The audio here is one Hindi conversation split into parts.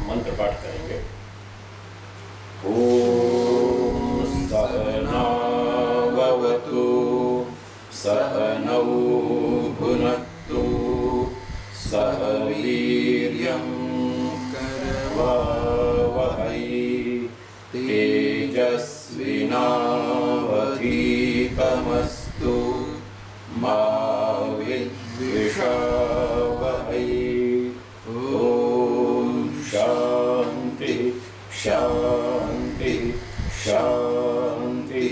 मंत्र पाठ करेंगे। ओम सहनावतु सहनौ भुनक्तु सह वीर्यं करवावहै तेजस्विनावधीतमस्तु मा विद्विषावहै। ओम शांति शांति शांति।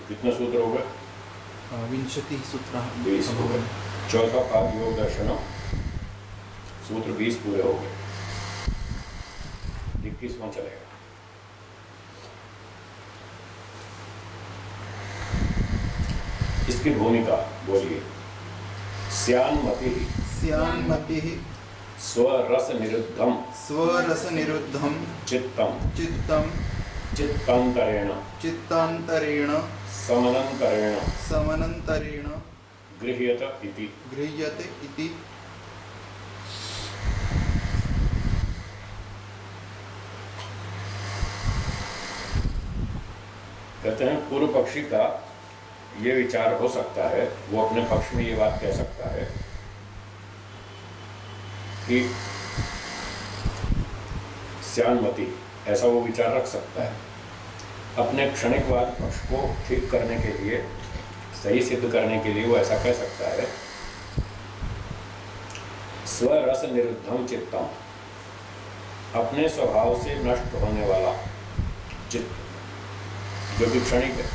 कितने सूत्र हो गए? विंशति सूत्र 20 हो गए। चौथा पाद योग दर्शनम, सूत्र 20 पूरे हो गए। 21वां चलेगा। इसकी भूमिका बोलिए। स्यान्मति स्वरस निरुद्धम चित्तम चित्तांतरेण समनंतरेण गृह्यते इति। कहते हैं पूर्व पक्षी का ये विचार हो सकता है, वो अपने पक्ष में ये बात कह सकता है कि स्यान्मति, ऐसा वो विचार रख सकता है। अपने क्षणिकवाद पक्ष को ठीक करने के लिए, सही सिद्ध करने के लिए वो ऐसा कह सकता है। स्वरस निरुद्धम चित्तम, अपने स्वभाव से नष्ट होने वाला चित्त जो कि क्षणिक है,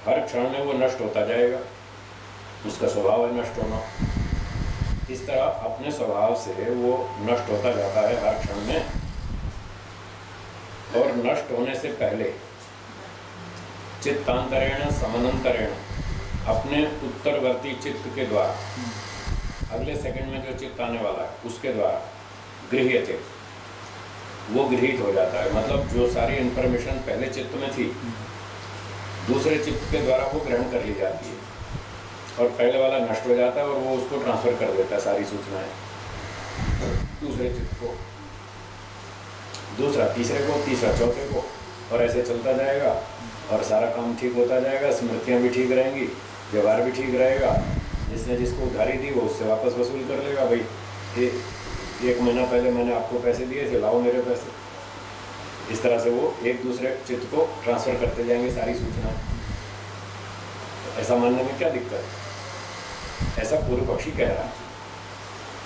हर क्षण में वो नष्ट होता जाएगा, उसका स्वभाव है नष्ट होना। इस तरह अपने स्वभाव से वो नष्ट होता जाता है हर क्षण में, और नष्ट होने से पहले चित्तांतरेण समनंतरेण, अपने उत्तरवर्ती चित्त के द्वारा, अगले सेकंड में जो चित्त आने वाला है उसके द्वारा गृह्यते, वो गृहीत हो जाता है। मतलब जो सारी इंफॉर्मेशन पहले चित्त में थी, दूसरे चित्त के द्वारा वो ग्रहण कर ली जाती है, और पहले वाला नष्ट हो जाता है और वो उसको ट्रांसफर कर देता है सारी सूचनाएं दूसरे चित्त को, दूसरा तीसरे को, तीसरा चौथे को, और ऐसे चलता जाएगा और सारा काम ठीक होता जाएगा। स्मृतियां भी ठीक रहेंगी, व्यवहार भी ठीक रहेगा। जिसने जिसको उधारी दी वो उससे वापस वसूल कर लेगा। भाई एक महीना पहले मैंने आपको पैसे दिए थे, लाओ मेरे पैसे। इस तरह से वो एक दूसरे चित्त को ट्रांसफर करते जाएंगे सारी सूचना। ऐसा मानने में क्या दिक्कत है? ऐसा पूर्व पक्षी कह रहा है।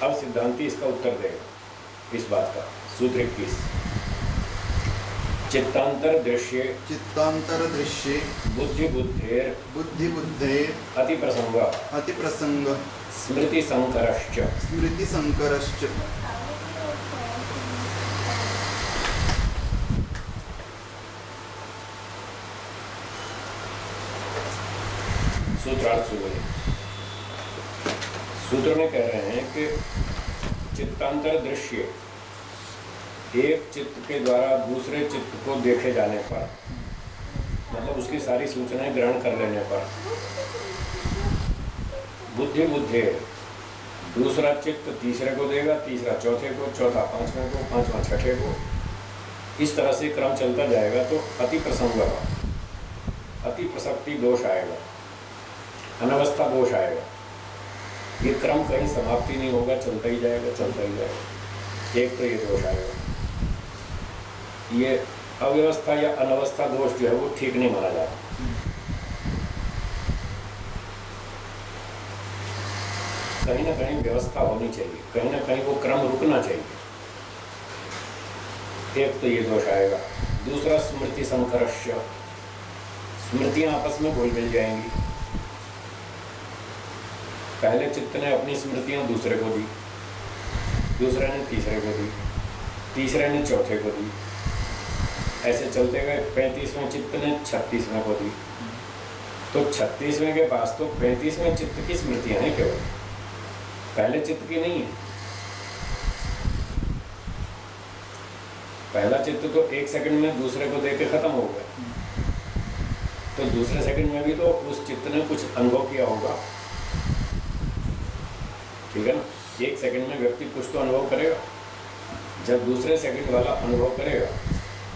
अब सिद्धांती इसका उत्तर देगा इस बात का। सूत्र 21, चित्तांतर दृश्ये बुद्धि बुद्धेर अति प्रसंग स्मृति संकरश्च। सूत्रार्थ सुनिए। सूत्र में कह रहे हैं कि चित्तांतर दृश्य, एक चित्त के द्वारा दूसरे चित्त को देखे जाने पर, मतलब उसकी सारी सूचनाएं ग्रहण कर लेने पर, बुद्धि दूसरा चित्त तीसरे को देगा, तीसरा चौथे को, चौथा पांचवें को, पांचवा छठे को। इस तरह से क्रम चलता जाएगा तो अति प्रसक्ति दोष आएगा, अनवस्था दोष आएगा। ये क्रम कहीं समाप्ति नहीं होगा, चलता ही जाएगा। एक तो ये दोष आएगा। ये अव्यवस्था या अनवस्था दोष जो है वो ठीक नहीं माना जाता। कहीं ना कहीं व्यवस्था होनी चाहिए, कहीं ना कहीं वो क्रम रुकना चाहिए। एक तो ये दोष आएगा। दूसरा स्मृति संकर्ष्य, स्मृतियां आपस में घुल मिल जाएंगी। पहले चित्त ने अपनी स्मृतियां दूसरे को दी, दूसरे ने तीसरे को दी, तीसरे ने चौथे को दी, ऐसे चलते गए। 35वें चित्त ने 36वें को दी, तो 36वें के पास तो 35वें चित्त की स्मृतियां हैं केवल, पहले चित्त की नहीं है। पहला चित्त तो 1 सेकंड में दूसरे को देख के खत्म हो गया, तो दूसरे सेकंड में भी तो उस चित्त ने कुछ अनुभव किया होगा, ठीक है ना। 1 सेकंड में व्यक्ति कुछ तो अनुभव करेगा, जब दूसरे सेकंड वाला अनुभव करेगा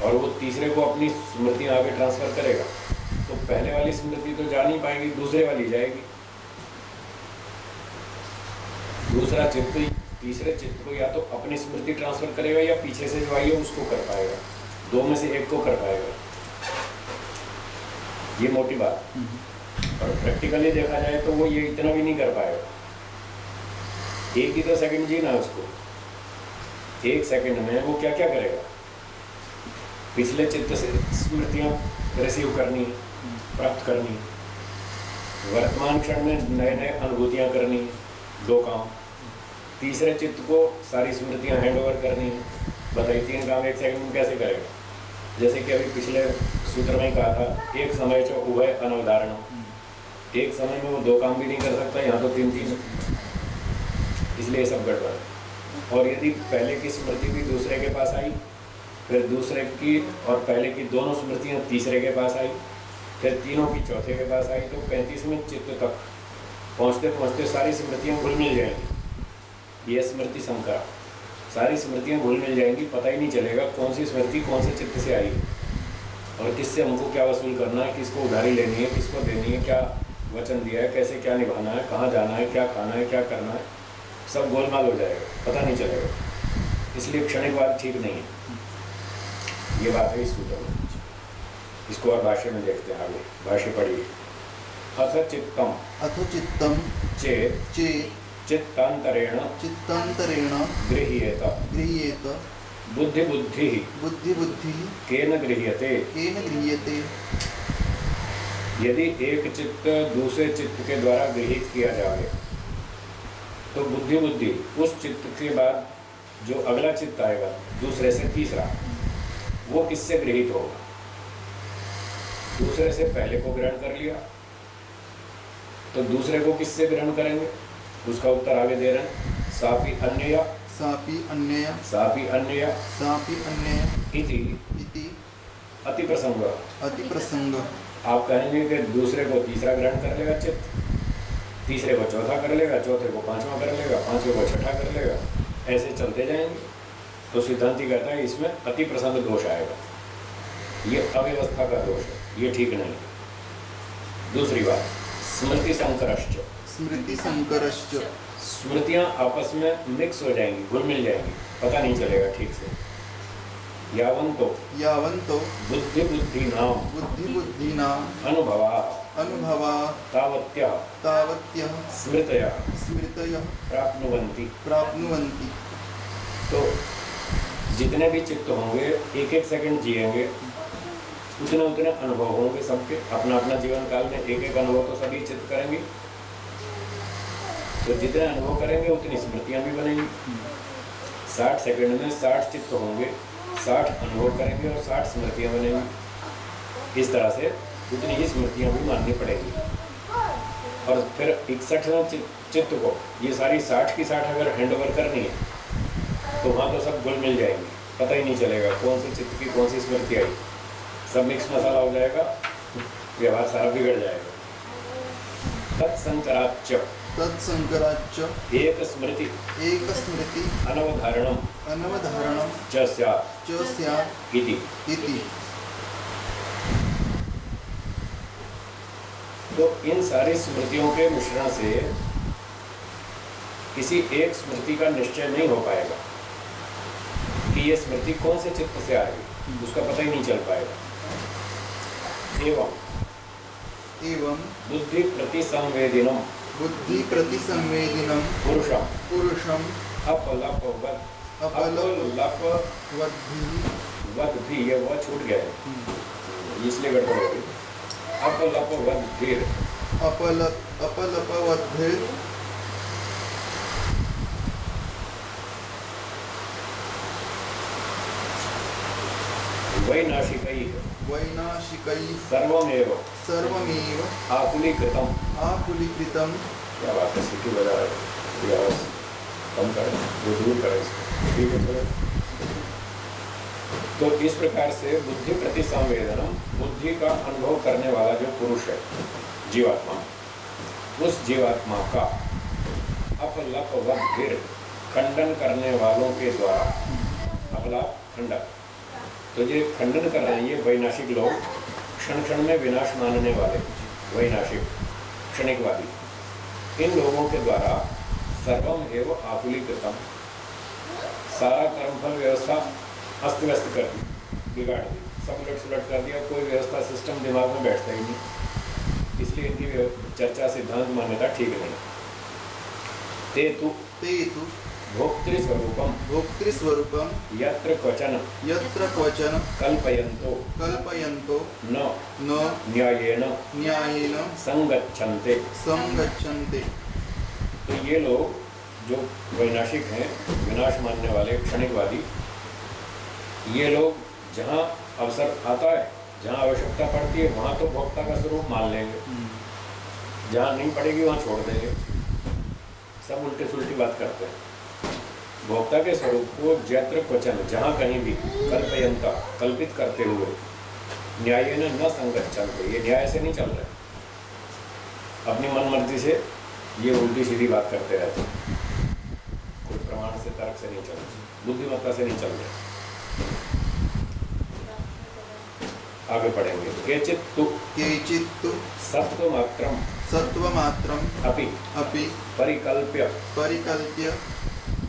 और वो तीसरे को अपनी स्मृतियाँ आगे ट्रांसफर करेगा, तो पहले वाली स्मृति तो जा नहीं पाएगी, दूसरे वाली जाएगी। दूसरा चित्त तीसरे चित्त को या तो अपनी स्मृति ट्रांसफर करेगा या पीछे से जो आई है उसको कर पाएगा, दो में से एक को कर पाएगा। ये मोटी बात। और प्रैक्टिकली देखा जाए तो वो ये इतना भी नहीं कर पाएगा। एक ही तो सेकंड जीना है उसको, 1 सेकंड में वो क्या क्या करेगा, पिछले चित्त से स्मृतियाँ रिसीव करनी, प्राप्त करनी, वर्तमान क्षण में नए नए अनुभूतियाँ करनी, 2 काम। तीसरे चित्त को सारी स्मृतियाँ हैंड ओवर करनी है। बताइए 3 काम 1 सेकंड में कैसे करेगा। जैसे कि अभी पिछले सूत्र में कहा था, एक समय जो उभय अनवधारण, एक समय में वो 2 काम भी नहीं कर सकता, यहाँ तो 3 इसलिए सब गड़बड़ है। और यदि पहले की स्मृति भी दूसरे के पास आई, फिर दूसरे की और पहले की दोनों स्मृतियाँ तीसरे के पास आई, फिर तीनों की चौथे के पास आई, तो 35वें चित्त तक पहुँचते पहुँचते सारी स्मृतियाँ घुल मिल जाएंगी। ये स्मृति संकरा, सारी स्मृतियाँ घुल मिल जाएंगी, पता ही नहीं चलेगा कौन सी स्मृति कौन से चित्त से आई और किससे हमको क्या वसूल करना है, किसको उधारी लेनी है, किसको देनी है, क्या वचन दिया है, कैसे क्या निभाना है, कहाँ जाना है, क्या खाना है, क्या करना है, सब गोलमाल हो जाएगा, पता नहीं चलेगा। इसलिए क्षणिकवाद ठीक नहीं है। ये बात है इस सूत्र में। इसको और भाष्य में देखते हैं आगे। भाष्य पढ़िए। अथ चित्तम चेत् चित्तांतरेण गृह्येत बुद्धि केन गृह्यते। यदि एक चित्त दूसरे चित्त के द्वारा गृहीत किया जाए तो बुद्धि उस चित्त के बाद जो अगला चित्त आएगा दूसरे से तीसरा, वो किससे गृहीत होगा। दूसरे से पहले को ग्रहण कर लिया तो दूसरे को किससे ग्रहण करेंगे, उसका उत्तर आगे दे रहे हैं। सापि अन्यया इति अति प्रसंग। आप कहेंगे कि दूसरे को तीसरा ग्रहण कर लेगा चित्त, तीसरे को चौथा कर लेगा, चौथे को पांचवा कर लेगा, पांचवे को छठा कर लेगा, ऐसे चलते जाएंगे। तो सिद्धांति कहता है इसमें अति प्रसंग दोष आएगा, ये अव्यवस्था का दोष है, ये ठीक नहीं। दूसरी बात, स्मृति संकरश्च, स्मृतियाँ आपस में मिक्स हो जाएंगी, घुल मिल जाएंगी, पता नहीं चलेगा ठीक से। यावन्तो बुद्धिनाम अनुभवा तावत्यः स्मृतयः प्राप्नुवन्ति। तो जितने भी चित्त होंगे 1-1 सेकंड जिएंगे, उतने अनुभव होंगे सबके। अपना अपना जीवन काल में 1-1 अनुभव तो सभी चित्त करेंगे। तो जितने अनुभव करेंगे उतनी स्मृतियाँ भी बनेंगी। 60 सेकंड में 60 चित्त होंगे, 60 अनुभव करेंगे और 60 स्मृतियाँ बनेंगी। इस तरह से उतनी ही स्मृतियाँ भी माननी पड़ेगी। और फिर 61वें चित्त को ये सारी 60 की 60 अगर हैंड ओवर करनी है तो वहाँ तो सब घुल मिल जाएंगी, पता ही नहीं चलेगा कौन से चित्त की कौन सी स्मृति आई, सब मिक्स मसाला हो जाएगा, व्यवहार सारा बिगड़ जाएगा। तत्संकराच्च एक स्मृति अनवधारणम च स्यात् इति। तो इन सारी स्मृतियों के मिश्रण से किसी एक स्मृति का निश्चय नहीं हो पाएगा कि ये स्मृति कौन से चित्त से आएगी, उसका पता ही नहीं चल पाएगा। एवं बुद्धि प्रतिसंवेदिनम पुरुषम अपलपवद्भिः, ये वह छूट गया है इसलिए गड़बड़ हो गई। अपलपवद्भिः वैनाशिकैः सर्वमेव आकुलीकृतम्। क्या बात है, सिटी बजा रहे हैं, कम करें, वो दूर करें इसको, ठीक है चलो। तो इस प्रकार से बुद्धि प्रति संवेदनम, बुद्धि का अनुभव करने वाला जो पुरुष है जीवात्मा, उस जीवात्मा का अपलपवद्भिर, खंडन करने वालों के द्वारा, अपलाप खंडन, तो ये खंडन कर रहे हैं ये वैनाशिक लोग, क्षण क्षण में विनाश मानने वाले वैनाशिक क्षणिकवादी, इन लोगों के द्वारा सर्वम एवं आकुलीकृतम, सारा कर्मफल व्यवस्था अस्त व्यस्त कर दी, बिगाड़ दी, सब उलट सुलट कर दिया, कोई व्यवस्था सिस्टम दिमाग में बैठता ही नहीं, इसलिए इनकी चर्चा सिद्धांत मान्यता ठीक नहीं। ते तु भोक्तृस्वरूपम यत्र क्वचन कल्पयन्तो न न्यायेन संगच्छन्ते। तो ये लोग जो वैनाशिक हैं, विनाश मानने वाले क्षणिकवादी, ये लोग जहाँ अवसर आता है, जहाँ आवश्यकता पड़ती है, वहाँ तो भोक्ता का स्वरूप मान लेंगे, जहाँ नहीं पड़ेगी वहाँ छोड़ देंगे, सब उल्टे सुल्टी बात करते हैं। भोक्ता के स्वरूप को यत्र क्वचन, जहाँ कहीं भी, कल्पयन्ता, कल्पित करते हुए, न्यायेन न संगच्छन्ते, ये न्याय से नहीं चल रहे, अपनी मन मर्जी से ये उल्टी सीधी बात करते रहते हैं, कोई प्रमाण से, तर्क से नहीं चल रहे, बुद्धिमत्ता से नहीं चल रहे। आगे पढ़ेंगे। केचित्तु सत्वमात्रम अपि परिकल्प्य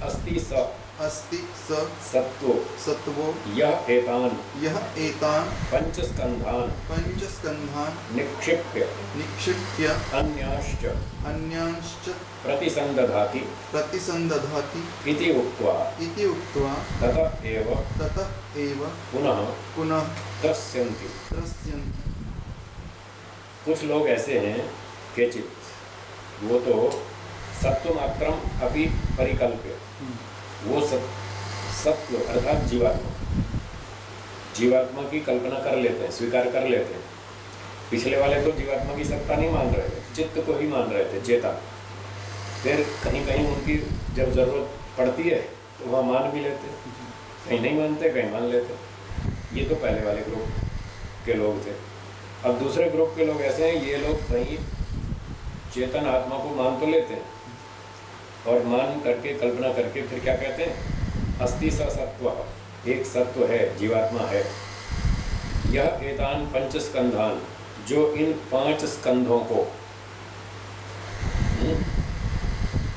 अस्ति स सत्वो यह एतान पंचस्कंधान निक्षिप्य अन्यांश्च प्रतिसंदधाति इति उक्त्वा ततः एव पुनः त्रस्यन्ति। कुछ लोग ऐसे हैं, केचित, वो तो सत्वमात्रम अपि परिकल्प्य, वो सत्व अर्थात जीवात्मा की कल्पना कर लेते हैं, स्वीकार कर लेते हैं। पिछले वाले तो जीवात्मा की सत्ता नहीं मान रहे थे, चित्त को ही मान रहे थे, चेता। फिर कहीं कहीं उनकी जब जरूरत पड़ती है तो वहाँ मान भी लेते, कहीं नहीं मानते, कहीं मान लेते। ये तो पहले वाले ग्रुप के लोग थे। अब दूसरे ग्रुप के लोग ऐसे हैं, ये लोग कहीं चेतन आत्मा को मान तो लेते हैं, और मान करके, कल्पना करके फिर क्या कहते हैं, अस्ति स सत्व, एक सत्व है, जीवात्मा है, यह एतान पंचस्कंधान, जो इन 5 स्कंधों को,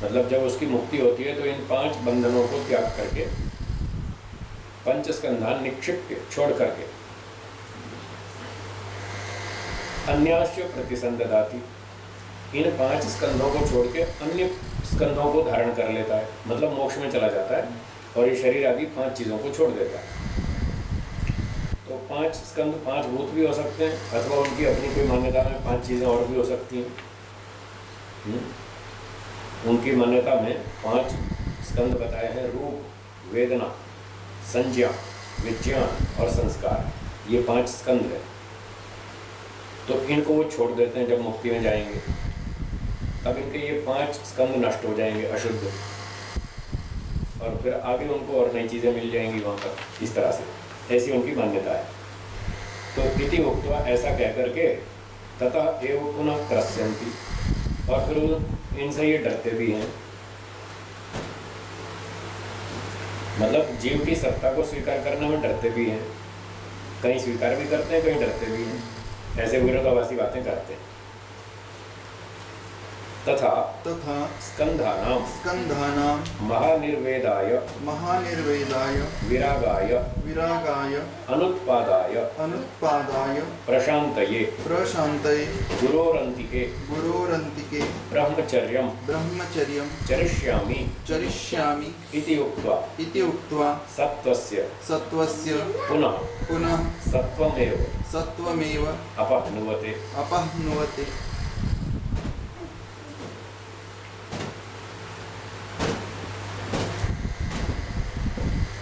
मतलब जब उसकी मुक्ति होती है तो इन 5 बंधनों को त्याग करके, पंचस्कंधान निक्षिप्य, छोड़ करके, अन्याश्च प्रतिसंदधाति, इन 5 स्कंधों को छोड़ के अन्य स्कंधों को धारण कर लेता है, मतलब मोक्ष में चला जाता है, और ये शरीर आदि 5 चीज़ों को छोड़ देता है। तो 5 स्कंध 5 भूत भी हो सकते हैं, अथवा उनकी अपनी कोई मान्यता में 5 चीज़ें और भी हो सकती हैं। उनकी मान्यता में 5 स्कंध बताए हैं, रूप, वेदना, संज्ञा, विज्ञान और संस्कार, ये 5 स्कंध हैं। तो इनको वो छोड़ देते हैं जब मुक्ति में जाएंगे, तब इनके ये 5 स्कंध नष्ट हो जाएंगे, अशुद्ध, और फिर आगे उनको और नई चीज़ें मिल जाएंगी वहाँ पर। इस तरह से, ऐसी उनकी मान्यता है। तो इति उक्त्वा, ऐसा कह करके, ततः एव पुनः त्रस्यन्ति, और फिर इनसे ये डरते भी हैं, मतलब जीव की सत्ता को स्वीकार करने में डरते भी हैं, कहीं स्वीकार भी करते हैं, कहीं डरते भी हैं, ऐसे विरोधाभासी बातें करते हैं। तथा स्कंधानां महानिर्वेदाय विरागाय अनुत्पादाय प्रशांतये गुरोरन्तिके ब्रह्मचर्यं चरिष्यामि इति उक्त्वा सत्वस्य पुनः सत्वमेव अपह्नुवते।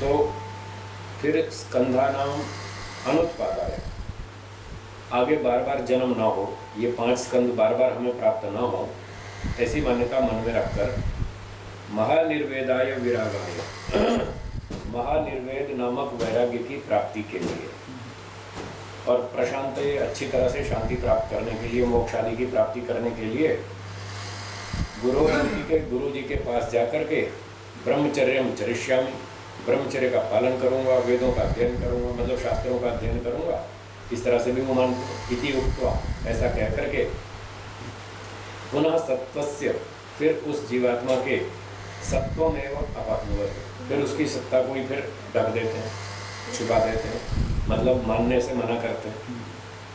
तो फिर स्कंधानाम अनुत्पादाय, आगे बार बार जन्म ना हो, ये 5 स्कंध बार बार हमें प्राप्त ना हो, ऐसी मान्यता मन में रखकर, महानिर्वेदाय विरागाय, महानिर्वेद नामक वैराग्य की प्राप्ति के लिए और प्रशांत अच्छी तरह से शांति प्राप्त करने के लिए, मोक्ष आदि की प्राप्ति करने के लिए गुरु जी के पास जाकर के ब्रह्मचर्यम चरिष्यामि, ब्रह्मचर्य का पालन करूंगा, वेदों का अध्ययन करूंगा, मतलब शास्त्रों का अध्ययन करूंगा, इस तरह से भी वो मानते इति उक्त्वा, ऐसा कह करके पुनः सत्वस्य, फिर उस जीवात्मा के सत्वमेव अपहनुवत्, फिर उसकी सत्ता को ही फिर ढक देते हैं, छुपा देते हैं, मतलब मानने से मना करते हैं।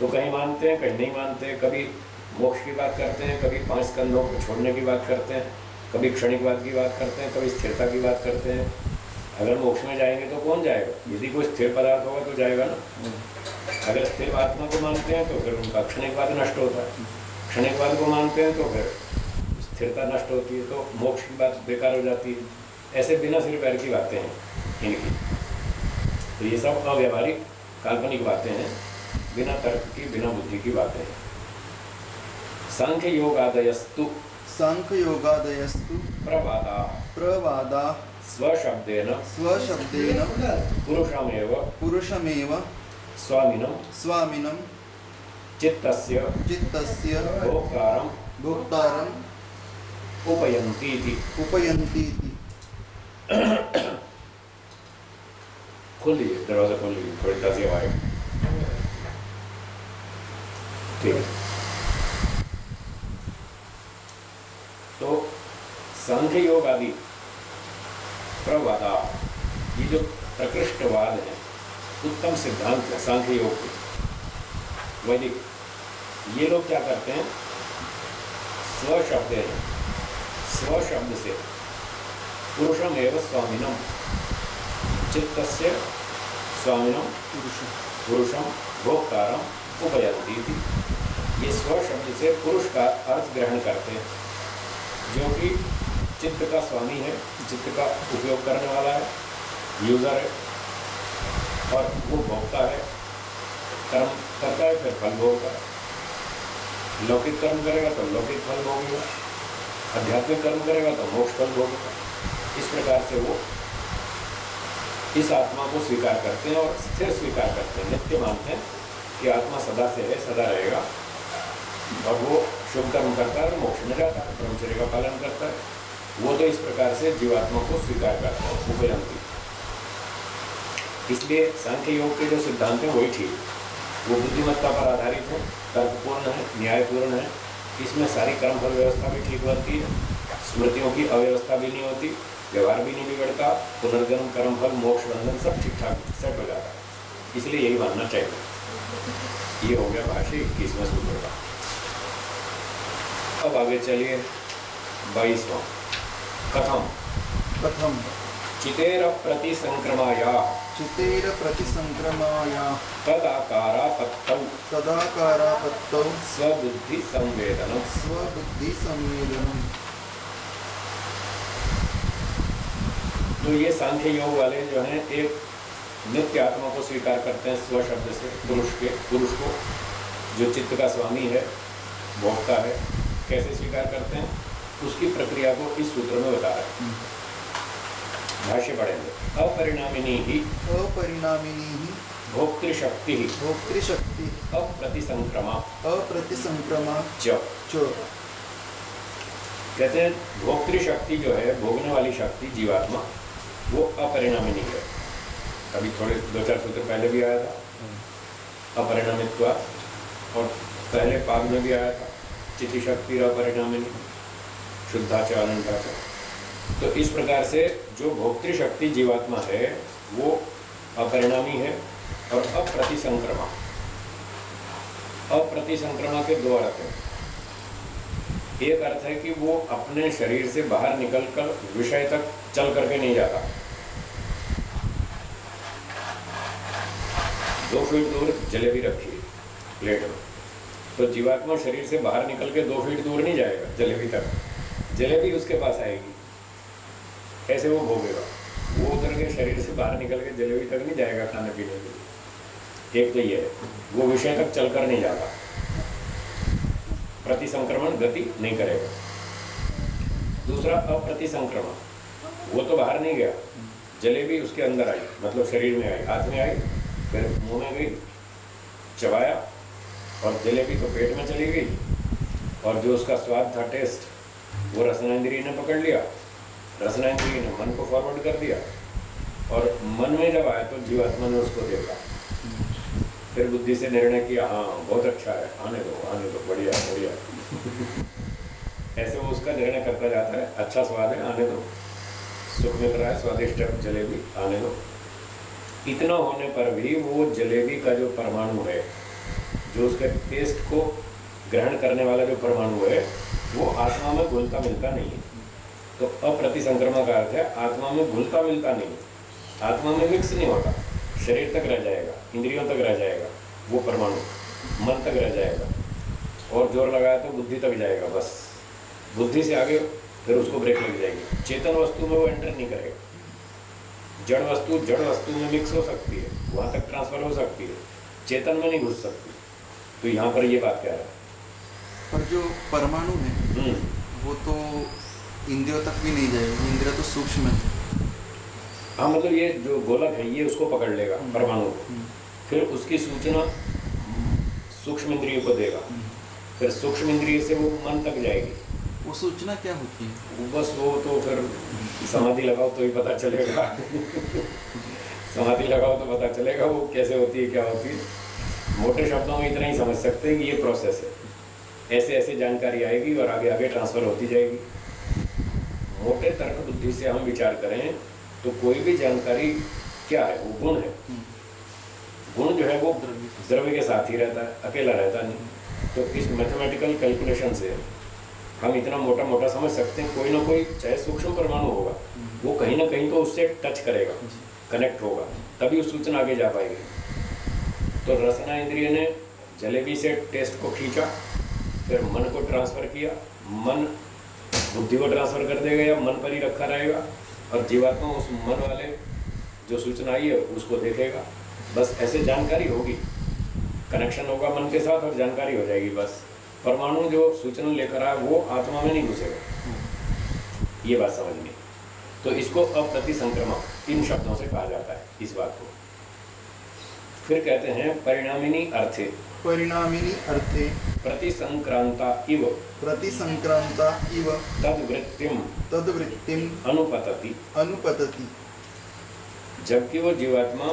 तो कहीं मानते हैं, कहीं नहीं मानते, कभी मोक्ष की बात करते हैं, कभी 5 स्कंधों को छोड़ने की बात करते हैं, कभी क्षणिकवाद की बात करते हैं, कभी स्थिरता की बात करते हैं। अगर मोक्ष में जाएंगे तो कौन जाएगा? यदि कोई स्थिर पदार्थ होगा तो जाएगा ना। अगर स्थिर आत्मा को मानते हैं तो फिर उनका क्षणिकवाद नष्ट होता है, क्षणिकवाद को मानते हैं तो फिर स्थिरता नष्ट होती है, तो मोक्ष की बात बेकार हो जाती है। ऐसे बिना सिर पैर की बातें हैं इनकी। तो ये सब अव्यवहारिक काल्पनिक बातें हैं, बिना तर्क की, बिना बुद्धि की बातें हैं। सांख्य योगादयस्तु प्रवादा स्वशब्देन पुरुषमेव स्वामिनं चित्तस्य भोक्तारं उपयन्ति इति। खोल लीजिए, दरवाजा खोल लीजिए, थोड़ी ताज़ी हवा आएगी। ठीक है। तो सांख्य योग आदि प्रवादा, ये जो प्रकृष्टवाद है, उत्तम सिद्धांत है सांख्य योग के वैदिक। ये लोग क्या करते हैं? स्वशब्द से पुरुषमेव स्वामिनं चित्तस्य स्वामिनं पुरुषम भोक्तारम उपयन्ति इति। ये स्वशब्द से पुरुष का अर्थ ग्रहण करते हैं, जो कि चित्त का स्वामी है, चित्त का उपयोग करने वाला है, यूजर है, और वो भोक्ता है, कर्म करता है, फिर फल भोगता है। लौकिक कर्म करेगा तो लौकिक फल भोगेगा, आध्यात्मिक कर्म करेगा तो मोक्ष फल भोगेगा। इस प्रकार से वो इस आत्मा को स्वीकार करते हैं और स्थिर स्वीकार करते हैं, नित्य मानते हैं कि आत्मा सदा से है, सदा रहेगा, और वो शुभ कर्म करता है और मोक्ष में जाता है, ब्रह्मचर्य का पालन करता है। वो तो इस प्रकार से जीवात्मा को स्वीकार करता है, उपयन्ति। इसलिए सांख्य योग के जो सिद्धांत हैं वही ठीक, वो बुद्धिमत्ता पर आधारित है, तर्कपूर्ण है, न्यायपूर्ण है। इसमें सारी कर्मफल व्यवस्था भी ठीक बनती है, स्मृतियों की अव्यवस्था भी नहीं होती, व्यवहार भी नहीं बिगड़ता, पुनर्जन्म, कर्मफल, मोक्ष, बंधन सब ठीक ठाक सेट हो जाता है। इसलिए यही मानना चाहिए। ये हो गया भाष्य 21वें सूत्र का। अब आगे चलिए 22वां। कथम चितेर प्रतिसंक्रमाया तदाकारापत्तौ स्वबुद्धि संवेदनम। तो ये सांख्य योग वाले जो हैं, एक नित्य आत्मा को स्वीकार करते हैं स्व शब्द से, पुरुष को जो चित्त का स्वामी है, भोक्ता है। कैसे स्वीकार करते हैं उसकी प्रक्रिया को इस सूत्र में बता रहे हैं। भाष्य पढ़ेंगे। अपरिणामिनी ही भोक्तृशक्ति अप्रतिसंक्रमा च। कहते हैं भोक्तृशक्ति जो है, भोगने वाली शक्ति, जीवात्मा, वो अपरिणामिनी है। अभी थोड़े 2-4 सूत्र पहले भी आया था अपरिणामित्वा, और पहले पाद में भी आया था चिति शक्ति अपरिणामिनी शुद्धा च अनंता च। तो इस प्रकार से जो भोक्तृशक्ति जीवात्मा है वो अपरिणामी है और अप्रतिसंक्रमा। अप्रतिसंक्रमा के 2 अर्थ हैं। एक अर्थ है कि वो अपने शरीर से बाहर निकलकर विषय तक चल करके नहीं जाता। 2 फीट दूर जलेबी रखी है प्लेट में, तो जीवात्मा शरीर से बाहर निकल के 2 फीट दूर नहीं जाएगा जलेबी तक, जलेबी उसके पास आएगी। कैसे वो भोगेगा? वो उधर के शरीर से बाहर निकल के जलेबी तक नहीं जाएगा खाने पीने के लिए। एक तो ये है, वो विषय तक चलकर नहीं जाता, प्रतिसंक्रमण गति नहीं करेगा। दूसरा अप्रतिसंक्रमण, वो तो बाहर नहीं गया, जलेबी उसके अंदर आई, मतलब शरीर में आई, हाथ में आई, फिर मुंह में गई, चबाया, और जलेबी तो पेट में चली गई, और जो उसका स्वाद था, टेस्ट, वो रसनेंद्रिय ने पकड़ लिया, रसनेंद्रिय ने मन को फॉरवर्ड कर दिया, और मन में जब आया तो जीवात्मा ने उसको देखा, फिर बुद्धि से निर्णय किया, हाँ बहुत अच्छा है, आने दो, बढ़िया बढ़िया। ऐसे वो उसका निर्णय करता जाता है, अच्छा स्वाद है, आने दो, सुख मिल रहा है, स्वादिष्ट जलेबी, आने दो। इतना होने पर भी वो जलेबी का जो परमाणु है, जो उसके टेस्ट को ग्रहण करने वाला जो परमाणु है, वो आत्मा में घुलता मिलता नहीं है। तो अप्रतिसंक्रमा का अर्थ है आत्मा में घुलता मिलता नहीं, आत्मा में मिक्स नहीं होता, शरीर तक रह जाएगा, इंद्रियों तक रह जाएगा, वो परमाणु मन तक रह जाएगा, और जोर लगाया तो बुद्धि तक जाएगा, बस बुद्धि से आगे फिर उसको ब्रेक लग जाएगी। चेतन वस्तु में वो एंटर नहीं करेगा, जड़ वस्तु में मिक्स हो सकती है, वहाँ तक ट्रांसफर हो सकती है, चेतन में नहीं घुस सकती। तो यहाँ पर ये बात कह रहा है। पर जो परमाणु है वो तो इंद्रियों तक भी नहीं जाएगा, इंद्रिय तो सूक्ष्म है। हाँ, मतलब ये जो गोलक है ये उसको पकड़ लेगा, परमाणु को, फिर उसकी सूचना सूक्ष्म इंद्रिय को देगा, फिर सूक्ष्म इंद्रिय से वो मन तक जाएगी। वो सूचना क्या होती है? बस वो तो फिर समाधि लगाओ तो ही पता चलेगा। समाधि लगाओ तो पता चलेगा वो कैसे होती है, क्या होती है। मोटे शब्दों में इतना ही समझ सकते हैं कि ये प्रोसेस है, ऐसे ऐसे जानकारी आएगी और आगे आगे ट्रांसफ़र होती जाएगी। मोटे तर्क बुद्धि से हम विचार करें तो कोई भी जानकारी क्या है, वो गुण है। गुण जो है वो द्रव्य के साथ ही रहता है, अकेला रहता नहीं। तो इस मैथमेटिकल कैलकुलेशन से हम इतना मोटा मोटा समझ सकते हैं, कोई ना कोई चाहे सूक्ष्म परमाणु होगा, वो कहीं ना कहीं तो उससे टच करेगा, कनेक्ट होगा, तभी उस सूचना आगे जा पाएगी। तो रसना इंद्रिय ने जलेबी से टेस्ट को खींचा, फिर मन को ट्रांसफ़र किया, मन बुद्धि को ट्रांसफ़र कर देगा या मन पर ही रखा रहेगा, और जीवात्मा उस मन वाले जो सूचना आई है उसको देखेगा। बस ऐसे जानकारी होगी, कनेक्शन होगा मन के साथ और जानकारी हो जाएगी। बस परमाणु जो सूचना लेकर आया वो आत्मा में नहीं घुसेगा, ये बात समझनी। तो इसको अप्रतिसंक्रमण इन शब्दों से कहा जाता है इस बात को। फिर कहते हैं परिणामिनी अर्थे, परिणामिनी अर्थे प्रतिसंक्रांता इव, प्रतिसंक्रांता इव तद्वृत्तिम तद्वृत्तिम अनुपतति, अनुपतति। जबकि वो जीवात्मा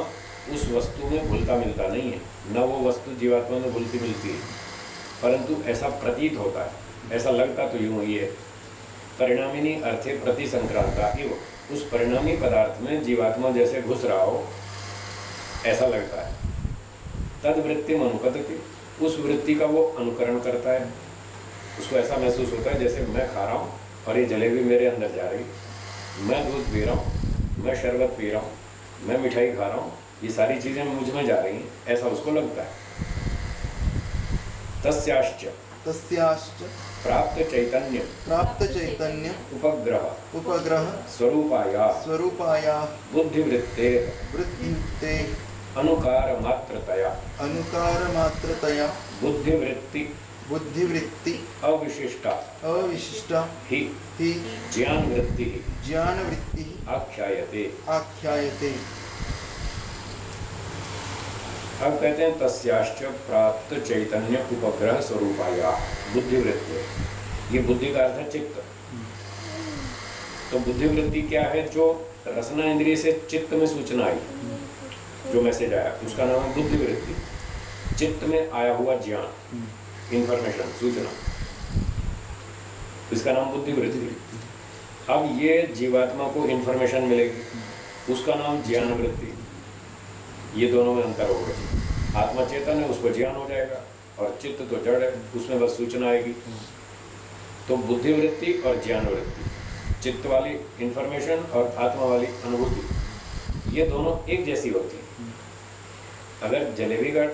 उस वस्तु में घुलता मिलता नहीं है, न वो वस्तु जीवात्मा में घुलती मिलती है, परंतु ऐसा प्रतीत होता है, ऐसा लगता तो यूं ही है। परिणामिनी अर्थे प्रतिसंक्रांता इव, उस परिणामी पदार्थ में जीवात्मा जैसे घुस रहा हो ऐसा लगता है। तद्वृत्तिम अनुपतति, उस वृत्ति का वो अनुकरण करता है, उसको ऐसा महसूस होता है जैसे मैं खा रहा हूँ और ये जलेबी मेरे अंदर जा रही, मैं दूध पी रहा हूँ, मैं शरबत पी रहा हूँ, मैं मिठाई खा रहा हूँ, ये सारी चीज़ें मुझ में जा रही हैं, ऐसा उसको लगता है। तस्याश्च प्राप्त चैतन्य उपग्रह स्वरूपाया बुद्धिवृत्ते वृत्तिते अनुकार मात्रतया बुद्धिवृत्ति अविशिष्टा ही ज्ञानवृत्ति आख्यायते। अब कहते हैं तस्याश्च प्राप्त चैतन्य उपग्रह स्वरूपाया बुद्धिवृत्ति। ये बुद्धि का अर्थ है चित्त। तो बुद्धिवृत्ति क्या है? जो रसना इंद्रिय से चित्त में सूचना आई, जो मैसेज आया, उसका नाम है बुद्धिवृत्ति। चित्त में आया हुआ ज्ञान, इंफॉर्मेशन, सूचना, इसका नाम बुद्धिवृत्ति। अब ये जीवात्मा को इंफॉर्मेशन मिलेगी, उसका नाम ज्ञानवृत्ति। ये दोनों में अंतर हो गया। आत्मा चेतन है, उसको ज्ञान हो जाएगा, और चित्त तो जड़ है, उसमें बस सूचना आएगी। तो बुद्धिवृत्ति और ज्ञानवृत्ति, चित्त वाली इंफॉर्मेशन और आत्मा वाली अनुभूति, ये दोनों एक जैसी होती है। अगर जलेबी का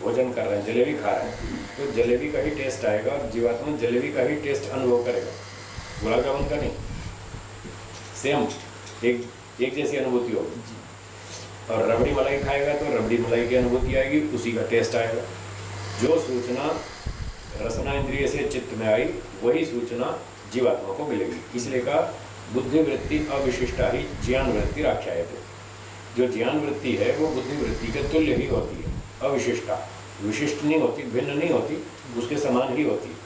भोजन कर रहे हैं, जलेबी खा रहे हैं, तो जलेबी का ही टेस्ट आएगा और जीवात्मा जलेबी का ही टेस्ट अनुभव करेगा, गुलाब जामुन का नहीं। सेम एक जैसी अनुभूति होगी। और रबड़ी मलाई खाएगा तो रबड़ी मलाई की अनुभूति आएगी, उसी का टेस्ट आएगा। जो सूचना रसना इंद्रिय से चित्त में आई, वही सूचना जीवात्मा को मिलेगी। इसलिए कहा बुद्धि वृत्ति अविशिष्टा ही ज्ञान वृत्ति आख्यायते। जो ज्ञान वृत्ति है वो बुद्धि वृत्ति के तुल्य ही होती है, अविशिष्टा, विशिष्ट नहीं होती, भिन्न नहीं होती, उसके समान ही होती।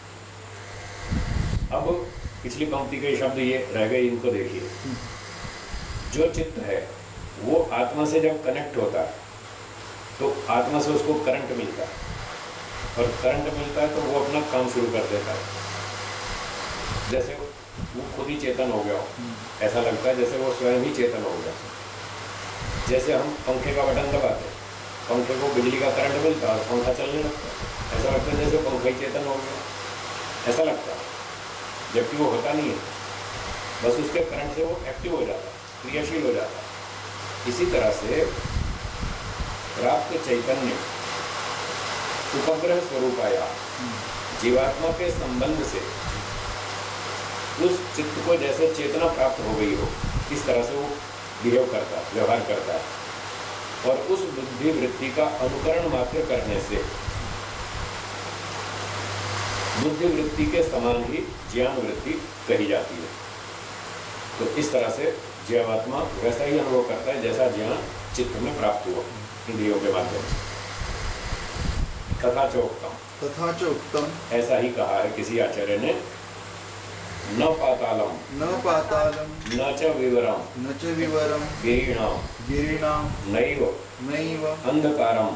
अब पिछली पंक्ति के शब्द ये रह गए, इनको देखिए। जो चित्त है वो आत्मा से जब कनेक्ट होता है तो आत्मा से उसको करंट मिलता है, और करंट मिलता है तो वो अपना काम शुरू कर देता है। जैसे वो खुद ही चेतन हो गया हो, ऐसा लगता है जैसे वो स्वयं ही चेतन हो गया। जैसे हम पंखे का बटन दबाते हैं, पंखे को बिजली का करंट मिलता है और पंखा चलने लगता है, ऐसा लगता है जैसे पंखा ही चेतन हो गया, ऐसा लगता है, जबकि वो होता नहीं है, बस उसके करंट से वो एक्टिव हो जाता है, क्रियाशील हो जाता है। इसी तरह से प्राप्त चैतन्य उपग्रह स्वरूप आया, जीवात्मा के संबंध से उस चित्त को जैसे चेतना प्राप्त हो गई हो, इस तरह से वो बिहेव करता है, व्यवहार करता है। और उस बुद्धि वृत्ति का अनुकरण मात्र करने से बुद्धि वृत्ति के समान ही ज्ञान वृत्ति कही जाती है। तो इस तरह से जीवात्मा वैसा ही अनुभव करता है जैसा ज्ञान चित्त में प्राप्त हुआ इंद्रियों के माध्यम से। तथा चोक्तम, ऐसा ही कहा है किसी आचार्य ने, न पातालम न च विवरम गिरीणाम नैव अंधकारम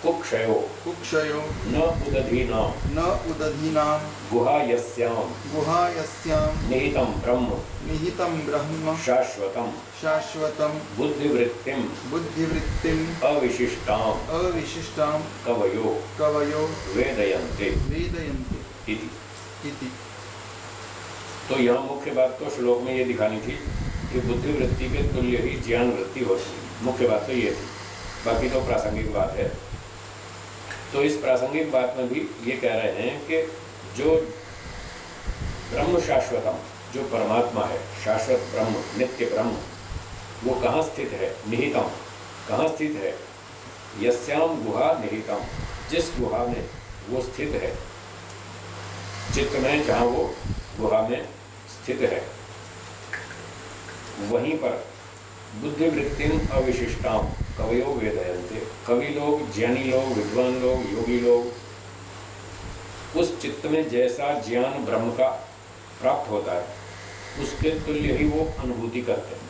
कुक्षयो न उदधीनाम गुहायस्याम निहितं ब्रह्म शाश्वतम बुद्धिवृत्तिम अविशिष्टाम कवयो वेदयन्ते इति। तो यहाँ मुख्य बात तो श्लोक में ये दिखानी थी कि बुद्धि वृत्ति के तुल्य ही ज्ञान वृत्ति होती है। मुख्य बात तो ये थी, बाकी तो प्रासंगिक बात है। तो इस प्रासंगिक बात में भी ये कह रहे हैं कि जो ब्रह्म शाश्वतम, जो परमात्मा है, शाश्वत ब्रह्म, नित्य ब्रह्म, वो कहाँ स्थित है? निहितम, कहाँ स्थित है? यस्याम गुहा निहितम, जिस गुहा में वो स्थित है, चित्त में जहाँ वो गुहा में स्थित है, वहीं पर बुद्धि वृत्तिम अविशिष्टाम कवयो वेदयन्ते। कवि लोग, ज्ञानी लोग, विद्वान लोग, योगी लोग उस चित्त में जैसा ज्ञान ब्रह्म का प्राप्त होता है उसके तुल्य ही वो अनुभूति करते हैं।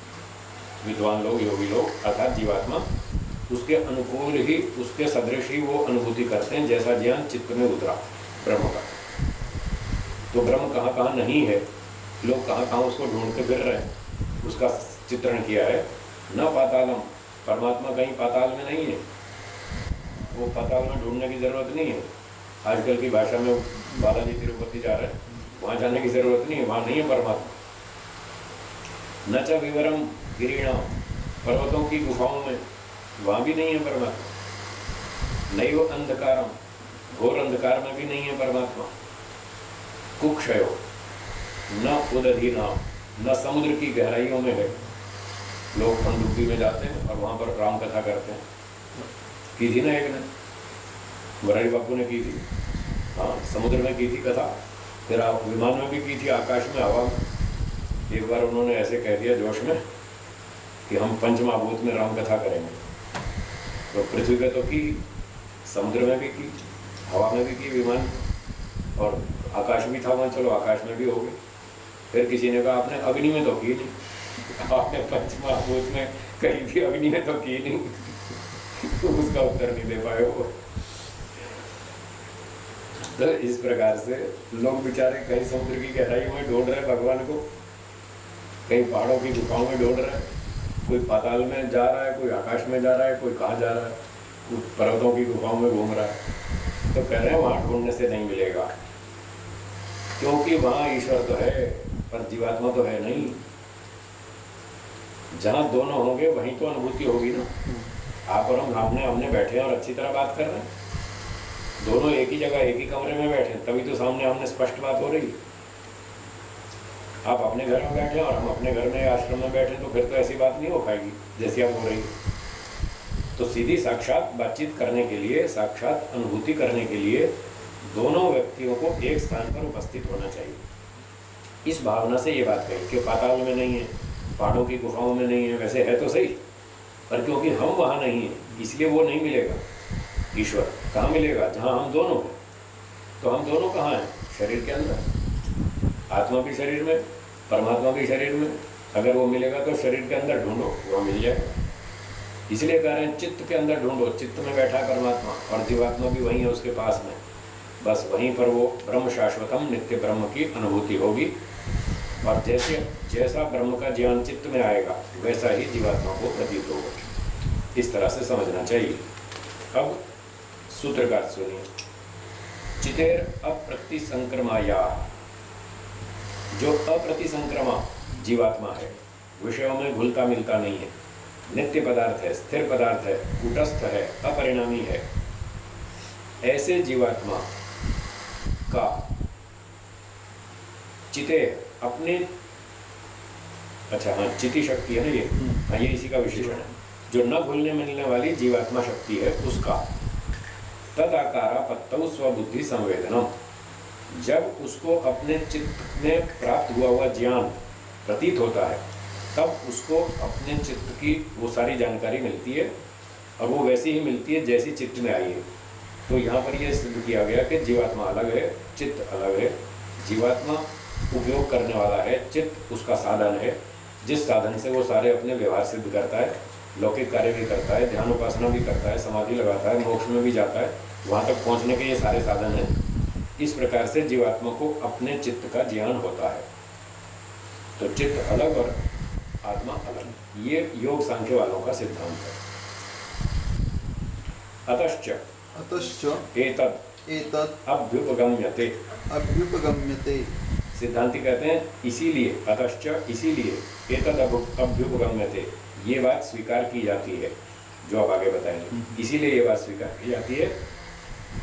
विद्वान लोग, योगी लोग अर्थात जीवात्मा उसके अनुकूल ही, उसके सदृश ही वो अनुभूति करते हैं जैसा ज्ञान चित्त में उतरा ब्रह्म का। तो ब्रह्म कहाँ कहाँ नहीं है, लोग कहाँ कहाँ उसको ढूंढते फिर रहे हैं, उसका चित्रण किया है। न पातालम, परमात्मा कहीं पाताल में नहीं है, वो पाताल में ढूंढने की ज़रूरत नहीं है। आजकल की भाषा में बालाजी तिरुपति जा रहे हैं, वहाँ जाने की ज़रूरत नहीं है, वहाँ नहीं है परमात्मा। न च विवरम गिरीणाम, पर्वतों की गुफाओं में वहाँ भी नहीं है परमात्मा। नैव अंधकारम, घोर अंधकार में भी नहीं है परमात्मा। कुक्षयो न उदधीनाम, न समुद्र की गहराइयों में है। लोग पनडुब्बी में जाते हैं और वहाँ पर राम कथा करते हैं, की थी ना एक ने, मुरारी बापू ने की थी, हाँ समुद्र में की थी कथा, फिर आप विमान में भी की थी, आकाश में, हवा में। एक बार उन्होंने ऐसे कह दिया जोश में कि हम पंचमहाभूत में राम कथा करेंगे। तो पृथ्वी पे तो की, समुद्र में भी की, हवा में भी की, विमान, और आकाश भी था वहाँ, चलो आकाश में भी हो गए। फिर किसी ने कहा आपने अग्नि में तो की नहीं, आपने पंचमहाभूत में कहीं भी अग्नि में तो की नहीं। तो उसका उत्तर नहीं दे पाए वो। तो इस प्रकार से लोग बेचारे कहीं समुद्र की गहराई में ढूंढ रहे भगवान को, कहीं पहाड़ों की गुफाओं में ढूंढ रहे हैं, कोई पाताल में जा रहा है, कोई आकाश में जा रहा है, कोई कहाँ जा रहा है, कोई पर्वतों की गुफाओं में घूम रहा है। तो कह रहे हैं वहाँ ढूंढने से नहीं मिलेगा, क्योंकि वहाँ ईश्वर तो है पर जीवात्मा तो है नहीं। जहाँ दोनों होंगे वहीं तो अनुभूति होगी ना। आप और हम सामने बैठे हैं और अच्छी तरह बात कर रहे हैं, दोनों एक ही जगह, एक ही कमरे में बैठे हैं, तभी तो सामने स्पष्ट बात हो रही। आप अपने घर में बैठे और हम अपने घर में आश्रम में बैठे, तो फिर तो ऐसी बात नहीं हो पाएगी जैसी आप हो रही। तो सीधी साक्षात बातचीत करने के लिए, साक्षात अनुभूति करने के लिए दोनों व्यक्तियों को एक स्थान पर उपस्थित होना चाहिए। इस भावना से ये बात कही कि पाताल में नहीं है, पहाड़ों की गुफाओं में नहीं है, वैसे है तो सही, पर क्योंकि हम वहाँ नहीं हैं इसलिए वो नहीं मिलेगा। ईश्वर कहाँ मिलेगा? जहाँ हम दोनों हैं। तो हम दोनों कहाँ हैं? शरीर के अंदर। आत्मा भी शरीर में, परमात्मा भी शरीर में। अगर वो मिलेगा तो शरीर के अंदर ढूंढो, वो मिल जाएगा। इसलिए कह रहे हैं चित्त के अंदर ढूंढो। चित्त में बैठा है परमात्मा और जीवात्मा भी वहीं है उसके पास में। बस वहीं पर वो ब्रह्म शाश्वतम नित्य ब्रह्म की अनुभूति होगी। और जैसा ब्रह्म का ज्ञान चित्त में आएगा वैसा ही जीवात्मा को प्रतीत होगा। इस तरह से समझना चाहिए। अब सूत्र का सुनिए। चितेर अप्रतिसंक्रमा, जो अप्रतिसंक्रमा जीवात्मा है, विषयों में घुलता मिलता नहीं है, नित्य पदार्थ है, स्थिर पदार्थ है, कूटस्थ है, अपरिणामी है, ऐसे जीवात्मा का चिते अपने, अच्छा हाँ, चिति शक्ति है ना ये, हाँ ये इसी का विशेषण है। जो न घुलने मिलने वाली जीवात्मा शक्ति है उसका तद आकारा पत्तौ स्वबुद्धि संवेदनम, जब उसको अपने चित्त में प्राप्त हुआ ज्ञान प्रतीत होता है तब उसको अपने चित्त की वो सारी जानकारी मिलती है और वो वैसी ही मिलती है जैसी चित्त में आई है। तो यहाँ पर ये सिद्ध किया गया कि जीवात्मा अलग है, चित्त अलग है। जीवात्मा उपयोग करने वाला है, चित्त उसका साधन है, जिस साधन से वो सारे अपने व्यवहार सिद्ध करता है, लौकिक कार्य भी करता है, ध्यान उपासना भी करता है, समाधि लगाता है, मोक्ष में भी जाता है, वहाँ तक पहुँचने के ये सारे साधन हैं। इस प्रकार से जीवात्मा को अपने चित्त का ज्ञान होता है। तो चित्त अलग और आत्मा अलग, ये योग सांख्य वालों का सिद्धांत है। अतश्च एतत् अभ्युपगम्यते, सिद्धांति कहते हैं इसीलिए, अतश्च इसीलिए, एतद् अभ्युपगम्यते, ये बात स्वीकार की जाती है, जो आप आगे बताएंगे। इसीलिए ये बात स्वीकार की जाती है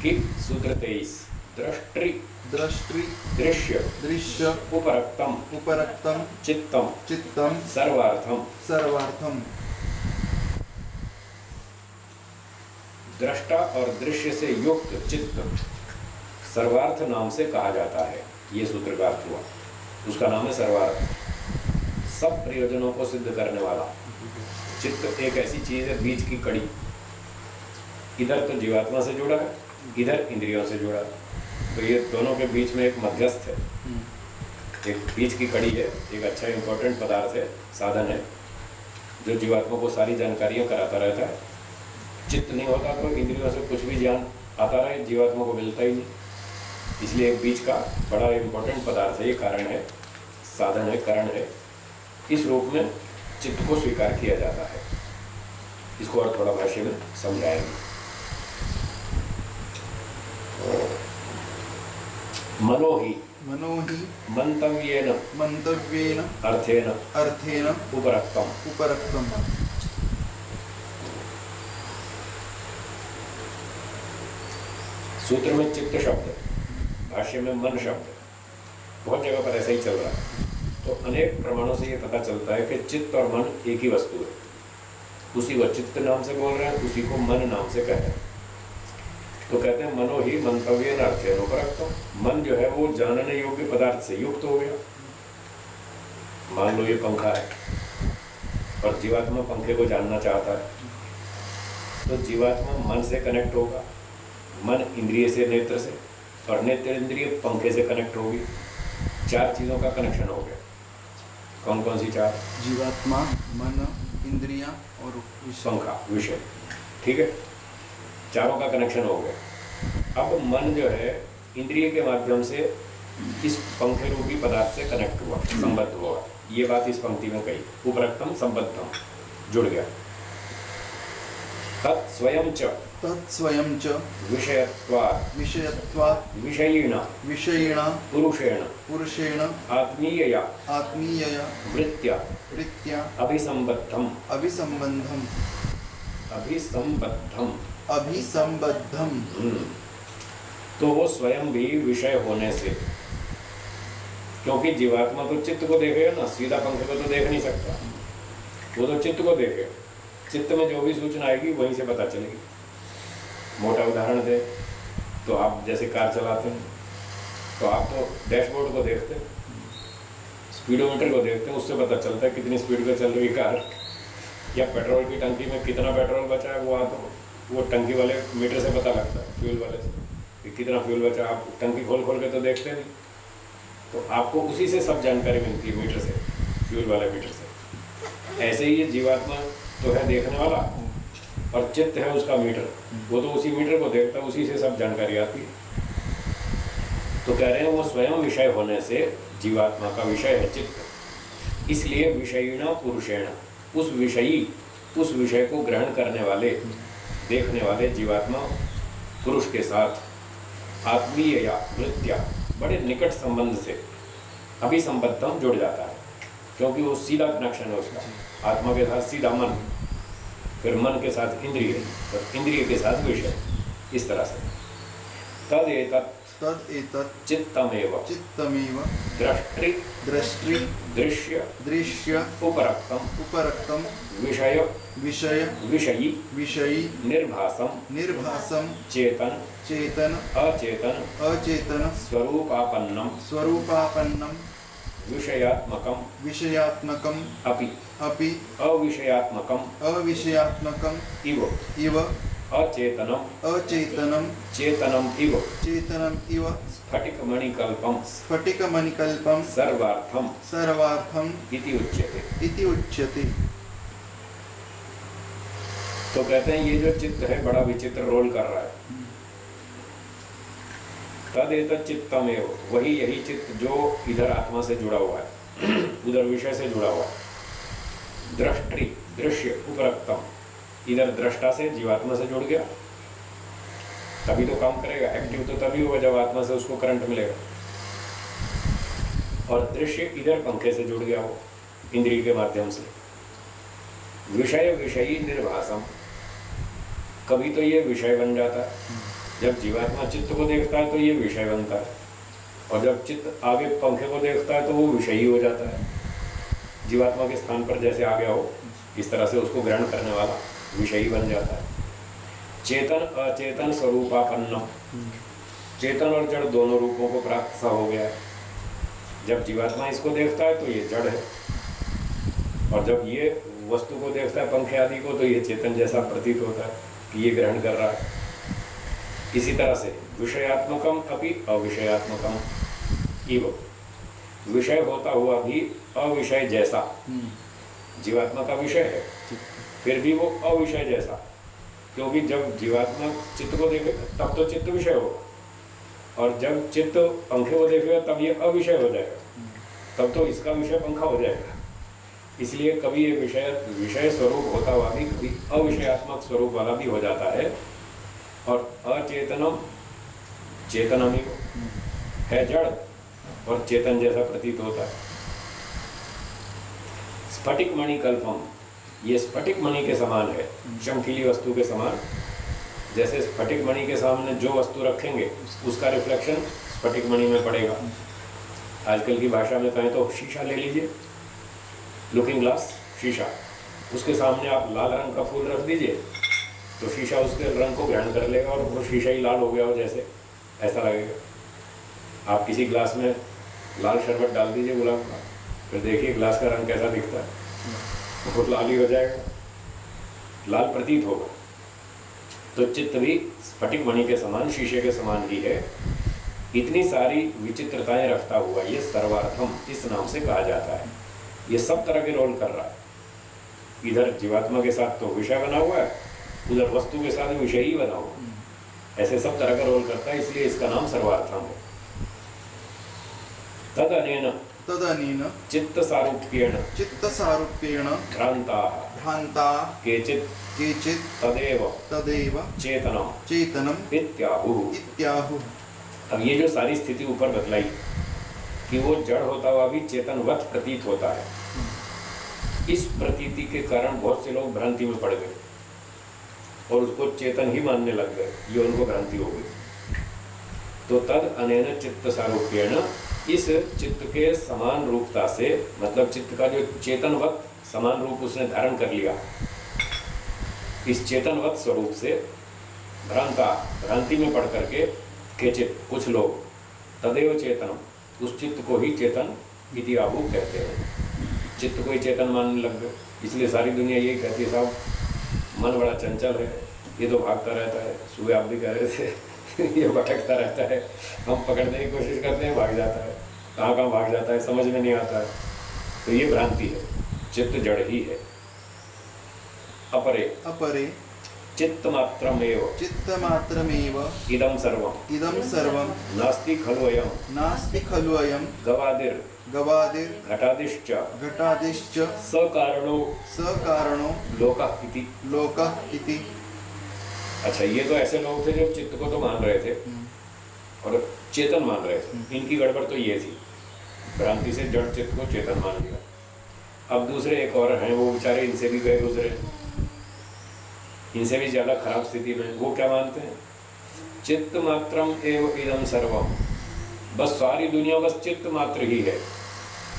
कि सूत्र 23 दृष्टि दृश्य उपरक्तम चित्तम सर्वार्थम। दृष्टा और दृश्य से युक्त चित्त सर्वार्थ नाम से कहा जाता है। ये सूत्र का अर्थ हुआ, उसका नाम है सर्वार्थ। सब प्रयोजनों को सिद्ध करने वाला चित्त एक ऐसी चीज है, बीच की कड़ी। इधर तो जीवात्मा से जुड़ा है, इधर इंद्रियों से जुड़ा है, तो ये दोनों के बीच में एक मध्यस्थ है, एक बीच की कड़ी है, एक अच्छा इंपॉर्टेंट पदार्थ है, साधन है, जो जीवात्मा को सारी जानकारियां कराता रहता है। चित्त नहीं होता तो इंद्रियों से कुछ भी ज्ञान आता रहे, जीवात्मा को मिलता ही नहीं। इसलिए एक बीच का बड़ा इंपॉर्टेंट पदार्थ है, ये कारण है, साधन है, करण है। इस रूप में चित्त को स्वीकार किया जाता है। इसको और थोड़ा भाष्य में समझाएंगे। मनो ही मंतव्येन अर्थेन उपरक्तम। सूत्र में चित्त शब्द, भाष्य में मन शब्द, बहुत जगह पर ऐसा ही चल रहा है। तो अनेक प्रमाणों से ये पता चलता है कि चित्त और मन एक ही वस्तु है। उसी को चित्त नाम से बोल रहे हैं, उसी को मन नाम से कह रहे हैं। तो कहते हैं मनो ही मंतव्येन अर्थेन उपरक्तम। मन जो है वो जानने योग्य पदार्थ से युक्त हो गया। मान लो ये पंखा है और जीवात्मा पंखे को जानना चाहता है, तो जीवात्मा मन से कनेक्ट होगा, मन इंद्रिय से, नेत्र से, और नेत्र इंद्रिय पंखे से कनेक्ट होगी। 4 चीज़ों का कनेक्शन हो गया। कौन कौन सी 4? जीवात्मा, मन, इंद्रियां और पंखा, विषय। ठीक है, चारों का कनेक्शन हो गया। अब मन जो है इंद्रिय के माध्यम से इस पंखे रूपी पदार्थ से कनेक्ट हुआ, संबद्ध हुआ। ये बात इस पंक्ति में कही, उपरक्तम संबद्धम, जुड़ गया। तत्स्वयं च विषयत्वात् विषयिण पुरुषेण आत्मीयया वृत्त्या अभिसंबद्धम। तो वो स्वयं भी विषय होने से, क्योंकि जीवात्मा तो चित्त को देखेगा ना, सीधा पंखे को तो देख नहीं सकता, वो तो चित्त को देखेगा। चित्त में जो भी सूचना आएगी वहीं से पता चलेगी। मोटा उदाहरण दे तो आप जैसे कार चलाते हैं तो आप तो डैशबोर्ड को देखते हैं, स्पीडोमीटर को देखते हैं, उससे पता चलता है कितनी स्पीड पे चल रही है कार, या पेट्रोल की टंकी में कितना पेट्रोल बचा है, वो टंकी वाले मीटर से पता लगता है, फ्यूल वाले से कि कितना फ्यूल बचा। आप टंकी खोल खोल के तो देखते नहीं, तो आपको उसी से सब जानकारी मिलती है, मीटर से, फ्यूल वाले मीटर से। ऐसे ही ये जीवात्मा तो है देखने वाला, और चित्त है उसका मीटर, वो तो उसी मीटर को देखता है, उसी से सब जानकारी आती है। तो कह रहे हैं वो स्वयं विषय होने से जीवात्मा का विषय है चित्त, इसलिए विषयिणा पुरुषेण, उस विषय को ग्रहण करने वाले, देखने वाले जीवात्मा पुरुष के साथ आत्मीय या वृत्तिया, बड़े निकट संबंध से अभिसंबद्धम जुड़ जाता है, क्योंकि वो सीधा कनेक्शन है उसका, आत्मा के साथ सीधा मन, फिर मन के साथ इंद्रिय, और इंद्रिय के साथ विषय, इस तरह से। तदेतत् चित्तमेव दृष्टि दृश्य उपरक्तम विषयी निर्भासम चेतन अचेतन स्वरूपापन्नम विषयात्मकम अपि अविषयात्मकम इव अचेतनम चेतनम इव स्फटिकमणिकल्पम सर्वार्थम इति उच्यते। तो कहते हैं ये जो चित्त है बड़ा विचित्र रोल कर रहा है। तदेतत् चित्तमेव, वही यही चित्त जो इधर आत्मा से जुड़ा हुआ है, उधर विषय से जुड़ा हुआ है। दृश्य उपरक्तम, इधर दृष्टा से जीवात्मा से जुड़ गया, तभी तो काम करेगा, एक्टिव तो तभी होगा जब आत्मा से उसको करंट मिलेगा। और दृश्य इधर पंखे से जुड़ गया, वो इंद्रिय के माध्यम से। विषयी निर्भासम, कभी तो ये विषय बन जाता है, जब जीवात्मा चित्त को देखता है तो ये विषय बनता है, और जब चित्त आगे पंखे को देखता है तो वो विषयी हो जाता है, जीवात्मा के स्थान पर जैसे आ गया हो, इस तरह से उसको ग्रहण करने वाला विषयी बन जाता है। चेतन अचेतन स्वरूपापन्नम, चेतन और जड़ दोनों रूपों को प्राप्त सा हो गया है। जब जीवात्मा इसको देखता है तो ये जड़ है, और जब ये वस्तु को देखता है पंखे आदि को तो ये चेतन जैसा प्रतीत होता है कि ये ग्रहण कर रहा है। इसी तरह से विषयात्मकम अपि अविषयात्मकम इव, विषय होता हुआ भी अविषय जैसा, जीवात्मा का विषय है फिर भी वो अविषय जैसा, क्योंकि जब जीवात्मा चित्त को देखे तब तो चित्त विषय होगा, और जब चित्त पंखे को देखेगा तब ये अविषय हो जाएगा, तब तो इसका विषय पंखा हो जाएगा। इसलिए कभी ये विषय स्वरूप होता हुआ भी कभी अविषयात्मक स्वरूप वाला भी हो जाता है। और अचेतनम चेतनम ही है जड़, और चेतन जैसा प्रतीत होता है। स्फटिक मणि कल्पम, ये स्फटिक मणि के समान है, चमकीली वस्तु के समान। जैसे स्फटिक मणि के सामने जो वस्तु रखेंगे उसका रिफ्लेक्शन स्फटिक मणि में पड़ेगा। आजकल की भाषा में कहें तो शीशा ले लीजिए, लुकिंग ग्लास, शीशा, उसके सामने आप लाल रंग का फूल रख दीजिए तो शीशा उसके रंग को ग्रहण कर लेगा, और वो शीशा ही लाल हो गया हो जैसे, ऐसा लगेगा। आप किसी ग्लास में लाल शरबत डाल दीजिए गुलाब का, फिर देखिए ग्लास का रंग कैसा दिखता है, वो लाल ही हो जाएगा, लाल प्रतीत होगा। तो चित्त भी स्फटिक मणि के समान, शीशे के समान ही है। इतनी सारी विचित्रताएं रखता हुआ ये सर्वार्थम इस नाम से कहा जाता है। ये सब तरह के रोल कर रहा है, इधर जीवात्मा के साथ तो विषय बना हुआ है, उधर वस्तु के साथ विषय ही बना हुआ, ऐसे सब तरह का रोल करता है, इसलिए इसका नाम सर्वार्थम है। तदनेन चित्त सारूप्येण भ्रांता केचित् तदेव चेतनम इत्याहुः। अब ये जो सारी स्थिति ऊपर बतलाई कि वो जड़ होता हुआ भी चेतनवत प्रतीत होता है, इस प्रतीति के कारण बहुत से लोग भ्रांति में पड़ गए और उसको चेतन ही मानने लग गए, ये उनको भ्रांति हो गई। तो तद अनेन चित्त सारूप्येण, इस चित्त के समान रूपता से, मतलब चित्त का जो चेतनवत समान रूप उसने धारण कर लिया, इस चेतनवत स्वरूप से भ्रांति में पड़ करके केचित कुछ लोग तदेव चेतनम, उस चित्त को ही चेतन इति आहु कहते हैं। चित्त को ही चेतन मानने लग गए, इसलिए सारी दुनिया यही कहती है साहब मन बड़ा चंचल है, ये तो भागता रहता है। सुबह आप भी कह रहे थे ये भटकता रहता है, हम पकड़ने की कोशिश करते हैं, भाग जाता है, कहाँ कहाँ भाग जाता है समझ में नहीं आता है। तो ये भ्रांति है, चित्त जड़ ही है। अपरे अपरे चित्तमात्रमेव चित्तमात्रमेव इदं सर्वं नास्ति खलु अयं नास्ति खलु अयं गवादिर घटादिश्च घटादिश्च सकारणो लोकः इति। अच्छा, ये तो ऐसे लोग थे जो चित्त को तो मान रहे थे और चेतन मान रहे थे। इनकी गड़बड़ तो ये थी, भ्रांति से जड़ चित्त को चेतन मान लिया। अब दूसरे एक और हैं, वो बेचारे इनसे भी गए गुजरे, इनसे भी ज़्यादा खराब स्थिति में। वो क्या मानते हैं? चित्त मात्रम एव इदं सर्वम, बस सारी दुनिया बस चित्त मात्र ही है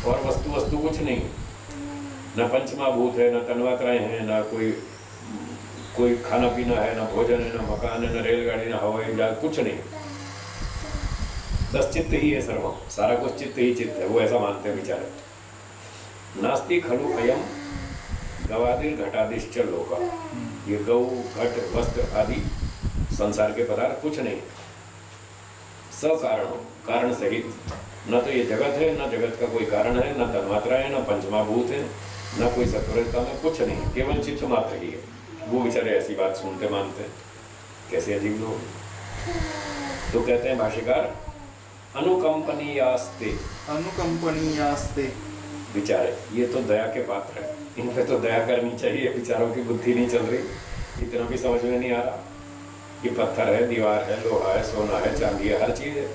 और वस्तु कुछ नहीं। न पंचमहाभूत है, न तन्मात्राएं हैं, न कोई खाना पीना है, न भोजन है, न मकान है, न रेलगाड़ी, न हवाई जहाज, कुछ नहीं। बस चित्त ही है सर्वम, सारा कुछ चित्त ही चित्त है। वो ऐसा मानते हैं बेचारे। नास्ति खलु अयम गवादिर घटादिश्च लोका, ये गौ घट वस्त्र आदि संसार के पदार्थ कुछ नहीं। सकारण, कारण सहित, न तो ये जगत है, न जगत का कोई कारण है, न तन्मात्रा है, न पंचमहाभूत है, न कोई सत्वरता में, कुछ नहीं, केवल चित्त मात्र ही है। वो बेचारे ऐसी बात सुनते मानते हैं। कैसे अजीब लोग। तो कहते हैं भाष्यकार, अनुकंपनीयास्ते बेचारे, ये तो दया के पात्र है, इन पे तो दया करनी चाहिए। बेचारों की बुद्धि नहीं चल रही, इतना भी समझ में नहीं आ रहा। ये पत्थर है, दीवार है, लोहा है, सोना है, चांदी है, हर चीज़ है।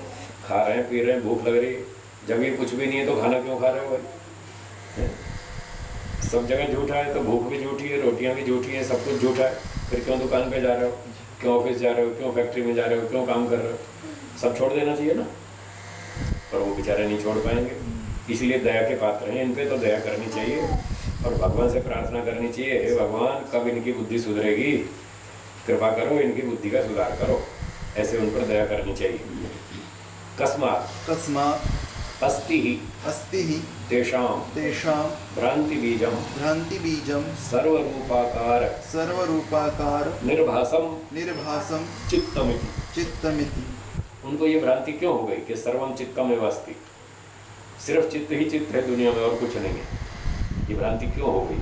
खा रहे हैं, पी रहे हैं, भूख लग रही है। जब ये कुछ भी नहीं है तो खाना क्यों खा रहे हो भाई? सब जगह झूठा है, तो भूख भी झूठी है, रोटियां भी झूठी हैं, सब कुछ झूठा है। फिर क्यों दुकान पे जा रहे हो, क्यों ऑफिस जा रहे हो, क्यों फैक्ट्री में जा रहे हो, क्यों काम कर रहे हो? सब छोड़ देना चाहिए ना। पर वो बेचारे नहीं छोड़ पाएंगे, इसलिए दया के पात्र हैं। इन पे तो दया करनी चाहिए और भगवान से प्रार्थना करनी चाहिए, हे भगवान कब इनकी बुद्धि सुधरेगी, कृपा करो, इनकी बुद्धि का सुधार करो। ऐसे उन पर दया करनी चाहिए। कस्मात् अस्ति ही तेषां भ्रांति बीजम सर्वरूपाकार निर्भासम चित्तमिति। उनको ये भ्रांति क्यों हो गई कि सर्वम चित्तमेव अस्ति, सिर्फ चित्त ही चित्त है दुनिया में और कुछ नहीं है। ये भ्रांति क्यों हो गई?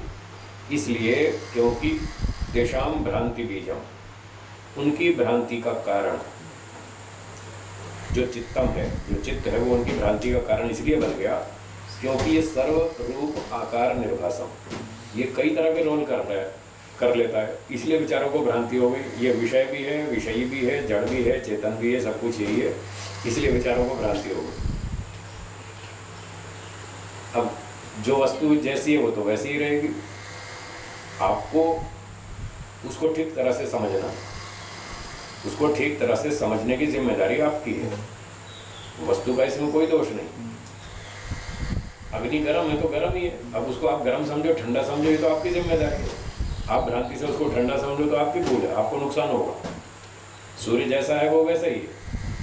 इसलिए क्योंकि तेषां भ्रांति बीजम, उनकी भ्रांति का कारण जो चित्तम है, जो चित्त है, वो उनकी भ्रांति का कारण इसलिए बन गया क्योंकि ये सर्व रूप आकार निर्भासम, ये कई तरह के रोल कर लेता है। इसलिए बेचारों को भ्रांति हो गई। ये विषय भी है, विषयी भी है, जड़ भी है, चेतन भी है, सब कुछ यही है, इसलिए बेचारों को भ्रांति हो गई। अब जो वस्तु जैसी है वो तो वैसी ही रहेगी। आपको उसको ठीक तरह से समझना, उसको ठीक तरह से समझने की जिम्मेदारी आपकी है। वस्तु का इसमें कोई दोष नहीं। अग्नि गर्म है तो गर्म ही है, अब उसको आप गर्म समझो, ठंडा समझो, ये तो आपकी जिम्मेदारी है। आप भ्रांति से उसको ठंडा समझो तो आपकी भूल है, आपको नुकसान होगा। सूर्य जैसा है वो वैसा ही है,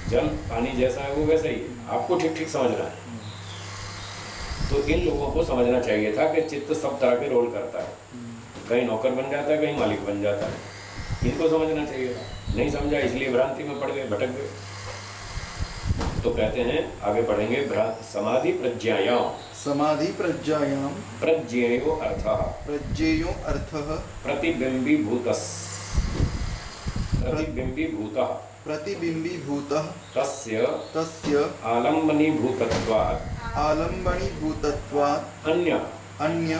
जल पानी जैसा है वो वैसा ही है, आपको ठीक ठीक समझना है। तो इन लोगों को समझना चाहिए था कि चित्त सब तरह के रोल करता है, कहीं नौकर बन जाता है, कहीं मालिक बन जाता है। इनको समझना चाहिए था, नहीं समझा, इसलिए भ्रांति में पड़ गए, भटक गए। तो कहते हैं, आगे पढ़ेंगे, समाधि प्रज्ञायाम प्रज्ञेयो अर्थः प्रतिबिंबीभूतः तस्य आलम्बनीभूतत्वात् अन्य।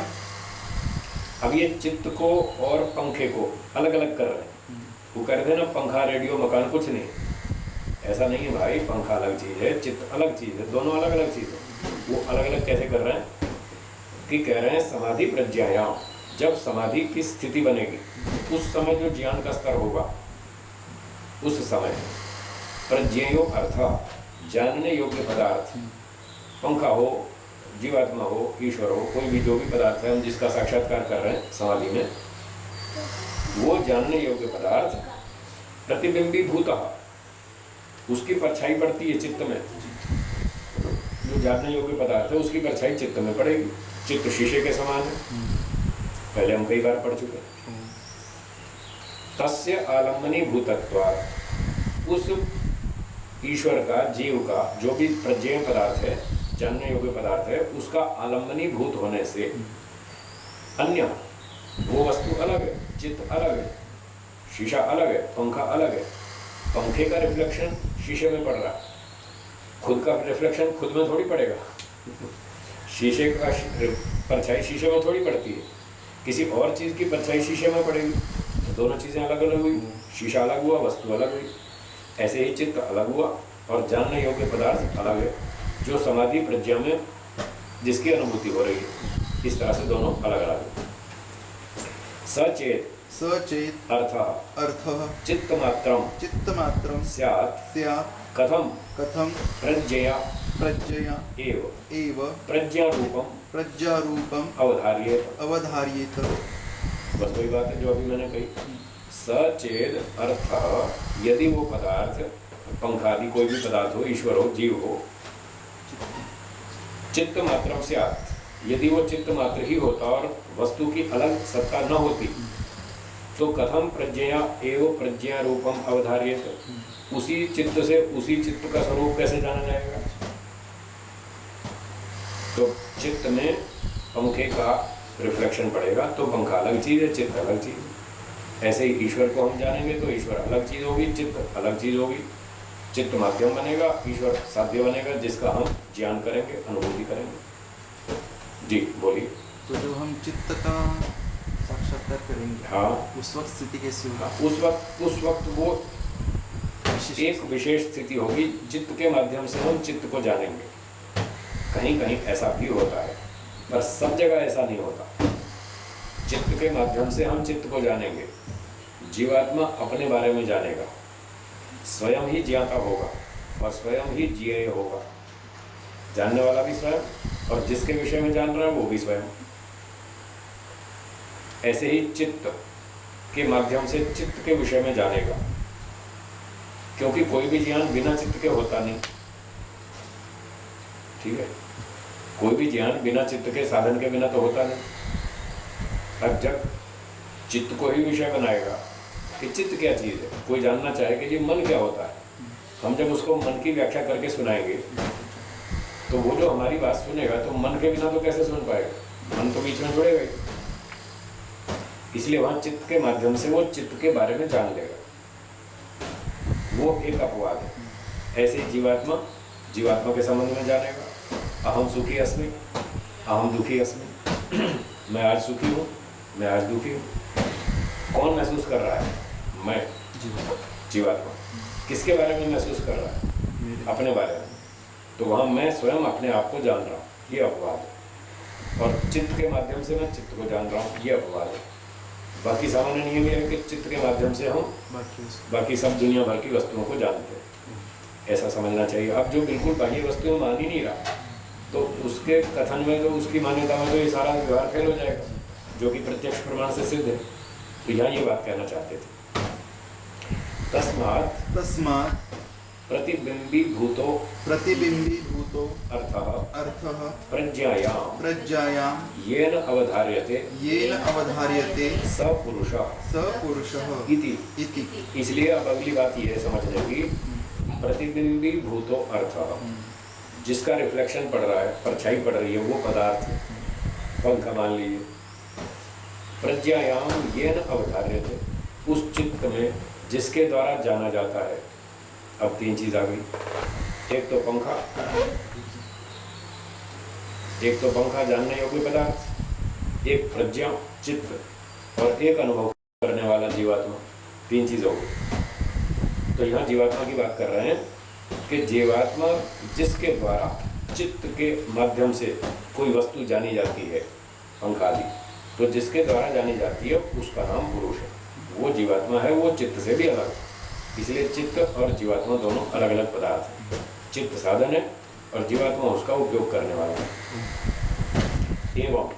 अब ये चित्त को और पंखे को अलग अलग कर रहे हैं। वो कह रहे थे ना, पंखा, रेडियो, मकान कुछ नहीं, ऐसा नहीं है भाई। पंखा अलग चीज़ है, चित्त अलग चीज़ है, दोनों अलग अलग चीज़ है। वो अलग अलग कैसे कर रहे हैं कि कह रहे हैं समाधि प्रज्ञायाम, जब समाधि की स्थिति बनेगी उस समय जो ज्ञान का स्तर होगा, उस समय प्रज्ञेयो अर्थ, जानने योग्य पदार्थ, पंखा हो, जीवात्मा हो, ईश्वर हो, कोई भी जो भी पदार्थ है हम जिसका साक्षात्कार कर रहे हैं समाधि में, वो जानने योग्य पदार्थ प्रतिबिंबीभूतः, उसकी परछाई पड़ती है चित्त में। जो जानने योग्य पदार्थ है उसकी परछाई चित्त में पड़ेगी। चित्त शीशे के समान है, पहले हम कई बार पढ़ चुके हैं। तस्य आलम्बनी भूतत्वात्, उस ईश्वर का, जीव का जो भी प्रज्ञेय पदार्थ है, जानने योग्य पदार्थ है, उसका आलम्बनी भूत होने से अन्य वो वस्तु अलग है, चित्त अलग है, शीशा अलग है, पंखा अलग है। पंखे का रिफ्लेक्शन शीशे में पड़ रहा है, खुद का रिफ्लेक्शन खुद में थोड़ी पड़ेगा। शीशे का परछाई शीशे में थोड़ी पड़ती है, किसी और चीज़ की परछाई शीशे में पड़ेगी, तो दोनों चीज़ें अलग अलग हुई, शीशा अलग हुआ, वस्तु अलग हुई। ऐसे ही चित्त अलग हुआ और जानने योग्य पदार्थ अलग है, जो समाधि प्रज्ञा में जिसकी अनुभूति हो रही है। इस तरह से दोनों अलग अलग है। सचेत सचेत अर्थः चित्तमात्रं स्यात् कथं प्रज्ञया एव प्रज्ञारूपम अवधार्येत। बस वही बात है जो अभी मैंने कही। सचेत अर्थ, यदि वो पदार्थ, पंखा आदि कोई भी पदार्थ हो, ईश्वर हो, जीव हो, चित्त मात्रम स्यात्, यदि वो चित्त मात्र ही होता और वस्तु की अलग सत्ता न होती, तो कथम प्रज्ञया एवं प्रज्ञा रूपम अवधार्येत, उसी चित्त से उसी चित्त का स्वरूप कैसे जाना जाएगा। तो चित्त में पंखे का रिफ्लेक्शन पड़ेगा तो पंखा अलग चीज़ है, चित्त अलग चीज़ है। ऐसे ही ईश्वर को हम जानेंगे तो ईश्वर अलग चीज़ होगी, चित्त अलग चीज़ होगी। चित्त माध्यम बनेगा, ईश्वर साध्य बनेगा, जिसका हम ज्ञान करेंगे, अनुभूति करेंगे। जी बोलिए। तो जो हम चित्त का साक्षात्कार करेंगे, हाँ, उस वक्त स्थिति कैसी होगी? उस वक्त वो एक विशेष स्थिति होगी, चित्त के माध्यम से हम चित्त को जानेंगे। कहीं कहीं ऐसा भी होता है, पर सब जगह ऐसा नहीं होता। चित्त के माध्यम से हम चित्त को जानेंगे, जीवात्मा अपने बारे में जानेगा, स्वयं ही ज्ञाता होगा और स्वयं ही ज्ञेय होगा। जानने वाला भी स्वयं और जिसके विषय में जान रहा है वो भी स्वयं। ऐसे ही चित्त के माध्यम से चित्त के विषय में जानेगा, क्योंकि कोई भी ज्ञान बिना चित्त के होता नहीं। ठीक है, कोई भी ज्ञान बिना चित्त के, साधन के बिना तो होता नहीं। अब जब चित्त को ही विषय बनाएगा कि चित्त क्या चीज़ है, कोई जानना चाहे कि जी मन क्या होता है, हम जब उसको मन की व्याख्या करके सुनाएंगे तो वो जो हमारी बात सुनेगा तो मन के बिना तो कैसे सुन पाएगा, मन तो बीच में जुड़ेगा ही। इसलिए वहाँ चित्त के माध्यम से वो चित्त के बारे में जान लेगा, वो एक अपवाद है। ऐसे ही जीवात्मा के संबंध में जानेगा, अहम सुखी अस्मि, अहम दुखी अस्मि, मैं आज सुखी हूँ, मैं आज दुखी हूँ। कौन महसूस कर रहा है? मैं, जीवात्मा। किसके बारे में महसूस कर रहा है? अपने बारे में। तो वहाँ मैं स्वयं अपने आप को जान रहा हूँ, ये अपवाद है। और चित्त के माध्यम से मैं चित्त को जान रहा हूँ, ये अपवाद है। बाकी सामान्य नियम ये है कि चित्त के माध्यम से हम बाकी सब दुनिया भर की वस्तुओं को जानते हैं, ऐसा समझना चाहिए। अब जो बिल्कुल बाह्य वस्तुएं मान ही नहीं रहा, तो उसके कथन में, तो उसकी मान्यता में तो ये सारा व्यवहार फेल हो जाएगा, जो कि प्रत्यक्ष प्रमाण से सिद्ध है। तो यहाँ ये बात कहना चाहते थे। तस्मात् प्रतिबिंबी भूतो अर्थः प्रज्ञायां येन अवधार्यते स पुरुषः इति। इसलिए अब अगली बात ये समझने की, प्रतिबिंबी भूतो अर्थः, जिसका रिफ्लेक्शन पड़ रहा है, परछाई पड़ रही है, वो पदार्थ पंखा मान लीजिए। प्रज्ञायाम येन अवधार्यते, उस चित्त में जिसके द्वारा जाना जाता है। अब तीन चीज आ गई, एक तो पंखा जानने योग्य पदार्थ, एक प्रज्ञा चित्त, और एक अनुभव करने वाला जीवात्मा। तीन चीज हो गई। तो यहाँ जीवात्मा की बात कर रहे हैं कि जीवात्मा जिसके द्वारा चित्त के माध्यम से कोई वस्तु जानी जाती है, पंखा आदि, तो जिसके द्वारा जानी जाती है उसका नाम पुरुष है। वो जीवात्मा है, वो चित्त से भी अलग है। इसलिए चित्त और जीवात्मा दोनों अलग अलग पदार्थ हैं। चित्त साधन है और जीवात्मा उसका उपयोग करने वाला है। एवं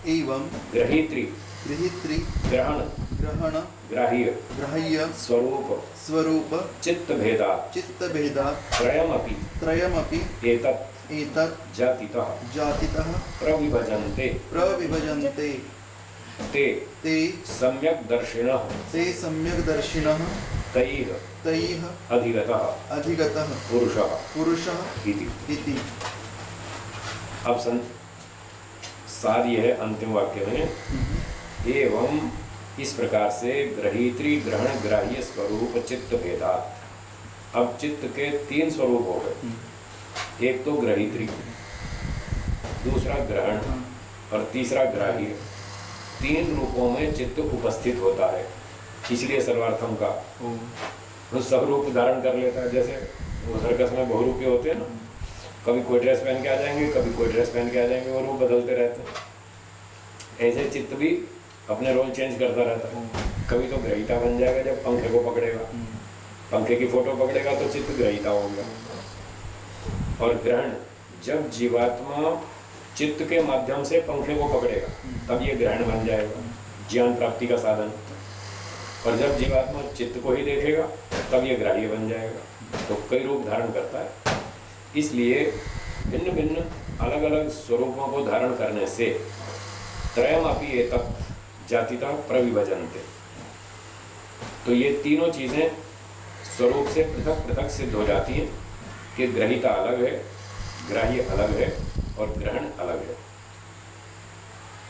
एवं ग्रहित्री गृहित्री ग्रहण ग्रहण ग्राह्य ग्राह्य स्वरूप स्वरूप चित्त भेदा चित्तभेदा त्रयमपि त्रयमपि एतत् एतत् जातितः जातितः प्रविभजन्ते प्रविभजन्ते ते ते सम्यक् दर्शिनः ते सम्यग्दर्शिनः तैः तैः अधिगतः अधिगतः पुरुषः पुरुषः इति। इति। अब सार यह है अंतिम वाक्य में, एवं इस प्रकार से ग्रहीत्री ग्रहण ग्राह्य स्वरूप चित्त भेदात। अब चित्त के 3 स्वरूप हो गए, एक तो ग्रहीत्री, दूसरा ग्रहण और तीसरा ग्राह्य। 3 रूपों में चित्त उपस्थित होता है, इसलिए सर्वार्थम का वो सब रूप धारण कर लेता है। जैसे वो सर्कस में बहुरूपी होते हैं ना, कभी कोई ड्रेस पहन के आ जाएंगे, कभी कोई ड्रेस पहन के आ जाएंगे, वो रूप बदलते रहते हैं। ऐसे चित्त भी अपने रोल चेंज करता रहता है। कभी तो ग्रहीता बन जाएगा जब पंखे को पकड़ेगा, पंखे की फोटो पकड़ेगा तो चित्त ग्रहीता होगा। और ग्रहण, जब जीवात्मा चित्त के माध्यम से पंखे को पकड़ेगा तब ये ग्रहण बन जाएगा, ज्ञान प्राप्ति का साधन। और जब जीवात्मा चित्त को ही देखेगा तब ये ग्राह्य बन जाएगा। तो कई रूप धारण करता है, इसलिए भिन्न भिन्न अलग अलग स्वरूपों को धारण करने से त्रयमपि एतत् जातितः प्रविभजन्ते। तो ये तीनों चीज़ें स्वरूप से पृथक पृथक सिद्ध हो जाती हैं कि ग्रहीता अलग है, ग्राह्य अलग है और ग्रहण अलग है।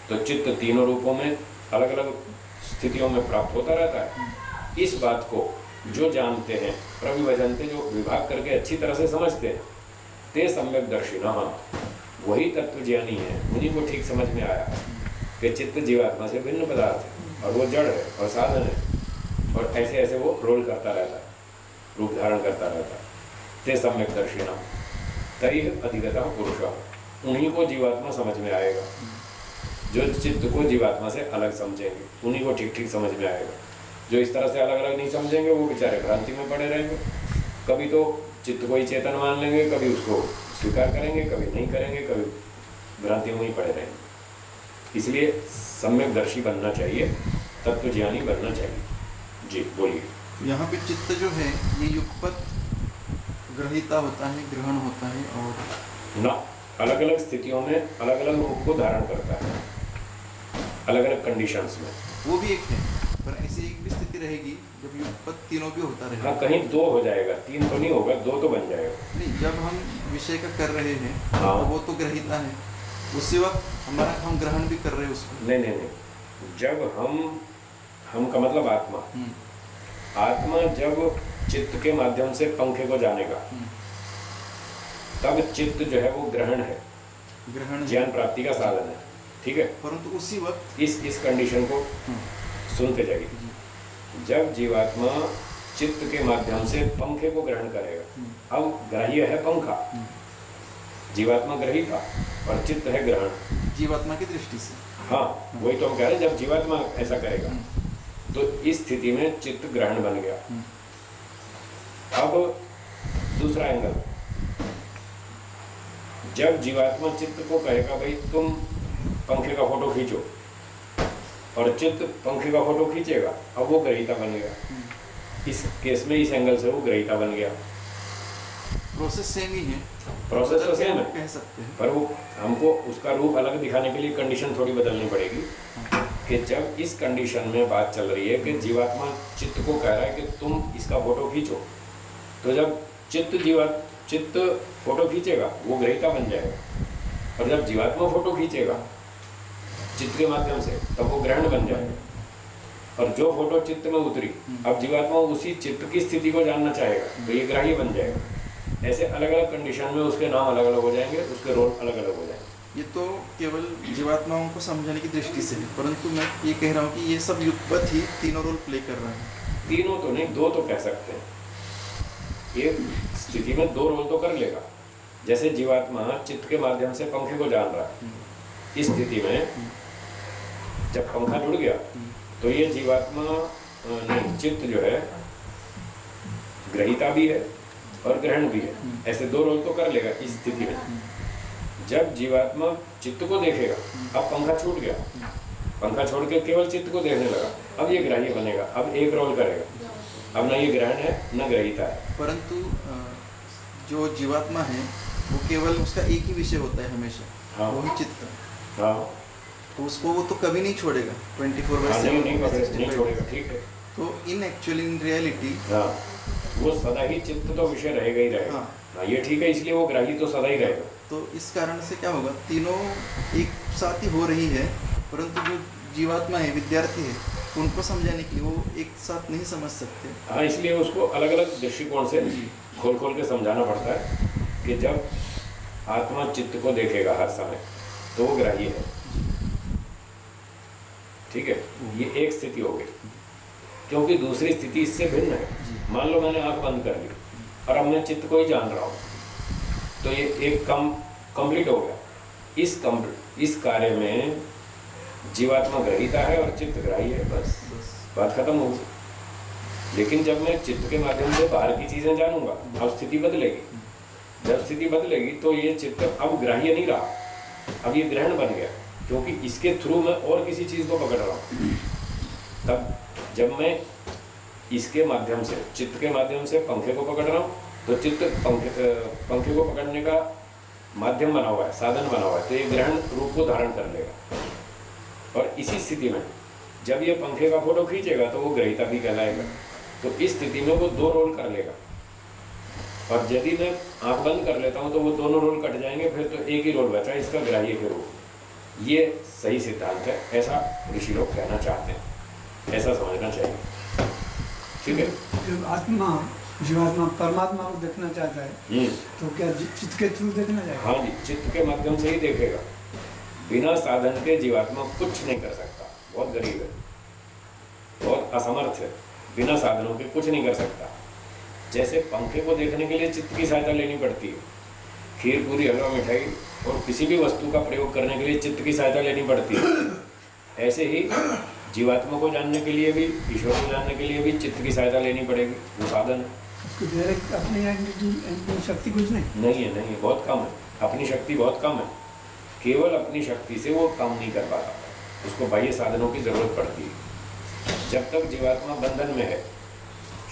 तो चित्त तीनों रूपों में अलग अलग स्थितियों में प्राप्त होता रहता है। इस बात को जो जानते हैं, प्रविभजन्ते, जो विभाग करके अच्छी तरह से समझते हैं, ते सम्यक दर्शिनः, वही तत्वज्ञानी है, उन्हीं को ठीक समझ में आया कि चित्त जीवात्मा से भिन्न पदार्थ है और वो जड़ है और साधन है, और ऐसे ऐसे वो रोल करता रहता है, रूप धारण करता रहता है। ते सम्यक दर्शिनः तैः अधिगतः पुरुषः, उन्हीं को जीवात्मा समझ में आएगा। जो चित्त को जीवात्मा से अलग समझेंगे उन्हीं को ठीक ठीक समझ में आएगा। जो इस तरह से अलग अलग नहीं समझेंगे वो बेचारे भ्रांति में पड़े रहेंगे। कभी तो चित्त को ही चेतन मान लेंगे, कभी उसको स्वीकार करेंगे, कभी नहीं करेंगे, कभी भ्रांति में ही पड़े रहेंगे। इसलिए सम्यकदर्शी बनना चाहिए, तत्वज्ञानी बनना चाहिए। जी बोलिए। यहाँ पे चित्त जो है ये युगपत ग्रहीता होता है, ग्रहण होता है और ना अलग अलग स्थितियों में अलग अलग रूप को धारण करता है, अलग अलग कंडीशंस में। वो भी एक है, पर ऐसी एक भी स्थिति रहेगी जब युगपत तीनों भी होता रहेगा। हाँ, कहीं 2 हो जाएगा, 3 तो नहीं होगा, 2 तो बन जाएगा। नहीं, जब हम विषय का कर रहे हैं हाँ। तो वो तो ग्रहीता है, उसी वक्त हमारा हम ग्रहण भी कर रहे हैं उसको। नहीं नहीं नहीं, जब हम का मतलब आत्मा, आत्मा जब चित्त के माध्यम से पंखे को जानेगा तब चित्त जो है वो ग्रहण है, ग्रहण ज्ञान प्राप्ति का साधन है, ठीक है। परंतु उसी वक्त इस कंडीशन को सुनते जाइए। जब जीवात्मा चित्त के माध्यम से पंखे को ग्रहण करेगा, अब ग्राह्य है पंखा, जीवात्मा ग्रहीता और चित्त है ग्रहण जीवात्मा की दृष्टि से। हाँ, वही तो हम कह रहे हैं, जब जीवात्मा ऐसा करेगा तो इस स्थिति में चित्त ग्रहण बन गया। अब दूसरा एंगल, जब जीवात्मा चित्त को कहेगा भाई तुम पंखे का फोटो खींचो, और चित्त पंखे का फोटो खींचेगा, अब वो ग्रहीता बन गया। इस केस में इस एंगल से वो ग्रहीता बन गया। प्रोसेस सेम ही है, प्रोसेस तो सेम है, कह सकते हैं, पर वो हमको उसका रूप अलग दिखाने के लिए कंडीशन थोड़ी बदलनी पड़ेगी। कि जब इस कंडीशन में बात चल रही है कि जीवात्मा चित्त को कह रहा है कि तुम इसका फोटो खींचो, तो जब चित्त फोटो खींचेगा वो ग्रहीता बन जाएगा, और जब जीवात्मा फोटो खींचेगा चित्त के माध्यम से तब वो ग्रहण बन जाएगा। और जो फोटो चित्त में उतरी, अब जीवात्मा उसी चित्त की स्थिति को जानना चाहेगा तो ये ग्राह्य बन जाएगा। ऐसे अलग अलग कंडीशन में उसके नाम अलग अलग हो जाएंगे, उसके रोल अलग अलग हो जाएंगे। ये तो केवल जीवात्माओं को समझने की दृष्टि से है, परंतु मैं ये कह रहा हूँ कि ये सब युगपत ही तीनों रोल प्ले कर रहे हैं। तीनों तो नहीं, 2 तो कह सकते हैं। एक स्थिति में 2 रोल तो कर लेगा। जैसे जीवात्मा चित्त के माध्यम से पंखे को जान रहा है, इस स्थिति में जब पंखा जुड़ गया तो ये जीवात्मा नहीं, चित्त जो है ग्रहीता भी है और ग्रहण भी है, ऐसे 2 रोल तो कर लेगा इस स्थिति में। जब जीवात्मा चित्त को देखेगा, अब पंखा छूट गया, पंखा छोड़ के केवल चित्त को देखने लगा, अब ये ग्राह्य बनेगा, अब एक रोल करेगा, अब ना ये ग्रहण है न ग्रहिता है। परंतु जो जीवात्मा है वो केवल उसका एक ही विषय होता है हमेशा, हाँ। वो ही चित्त। हाँ तो उसको वो तो कभी नहीं छोड़ेगा 24/7 नहीं छोड़ेगा, ठीक है। तो इन एक्चुअली इन रियलिटी हाँ, वो सदा ही चित्त तो विषय रहेगा ही रहेगा। हाँ। हाँ, ये ठीक है, इसलिए वो ग्राही तो सदा ही रहेगा। तो इस कारण से क्या होगा, तीनों एक साथ ही हो रही है, परंतु जो जीवात्मा है, विद्यार्थी है, उनको समझाने के लिए वो एक साथ नहीं समझ सकते। हाँ, इसलिए उसको अलग अलग दृष्टिकोण से खोल खोल के समझाना पड़ता है कि जब आत्मा चित्त को देखेगा हर समय तो वो ग्राही है, ठीक है। ये एक स्थिति हो गई, क्योंकि दूसरी स्थिति इससे भिन्न है। मान लो मैंने आंख बंद कर ली और अब मैं चित्त को ही जान रहा हूँ, तो ये एक कंप्लीट हो गया। इस कार्य में जीवात्मा ग्रहीता है और चित्त ग्राही है, बस बात खत्म हो गई। लेकिन जब मैं चित्त के माध्यम से बाहर की चीजें जानूंगा, अब स्थिति बदलेगी। जब स्थिति बदलेगी तो ये चित्त अब ग्राह्य नहीं रहा, अब ये ग्रहण बन गया, क्योंकि इसके थ्रू मैं और किसी चीज को पकड़ रहा हूँ। तब जब मैं इसके माध्यम से, चित्त के माध्यम से पंखे को पकड़ रहा हूँ, तो चित्त पंखे को पकड़ने का माध्यम बना हुआ है, साधन बना हुआ है, तो ये ग्रहण रूप को धारण कर लेगा। और इसी स्थिति में जब ये पंखे का फोटो खींचेगा तो वो ग्रहीता भी कहलाएगा। तो इस स्थिति में वो दो रोल कर लेगा, और यदि मैं आंख बंद कर लेता हूँ तो वो दोनों रोल कट जाएंगे, फिर तो एक ही रोल बचा, इसका ग्राह्य के रूप। ये सही सिद्धांत है, ऐसा ऋषि लोग कहना चाहते हैं, ऐसा समझना चाहिए, ठीक है। जब आत्मा जीवात्मा परमात्मा को देखना चाहता है तो क्या चित्त के थ्रू देखना चाहिए? हाँ जी, चित्त के माध्यम से ही देखेगा। बिना साधन के जीवात्मा कुछ नहीं कर सकता, बहुत गरीब है, बहुत असमर्थ है, बिना साधनों के कुछ नहीं कर सकता। जैसे पंखे को देखने के लिए चित्त की सहायता लेनी पड़ती है, खीर पूरी हलवा मिठाई और किसी भी वस्तु का प्रयोग करने के लिए चित्त की सहायता लेनी पड़ती है, ऐसे ही जीवात्मा को जानने के लिए भी, ईश्वर को जानने के लिए भी चित्त की सहायता लेनी पड़ेगी, वो साधन है। डायरेक्ट अपनी शक्ति कुछ नहीं है, बहुत कम है, अपनी शक्ति बहुत कम है। केवल अपनी शक्ति से वो काम नहीं कर पाता, उसको बाह्य साधनों की जरूरत पड़ती है। जब तक जीवात्मा बंधन में है,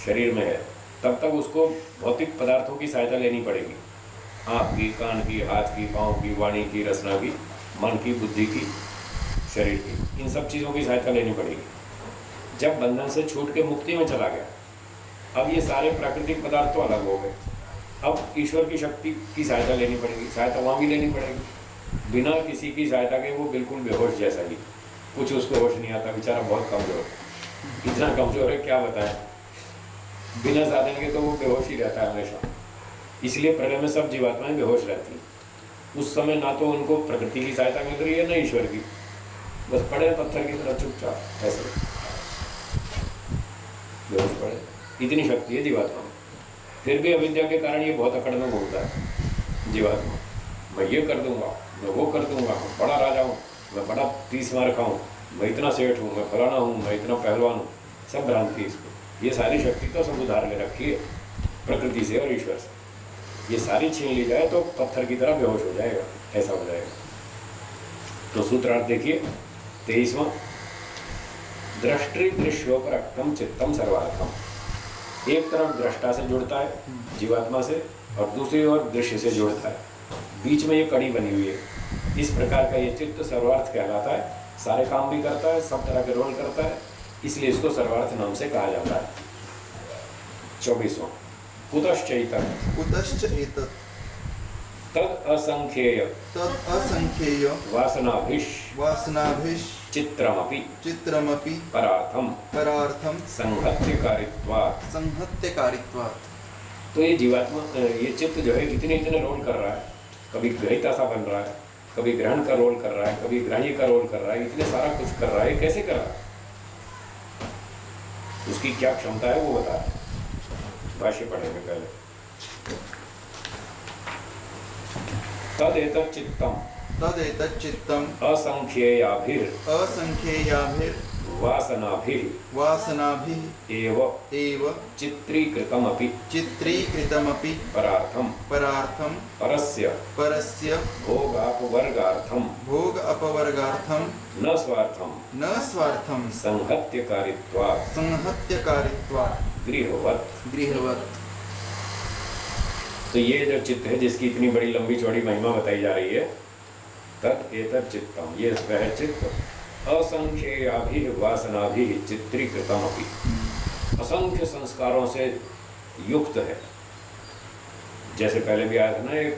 शरीर में है, तब तक उसको भौतिक पदार्थों की सहायता लेनी पड़ेगी, आँख की, कान की, हाथ की, पाँव की, वाणी की, रचना की, मन की, बुद्धि की, शरीर की, इन सब चीज़ों की सहायता लेनी पड़ेगी। जब बंधन से छूट के मुक्ति में चला गया, अब ये सारे प्राकृतिक पदार्थ तो अलग हो गए, अब ईश्वर की शक्ति की सहायता लेनी पड़ेगी, सहायता वहाँ भी लेनी पड़ेगी। बिना किसी की सहायता के वो बिल्कुल बेहोश जैसा ही, कुछ उसको होश नहीं आता, बेचारा बहुत कमजोर, इतना कमजोर है क्या बताएं। बिना साधन के तो वो बेहोश ही रहता है हमेशा। इसलिए प्रलय में सब जीवात्माएं बेहोश रहती हैं। उस समय ना तो उनको प्रकृति की सहायता मिल रही है ना ईश्वर की, बस पड़े पत्थर की तरह चुपचाप ऐसे बेहोश पड़े। इतनी शक्ति है जीवात्मा में, फिर भी अविद्या के कारण ये बहुत अकड़ में घूमता है जीवात्मा। मैं ये कर दूंगा, मैं वो कर दूंगा, मैं बड़ा राजा हूँ, मैं बड़ा 30 मार खाऊँ, मैं इतना सेठ हूँ, मैं फलाना हूँ, मैं इतना पहलवान हूँ, सब भ्रांति इसको। ये सारी शक्ति तो सब उधार ले रखी है प्रकृति से और ईश्वर से। ये सारी छीन ली जाए तो पत्थर की तरह बेहोश हो जाएगा, ऐसा हो जाएगा। तो सूत्रार्थ देखिए 23वां, दृष्टि दृश्योपरक्तम चित्तम सर्वार्थम। एक तरफ दृष्टा से जुड़ता है जीवात्मा से, और दूसरी ओर दृश्य से जुड़ता है, बीच में ये कड़ी बनी हुई है। इस प्रकार का ये चित्त सर्वार्थ कहलाता है, सारे काम भी करता है, सब तरह के रोल करता है, इसलिए इसको सर्वार्थ नाम से कहा जाता है। 24वां, कुतश्च एतत् तद असंख्येय वासनाभिष चित्रमपि परार्थम संहत्यकारित्वात्। तो ये जीवात्मा, ये चित्त जो है इतने रोल कर रहा है, कभी ग्रहिता सा बन रहा है, कभी ग्रहण का रोल कर रहा है, कभी ग्राह्य का रोल कर रहा है, इतने सारा कुछ कर रहा है, कैसे कर रहा है, उसकी क्या क्षमता है वो बता रहे। भाष्य पढ़ेंगे पहले। तदेतत् चित्तम असंख्येयाभिर वासनाभिः वासनाभिः एव चित्रीकृतमपि चित्रीकृतमपि परार्थम परस्य भोगापवर्गार्थम भोग अपवर्गार्थम न स्वार्थम संहत्यकारित्वात् गृहवत्। तो ये जो चित्त है जिसकी इतनी बड़ी लंबी चौड़ी महिमा बताई जा रही है, तत् एतत् चित्तम, ये वह चित्त असंख्येयाभिः वासनाभिः चित्रीकृतमपि, असंख्य संस्कारों से युक्त है। जैसे पहले भी आया था ना, एक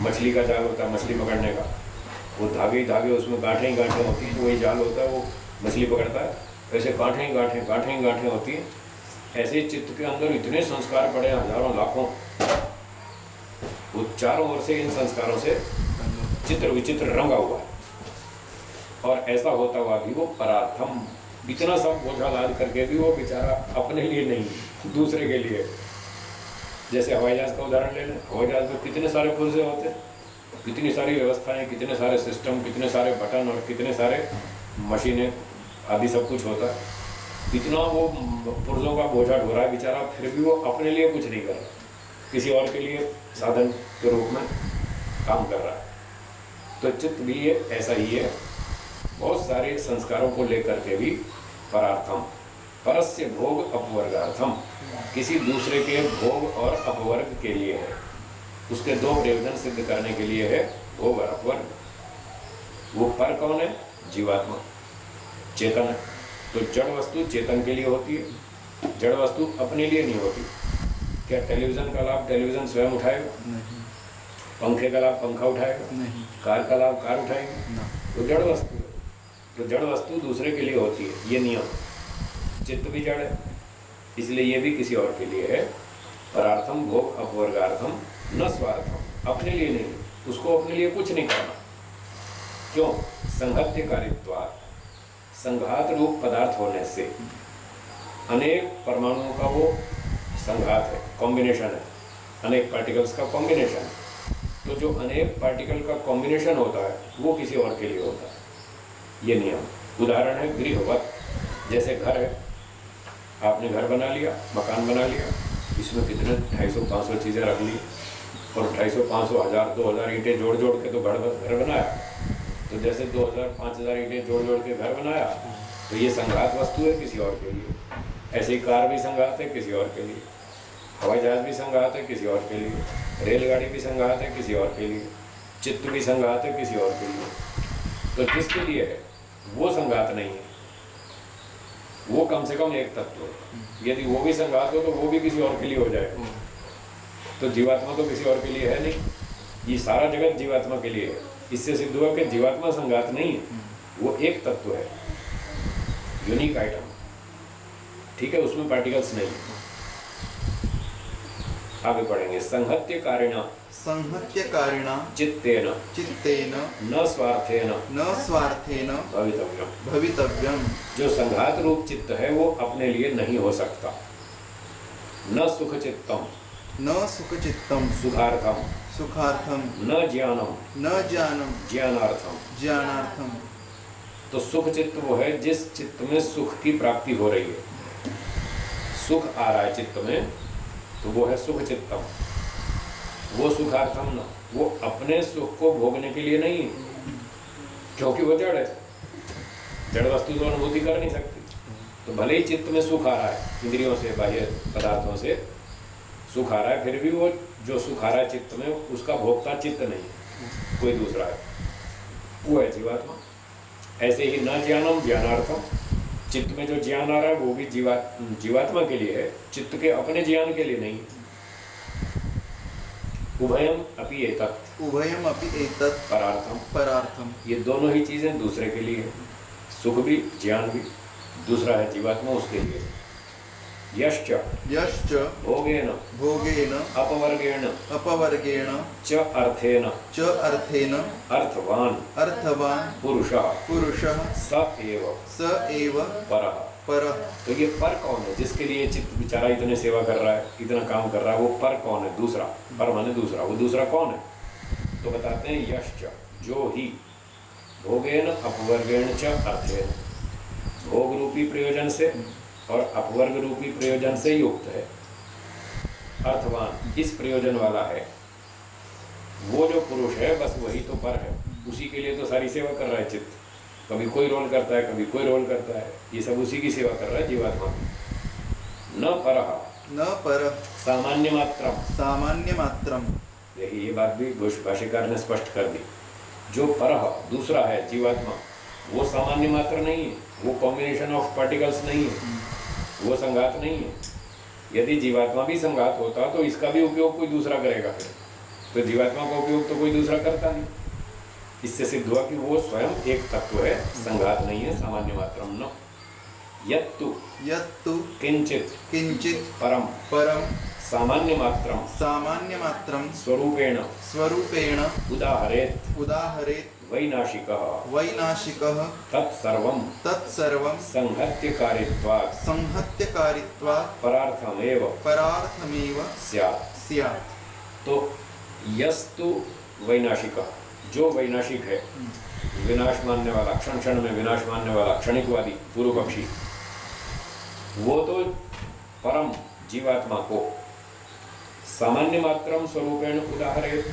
मछली का जाल होता है मछली पकड़ने का, वो धागे ही धागे, उसमें गांठें ही गांठें होती हैं, वही जाल होता है, वो मछली पकड़ता है, वैसे गांठें ही गांठें होती हैं। ऐसे ही चित्त के अंदर इतने संस्कार पड़े, हजारों लाखों, वो चारों ओर से इन संस्कारों से चित्र विचित्र रंगा हुआ है। और ऐसा होता हुआ भी वो परार्थम, इतना सब बोझा लाद करके भी वो बेचारा अपने लिए नहीं, दूसरे के लिए। जैसे हवाई जहाज का उदाहरण ले लें, हवाई जहाज में कितने सारे पुर्जे होते हैं, कितनी सारी व्यवस्थाएं, कितने सारे सिस्टम, कितने सारे बटन और कितने सारे मशीनें आदि सब कुछ होता है। इतना वो पुर्जों का बोझा ढो रहा है बेचारा, फिर भी वो अपने लिए कुछ नहीं कर रहा, किसी और के लिए साधन के रूप में काम कर रहा है। तो चित्त भी ये ऐसा ही है, बहुत सारे संस्कारों को लेकर के भी परार्थम, परस्य भोग अपवर्गार्थम, किसी दूसरे के भोग और अपवर्ग के लिए है, उसके दो प्रयोजन सिद्ध करने के लिए है भोग और अपवर्ग। वो पर कौन है? जीवात्मा, चेतन है। तो जड़ वस्तु चेतन के लिए होती है, जड़ वस्तु अपने लिए नहीं होती। क्या टेलीविज़न का लाभ टेलीविज़न स्वयं उठाएगा? नहीं। पंखे का लाभ पंखा उठाएगा? नहीं। कार का लाभ कार उठाएगी? ना। तो जड़ वस्तु है, तो जड़ वस्तु दूसरे के लिए होती है, ये नियम। चित्त भी जड़ है, इसलिए ये भी किसी और के लिए है। परार्थम भोग अपवर्गार्थम न स्वार्थम, अपने लिए नहीं, उसको अपने लिए कुछ नहीं करना। क्यों? संहत्यकारित्वात्, संघात रूप पदार्थ होने से, अनेक परमाणुओं का वो संघात है, कॉम्बिनेशन है, अनेक पार्टिकल्स का कॉम्बिनेशन है। तो जो अनेक पार्टिकल का कॉम्बिनेशन होता है वो किसी और के लिए होता है, ये नियम। उदाहरण है गृहवत, जैसे घर है, आपने घर बना लिया, मकान बना लिया, इसमें कितने 250-500 चीज़ें रख ली, और 250, 500, 1000, 2000 ईंटें जोड़ जोड़ के तो घर बनाया। तो जैसे 2000, 5000 ईंटें जोड़ जोड़ के घर बनाया, तो ये संघात वस्तु है किसी और के लिए। ऐसे ही कार भी संघात है किसी और के लिए, हवाई जहाज भी संघात है किसी और के लिए, रेलगाड़ी भी संघात है किसी और के लिए, चित्त भी संघात है किसी और के लिए। तो जिसके लिए है वो संघात नहीं है, वो कम से कम एक तत्व है। यदि वो भी संघात हो तो वो भी किसी और के लिए हो जाएगा। तो जीवात्मा तो किसी और के लिए है नहीं, ये सारा जगत जीवात्मा के लिए है। इससे सिद्ध हुआ कि जीवात्मा संघात नहीं है, वो एक तत्व है, यूनिक आइटम, ठीक है, उसमें पार्टिकल्स नहीं। आगे पढ़ेंगे। संहत्यकारिणा चित्तेन न स्वार्थेन भवितव्यम। जो संघात रूप चित्त है वो अपने लिए नहीं हो सकता। न सुख चित्तम सुखार्थम न ज्ञानम ज्ञानार्थम। तो सुख चित्त वो है जिस चित्त में सुख की प्राप्ति हो रही है, सुख आ रहा है चित्त में, तो वो है सुख चित्तम। वो सुखार्थम न, वो अपने सुख को भोगने के लिए नहीं, क्योंकि वो जड़ है, जड़ वस्तु तो अनुभूति कर नहीं सकती। तो भले ही चित्त में सुख आ रहा है, इंद्रियों से, बाह्य पदार्थों से सुख आ रहा है, फिर भी वो जो सुख आ रहा है चित्त में, उसका भोक्ता चित्त नहीं, कोई दूसरा है, वो है जीवात्मा। ऐसे ही न ज्ञानम ज्ञानार्थम, चित्त में जो ज्ञान आ रहा है वो भी जीवात्मा के लिए है, चित्त के अपने ज्ञान के लिए नहीं। उभयम अपि एतत् परार्थम। ये दोनों ही चीजें दूसरे के लिए है, सुख भी ज्ञान भी। दूसरा है जीवात्मा, उसके लिए। यश्च भोगेन अपवर्गेण च अर्थेन अर्थवान पुरुषः स एव परः। तो ये पर कौन है जिसके लिए चित्त बेचारा इतने सेवा कर रहा है, इतना काम कर रहा है? वो पर कौन है? दूसरा। पर माने दूसरा। वो दूसरा कौन है? तो बताते हैं यश्च, जो ही भोगेन अपवर्गेण च अर्थेन, भोग रूपी प्रयोजन से और अपवर्ग रूपी प्रयोजन से युक्त है, अर्थवान इस प्रयोजन वाला है। वो जो पुरुष है बस वही तो पर है, उसी के लिए तो सारी सेवा कर रहा है चित्त। कभी कोई रोल करता है, कभी कोई रोल करता है, ये सब उसी की सेवा कर रहा है जीवात्मा। न परः न पर सामान्य मात्रम, सामान्य मात्रम। देखिए ये बात भी भाष्यकार ने स्पष्ट कर दी। जो परः दूसरा है जीवात्मा, वो सामान्य मात्र नहीं है, वो कॉम्बिनेशन ऑफ पार्टिकल्स नहीं है, वो संघात नहीं है। यदि जीवात्मा भी संघात होता तो इसका भी उपयोग कोई दूसरा करेगा, फिर तो जीवात्मा का उपयोग तो कोई दूसरा करता नहीं। इससे सिद्ध हुआ कि वो स्वयं एक तत्व है, संघात नहीं है, सामान्य मात्रम न। यत्तु किंचित किंचित परम परम सामान्य मात्रम सामान्य मात्रम स्वरूपेण स्वरूपेण उदाहरेत् उदाहरेत् वैनाशिकः वैनाशिकः तत्सर्वं संहत्यकारित्वात् संहत्यकारित्वात् परार्थमेव परार्थमेव स्यात्। तो यस्तु वैनाशिकः, जो वैनाशिक है, विनाश मानने वाला, क्षण क्षण में विनाश मानने वाला, क्षणिकवादी पूर्व पक्षी, वो तो परम जीवात्मा को सामान्य मात्रम स्वरूपेण उदाहरेत,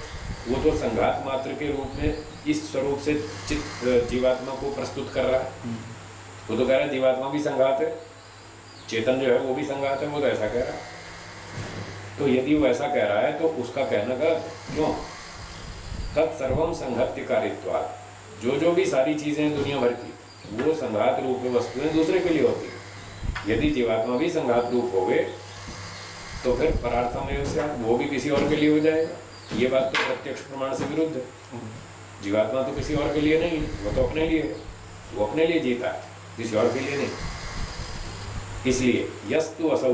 वो तो संघात मात्र के रूप में इस स्वरूप से चित्त जीवात्मा को प्रस्तुत कर रहा है। वो तो कह रहा है जीवात्मा भी संघात है, चेतन जो है वो भी संघात है, वो तो ऐसा कह रहा है। तो यदि वो ऐसा कह रहा है तो उसका कहना गलत क्यों? तत्सर्वम संहत्यकारित्वात्, जो भी सारी चीजें दुनिया भर की वो संघात रूप में वस्तुएं दूसरे के लिए होती है। यदि जीवात्मा भी संघात रूप हो गए तो फिर परार्थमेव स्यात्, वो भी किसी और के लिए हो जाएगा। ये बात तो प्रत्यक्ष प्रमाण से विरुद्ध है। जीवात्मा तो किसी और के लिए नहीं, वो तो अपने लिए है, वो अपने लिए जीता है, किसी और के लिए नहीं। इसलिए यस्तु असौ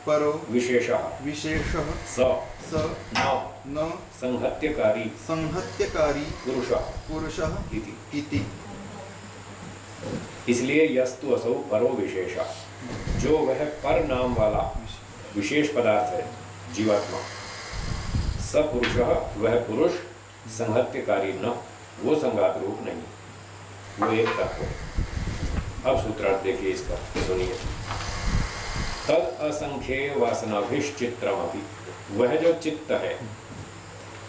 परो विशेषः स न संहत्यकारी पुरुषः इति। इसलिए यस्तु असौ परो विशेषः, जो वह पर नाम वाला विशेष पदार्थ है जीवात्मा, स पुरुषः, वह पुरुष, संहत्यकारी न, वो संघात रूप नहीं, वो एक तत्व है। अब सूत्रार्थ देखिए इसका, सुनिए। तद असंख्य वासनाभिश्चित्रमपि, वह जो चित्त है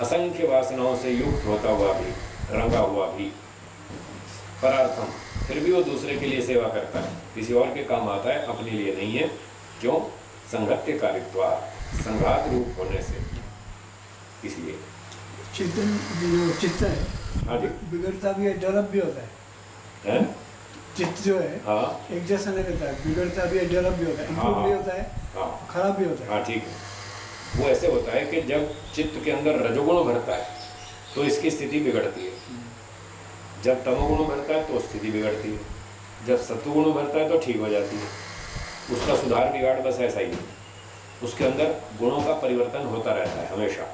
असंख्य वासनाओं से युक्त होता हुआ भी, रंगा हुआ भी, परार्थम, फिर भी वो दूसरे के लिए सेवा करता है, किसी और के काम आता है, अपने लिए नहीं है। क्यों? संहत्यकारित्वात्, संघात रूप होने से, इसलिए। चेतन जो चित्त है, हाँ जी, बिगड़ता भी है, डेवलप भी होता है। चित्त जो है, हाँ, एक जैसा नहीं रहता है, बिगड़ता भी है, डेवलप भी होता है, इम्प्रूव भी होता है, हाँ, खराब भी होता है। हाँ, ठीक है। वो ऐसे होता है कि जब चित्त के अंदर रजोगुण भरता है तो इसकी स्थिति बिगड़ती है, जब तमोगुण भरता है तो स्थिति बिगड़ती है, जब सत्वगुण भरता है तो ठीक हो जाती है। उसका सुधार बिगाड़ बस ऐसा ही है। उसके अंदर गुणों का परिवर्तन होता रहता है हमेशा।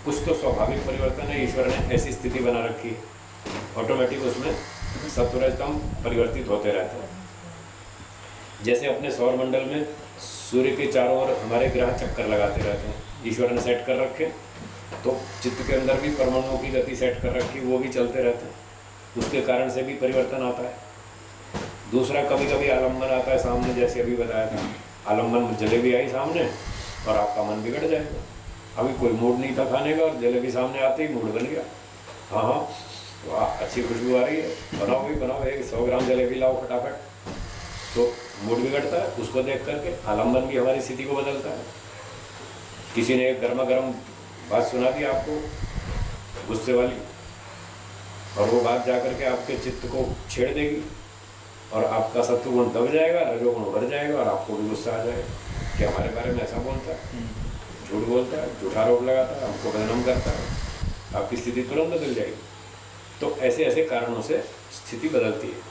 कुछ तो स्वाभाविक परिवर्तन है, ईश्वर ने ऐसी स्थिति बना रखी है, ऑटोमेटिक उसमें सत्वरजतम परिवर्तित होते रहते हैं। जैसे अपने सौर मंडल में सूर्य के चारों ओर हमारे ग्रह चक्कर लगाते रहते हैं, ईश्वर ने सेट कर रखे, तो चित्त के अंदर भी परमाणुओं की गति सेट कर रखी, वो भी चलते रहते हैं, उसके कारण से भी परिवर्तन आता है। दूसरा, कभी कभी आलम्बन आता है सामने, जैसे अभी बताया था, आलम्बन जलेबी आई सामने और आपका मन बिगड़ जाएगा। अभी कोई मूड नहीं था खाने का और जलेबी सामने आते ही मूड बन गया, हाँ हाँ वाह अच्छी खुशबू आ रही है, बनाओ भाई बनाओ, 100 ग्राम जलेबी लाओ फटाफट, तो मूड बिगड़ता है। उसको देख करके आलम्बन भी हमारी स्थिति को बदलता है। किसी ने एक गर्मा गर्म बात सुना दी आपको गुस्से वाली, और वो बात जाकर के आपके चित्त को छेड़ देगी और आपका सत्वगुण दब जाएगा, रजोगुण बढ़ जाएगा और आपको भी गुस्सा आ जाएगा कि हमारे बारे में ऐसा बोलता है, झूठ बोलता है, झूठा आरोप लगाता है, हमको बदनाम करता है, आपकी स्थिति तुरंत बदल जाएगी। तो ऐसे ऐसे कारणों से स्थिति बदलती है।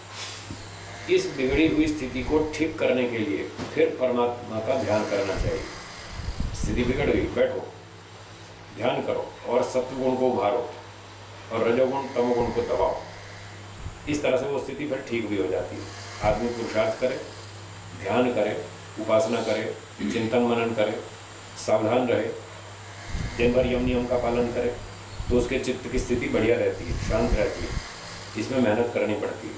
इस बिगड़ी हुई स्थिति को ठीक करने के लिए फिर परमात्मा का ध्यान करना चाहिए। स्थिति बिगड़ गई, बैठो, ध्यान करो और सत्वगुण को उभारो और रजोगुण तमोगुण को दबाओ। इस तरह से वो स्थिति फिर ठीक भी हो जाती है। आदमी पुरुषार्थ करे, ध्यान करे, उपासना करे, चिंतन मनन करे, सावधान रहे, दिन भर यम नियम का पालन करे, तो उसके चित्त की स्थिति बढ़िया रहती है, शांत रहती है। इसमें मेहनत करनी पड़ती है।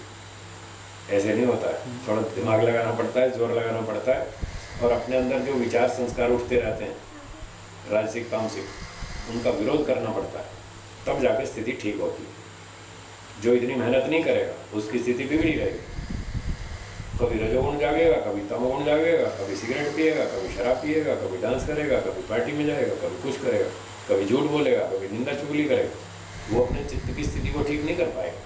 ऐसे नहीं होता है, थोड़ा दिमाग लगाना पड़ता है, जोर लगाना पड़ता है, और अपने अंदर जो विचार संस्कार उठते रहते हैं राजसिक तामसिक, उनका विरोध करना पड़ता है, तब जाकर स्थिति ठीक होती है। जो इतनी मेहनत नहीं करेगा उसकी स्थिति बिगड़ी रहेगी। कभी रजोगुण जागेगा, कभी तमोगुण जागेगा, कभी सिगरेट पिएगा, कभी शराब पिएगा, कभी डांस करेगा, कभी पार्टी में जाएगा, कभी कुछ करेगा, कभी झूठ बोलेगा, कभी निंदा चुगली करेगा। वो अपने चित्त की स्थिति को ठीक नहीं कर पाएगा।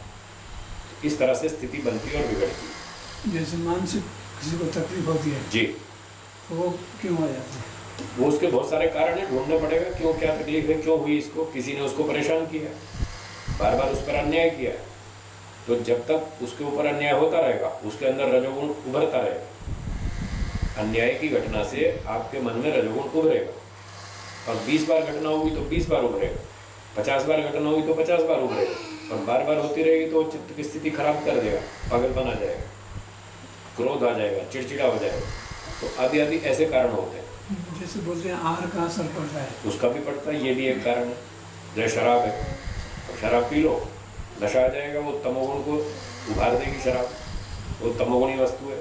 इस तरह से स्थिति बनती और बिगड़ती है। जैसे मानसिक किसी को तकलीफ होती है जी, तो वो क्यों आ जाती है? वो उसके बहुत सारे कारण है, ढूंढना पड़ेगा क्यों, क्या तकलीफ है, क्यों हुई इसको, किसी ने उसको परेशान किया, बार बार उस पर अन्याय किया। तो जब तक उसके ऊपर अन्याय होता रहेगा, उसके अंदर रजोगुण उभरता रहेगा। अन्याय की घटना से आपके मन में रजोगुण उभरेगा, और 20 बार घटना होगी तो 20 बार उभरेगा, 50 बार घटना होगी तो 50 बार उभरेगा, और बार बार होती रहेगी तो चित्त की स्थिति खराब कर देगा, पागल बना जाएगा, क्रोध आ जाएगा, चिड़चिड़ा हो जाएगा। तो आदि आदि ऐसे कारण होते हैं। जैसे बोलते हैं आहार का असर पड़ता है, उसका भी पड़ता है, ये भी एक कारण है। जैसे शराब है, अब शराब पी लो, नशा आ जाएगा, वो तमोगुण को उभार देगी शराब, वो तमोगुणी वस्तु है,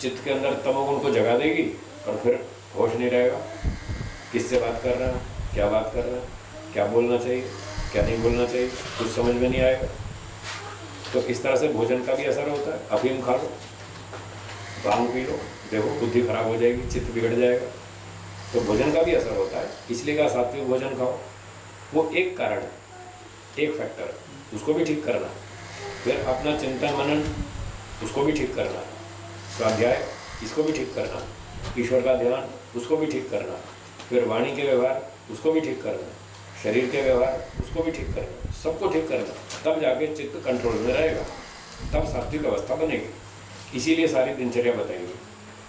चित्त के अंदर तमोगुण को जगा देगी, और फिर होश नहीं रहेगा, किससे बात कर रहा है, क्या बात कर रहा है, क्या बोलना चाहिए, क्या नहीं बोलना चाहिए, कुछ समझ में नहीं आएगा। तो इस तरह से भोजन का भी असर होता है। अफीम खा लो, भांग पी लो, देखो बुद्धि खराब हो जाएगी, चित्त बिगड़ जाएगा। तो भोजन का भी असर होता है, इसलिए कहा सात्विक भोजन खाओ। वो एक कारण है, एक फैक्टर है, उसको भी ठीक करना। फिर अपना चिंतन मनन, उसको भी ठीक करना। स्वाध्याय, इसको भी ठीक करना। ईश्वर का ध्यान, उसको भी ठीक करना। फिर वाणी के व्यवहार, उसको भी ठीक करना। शरीर के व्यवहार, उसको भी ठीक करना। सबको ठीक करना, तब जाके चित्त कंट्रोल में रहेगा, तब सात्विक अवस्था बनेगी। इसीलिए सारी दिनचर्या बताएंगे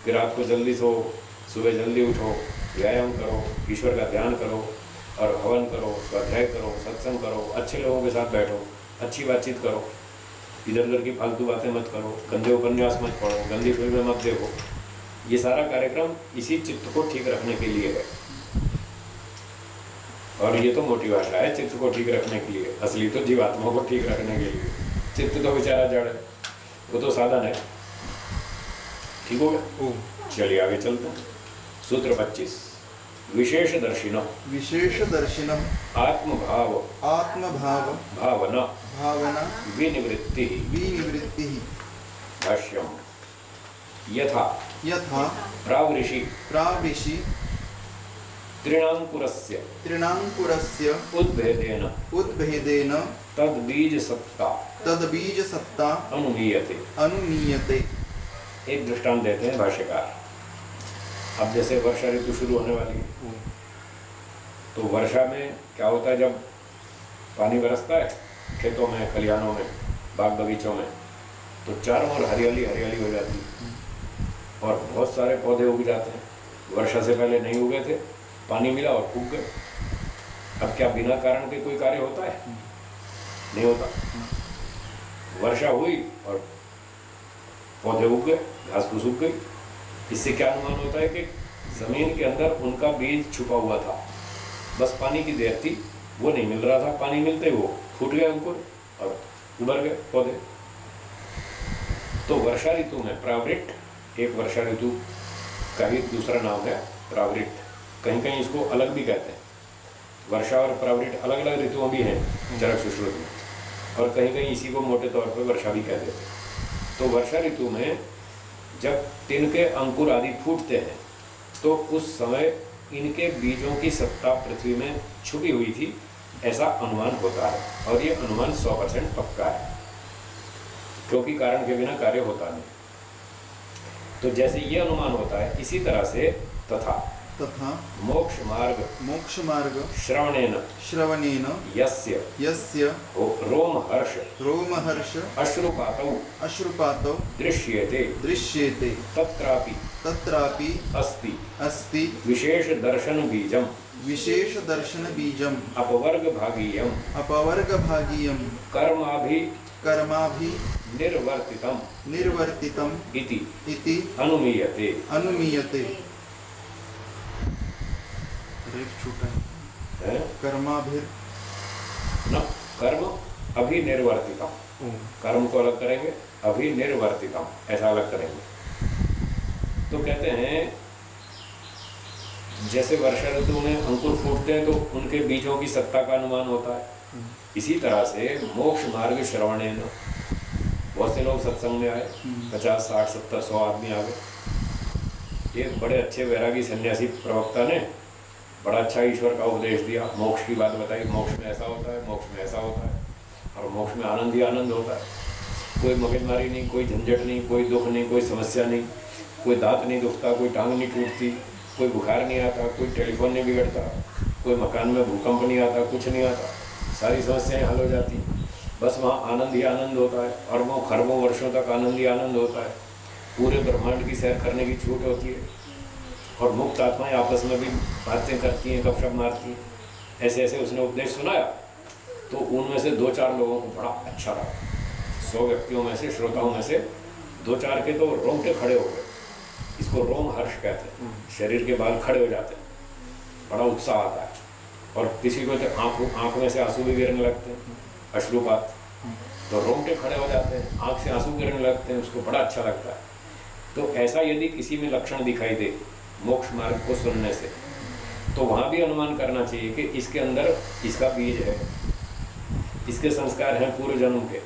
कि रात को जल्दी सो, सुबह जल्दी उठो, व्यायाम करो, ईश्वर का ध्यान करो, और हवन करो, स्वाध्याय करो, सत्संग करो, अच्छे लोगों के साथ बैठो, अच्छी बातचीत करो, इधर उधर की फालतू बातें मत करो, गंदे उपन्यास मत पढ़ो, गंदी फिल्में मत देखो। ये सारा कार्यक्रम इसी चित्त को ठीक रखने के लिए है। और ये तो मोटी भाषा है, चित्त को ठीक रखने के लिए। असली तो जीवात्मा को ठीक रखने के लिए। चित्त तो बेचारा जड़ है, वो तो साधन है। ठीक हो गया? चलिए आगे चलते हैं। सूत्र 25, विशेष दर्शिनो, विशेष दर्शिनम, आत्मभाव, आत्मभाव, भावना, भावना, विनिवृत्ति, विनिवृत्ति। भाष्यम, यथा यथा प्रावृषि प्राविशि तृणांकुरस्य तृणांकुरस्य उद्भेदेन उद्भेदेन तद्बीज सत्ता तद्बीज सत्ता अनुमीयते। अनुमीयते। एक दृष्टांत देते हैं भाष्यकार। अब जैसे वर्षा ऋतु शुरू होने वाली है, तो वर्षा में क्या होता है, जब पानी बरसता है खेतों में, खलिहानों में, बाग बगीचों में, तो चारों ओर हरियाली हरियाली हो जाती है, और बहुत सारे पौधे उग जाते हैं। वर्षा से पहले नहीं उगे थे, पानी मिला और उग गए। अब क्या बिना कारण के कोई कार्य होता है? नहीं होता। वर्षा हुई और पौधे उग गए, घास फूस उग गई। इससे क्या अनुमान होता है कि जमीन के अंदर उनका बीज छुपा हुआ था, बस पानी की देर थी, वो नहीं मिल रहा था। पानी मिलते ही वो फूट गए अंकुर और उभर गए पौधे। तो वर्षा ऋतु में प्रावृट, एक वर्षा ऋतु का ही दूसरा नाम है प्रावृट। कहीं कहीं इसको अलग भी कहते हैं। वर्षा और प्रावृट अलग अलग ऋतुओं भी हैं चरक सुश्रुत में, और कहीं कहीं इसी को मोटे तौर पर वर्षा भी कहते हैं। तो वर्षा ऋतु में जब तिनके अंकुर आदि फूटते हैं, तो उस समय इनके बीजों की सत्ता पृथ्वी में छुपी हुई थी, ऐसा अनुमान होता है। और ये अनुमान 100% पक्का है, क्योंकि कारण के बिना कार्य होता नहीं। तो जैसे ये अनुमान होता है, इसी तरह से तथा मोक्ष मार्ग श्रवणेन यस्य रोमहर्ष अश्रुपातौ दृश्येते तत्रापि अस्ति विशेष दर्शन बीजम अपवर्ग भागीयम कर्माभि निर्वर्तितम इति अनुमीयते। छोटा है कर्माभिर न कर्म अभिनिर्वर्तितम, कर्म को अलग करेंगे, अभिनिर्वर्तितम ऐसा अलग करेंगे। तो कहते हैं जैसे वर्षा ऋतु में अंकुर फूटते हैं तो उनके बीजों की सत्ता का अनुमान होता है, इसी तरह से मोक्ष मार्ग श्रवणेन, बहुत से लोग सत्संग में आए, 50, 60, 70, 100 आदमी आ गए। एक बड़े अच्छे वैरागी सन्यासी प्रवक्ता ने बड़ा अच्छा ईश्वर का उपदेश दिया, मोक्ष की बात बताई, मोक्ष में ऐसा होता है, मोक्ष में ऐसा होता है, और मोक्ष में आनंद ही आनंद होता है। कोई मगजमारी नहीं, कोई झंझट नहीं, कोई दुख नहीं, कोई समस्या नहीं, कोई दांत नहीं दुखता, कोई टांग नहीं टूटती, कोई बुखार नहीं आता, कोई टेलीफोन नहीं बिगड़ता, कोई मकान में भूकंप नहीं आता, कुछ नहीं आता, सारी समस्याएं हल हो जाती, बस वहाँ आनंद ही आनंद होता है, अरबों खरबों वर्षों तक आनंद ही आनंद होता है, पूरे ब्रह्मांड की सैर करने की छूट होती है, और मुक्त आत्माएं आपस में भी बातें करती हैं, गपशप मारती हैं। ऐसे ऐसे उसने उपदेश सुनाया, तो उनमें से 2-4 लोगों को बड़ा अच्छा लगा। 100 व्यक्तियों में से, श्रोताओं में से 2-4 के तो रोंगटे खड़े हो गए, इसको रोम हर्ष कहते हैं, शरीर के बाल खड़े हो जाते हैं, बड़ा उत्साह आता है, और किसी को तो आँख में से आंसू भी गिरने लगते हैं, अश्रुपात, तो रोंगटे खड़े हो जाते हैं, आँख से आंसू गिरने लगते हैं, उसको बड़ा अच्छा लगता है। तो ऐसा यदि किसी में लक्षण दिखाई दे मोक्ष मार्ग को सुनने से, तो वहाँ भी अनुमान करना चाहिए कि इसके अंदर इसका बीज है, इसके संस्कार हैं पूर्व जन्म के,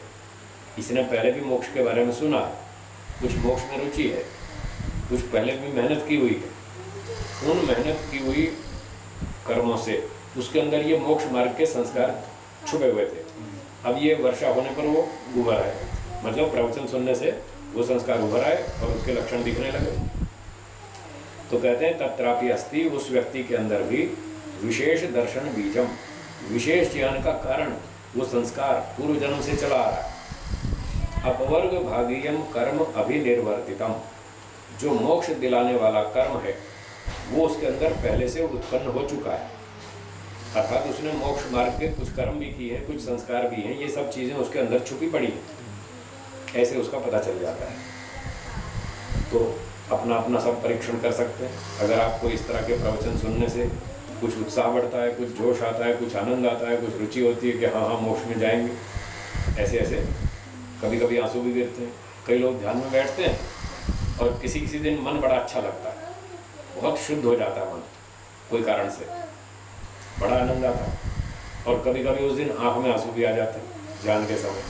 इसने पहले भी मोक्ष के बारे में सुना है, कुछ मोक्ष में रुचि है, कुछ पहले भी मेहनत की हुई है, उन मेहनत की हुई कर्मों से उसके अंदर ये मोक्ष मार्ग के संस्कार छुपे हुए थे। अब ये वर्षा होने पर वो उभर आए, मतलब प्रवचन सुनने से वो संस्कार उभर आए और उसके लक्षण दिखने लगे। तो कहते हैं तत्रापि अस्ति, उस व्यक्ति के अंदर भी विशेष दर्शन बीजम, विशेष ज्ञान का कारण वो संस्कार पूर्व जन्म से चला आ रहा है। अपवर्ग भागीयम कर्म अभिनिर्वर्तितम, जो मोक्ष दिलाने वाला कर्म है वो उसके अंदर पहले से उत्पन्न हो चुका है, अर्थात उसने मोक्ष मार्ग के कुछ कर्म भी किए हैं, कुछ संस्कार भी हैं, ये सब चीज़ें उसके अंदर छुपी पड़ी हैं, ऐसे उसका पता चल जाता है। तो अपना अपना सब परीक्षण कर सकते हैं। अगर आपको इस तरह के प्रवचन सुनने से कुछ उत्साह बढ़ता है, कुछ जोश आता है, कुछ आनंद आता है, कुछ रुचि होती है कि हाँ हाँ मोक्ष में जाएंगे, ऐसे ऐसे कभी कभी आंसू भी गिरते हैं। कई लोग ध्यान में बैठते हैं और किसी किसी दिन मन बड़ा अच्छा लगता है, बहुत शुद्ध हो जाता है मन कोई कारण से, बड़ा आनंद आता है, और कभी कभी उस दिन आँख में आंसू भी आ जाते हैं ध्यान के समय,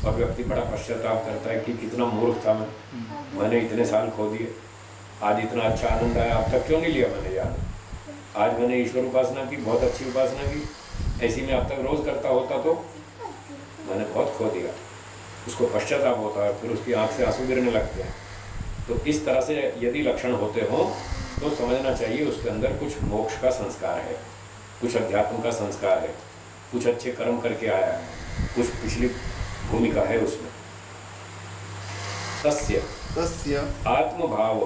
और व्यक्ति बड़ा पश्चाताप करता है कि कितना मूर्ख था मैंने इतने साल खो दिए, आज इतना अच्छा आनंद आया, अब तक क्यों नहीं लिया मैंने याद, आज मैंने ईश्वर उपासना की, बहुत अच्छी उपासना की, ऐसी में अब तक रोज़ करता होता तो मैंने बहुत खो दिया, उसको पश्चाताप होता है, फिर उसकी आँख से आंसू गिरने लगते हैं। तो इस तरह से यदि लक्षण होते हों तो समझना चाहिए उसके अंदर कुछ मोक्ष का संस्कार है, कुछ अध्यात्म का संस्कार है, कुछ अच्छे कर्म करके आया है, कुछ पिछली भूमिका है उसमें। तस्य आत्मभाव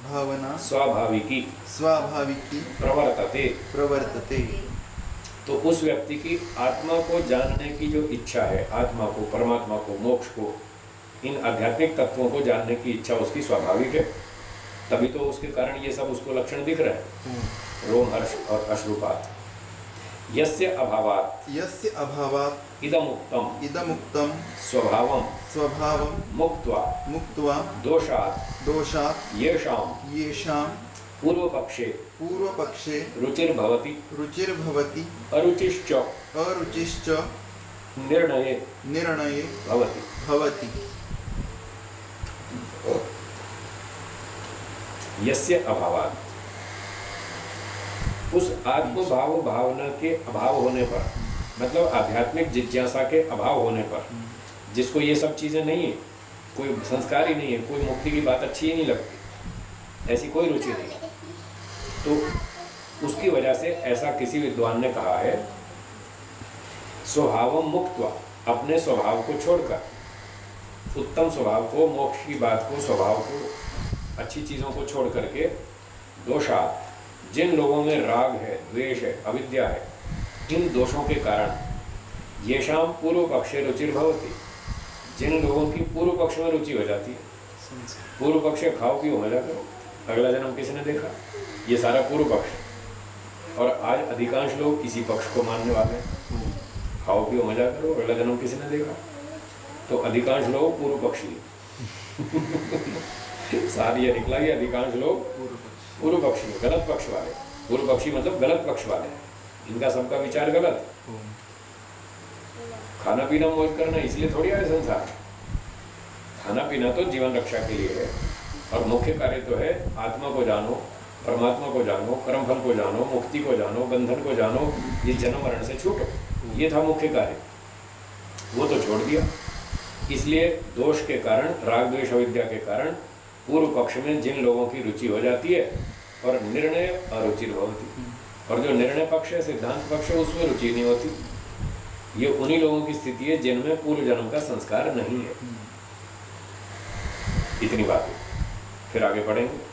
भावना स्वाभाविकी प्रवर्तते। तो उस व्यक्ति की आत्मा को जानने की जो इच्छा है, आत्मा को, परमात्मा को, मोक्ष को, इन आध्यात्मिक तत्वों को जानने की इच्छा उसकी स्वाभाविक है, तभी तो उसके कारण ये सब उसको लक्षण दिख रहे हैं, रोम हर्ष और अश्रुपात। यस्य अभावात् इदमुक्तम स्वभावं मुक्त्वा दोषात् येषां पूर्वपक्षे रुचिर्भवति अरुचिश्च निर्णये भवति। यस्य अभावात्, उस आत्मभाव भावना के अभाव होने पर, मतलब आध्यात्मिक जिज्ञासा के अभाव होने पर, जिसको ये सब चीज़ें नहीं है, कोई संस्कार ही नहीं है, कोई मुक्ति की बात अच्छी ही नहीं लगती, ऐसी कोई रुचि नहीं, तो उसकी वजह से ऐसा किसी विद्वान ने कहा है, स्वभावं मुक्त्वा, अपने स्वभाव को छोड़कर, उत्तम स्वभाव को, मोक्ष की बात को, स्वभाव को, अच्छी चीज़ों को छोड़ करके, दोषात्, जिन लोगों में राग है, द्वेष है, अविद्या है, इन दोषों के कारण येषां पूर्व पक्षे रुचिर्भवति, जिन लोगों की पूर्व पक्ष में रुचि हो जाती है, पूर्व पक्ष खाओ पियो मजा करो, अगला जन्म किसने देखा, ये सारा पूर्व पक्ष, और आज अधिकांश लोग इसी पक्ष को मानने वाले हैं। खाओ पियो मजा करो, अगला जन्म किसी ने देखा? तो अधिकांश लोग पूर्व पक्षी सार ये निकला कि अधिकांश लोग पूर्व पक्षी, गलत पक्ष वाले। पूर्व पक्षी मतलब गलत पक्ष वाले, इनका सबका विचार गलत। खाना पीना मौज करना इसलिए थोड़ी आए संसार। खाना पीना तो जीवन रक्षा के लिए है, और मुख्य कार्य तो है आत्मा को जानो, परमात्मा को जानो, कर्मफल को जानो, मुक्ति को जानो, बंधन को जानो, ये जन्म मरण से छूटो। ये था मुख्य कार्य, वो तो छोड़ दिया। इसलिए दोष के कारण, राग द्वेष अविद्या के कारण पूर्व पक्ष में जिन लोगों की रुचि हो जाती है और निर्णय अरुचि होती, और जो निर्णय पक्ष है, सिद्धांत पक्ष है, उसमें रुचि नहीं होती। ये उन्हीं लोगों की स्थिति है जिनमें पूर्व जन्म का संस्कार नहीं है। इतनी बात है, फिर आगे पढ़ेंगे।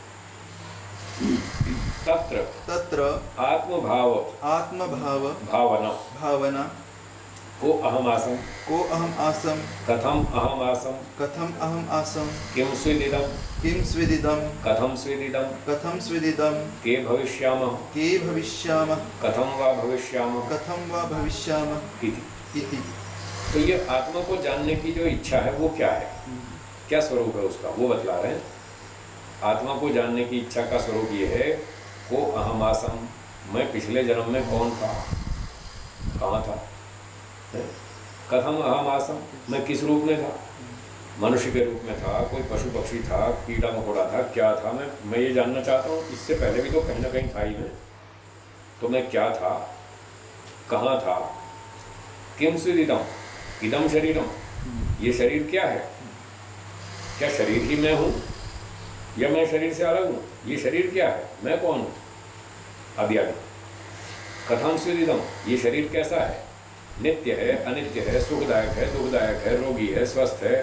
तत्र तत्र आत्मभाव आत्मभाव भावना भावना को अहम आसम को अहम आसम कथम अहम आसम कथम अहम आसम किम स्विदिदम किम स्विदिदम कथम स्विदिदम कथम स्विदिदम के भविष्यामः के भविष्यामः कथम वा भविष्यामः कथम वा भविष्यामः इति। इति। तो ये आत्मा को जानने की जो इच्छा है वो क्या है, क्या स्वरूप है उसका, वो बतला रहे हैं। आत्मा को जानने की इच्छा का स्वरूप ये है, को अहम आसम, मैं पिछले जन्म में कौन था, कहाँ था। कथम अहम आसम, मैं किस रूप में था, मनुष्य के रूप में था, कोई पशु पक्षी था, कीड़ा मकोड़ा था, क्या था मैं ये जानना चाहता हूँ। इससे पहले भी तो कहीं ना कहीं था ही मैं, तो मैं क्या था, कहाँ था। किम स्विदिदम इदम शरीरम, ये शरीर क्या है, क्या शरीर ही मैं हूँ या मैं शरीर से अलग हूँ, ये शरीर क्या है, मैं कौन हूँ, आदि आदि। कथम स्विदिदम, ये शरीर कैसा है, नित्य है, अनित्य है, सुखदायक है, दुखदायक है, रोगी है, स्वस्थ है,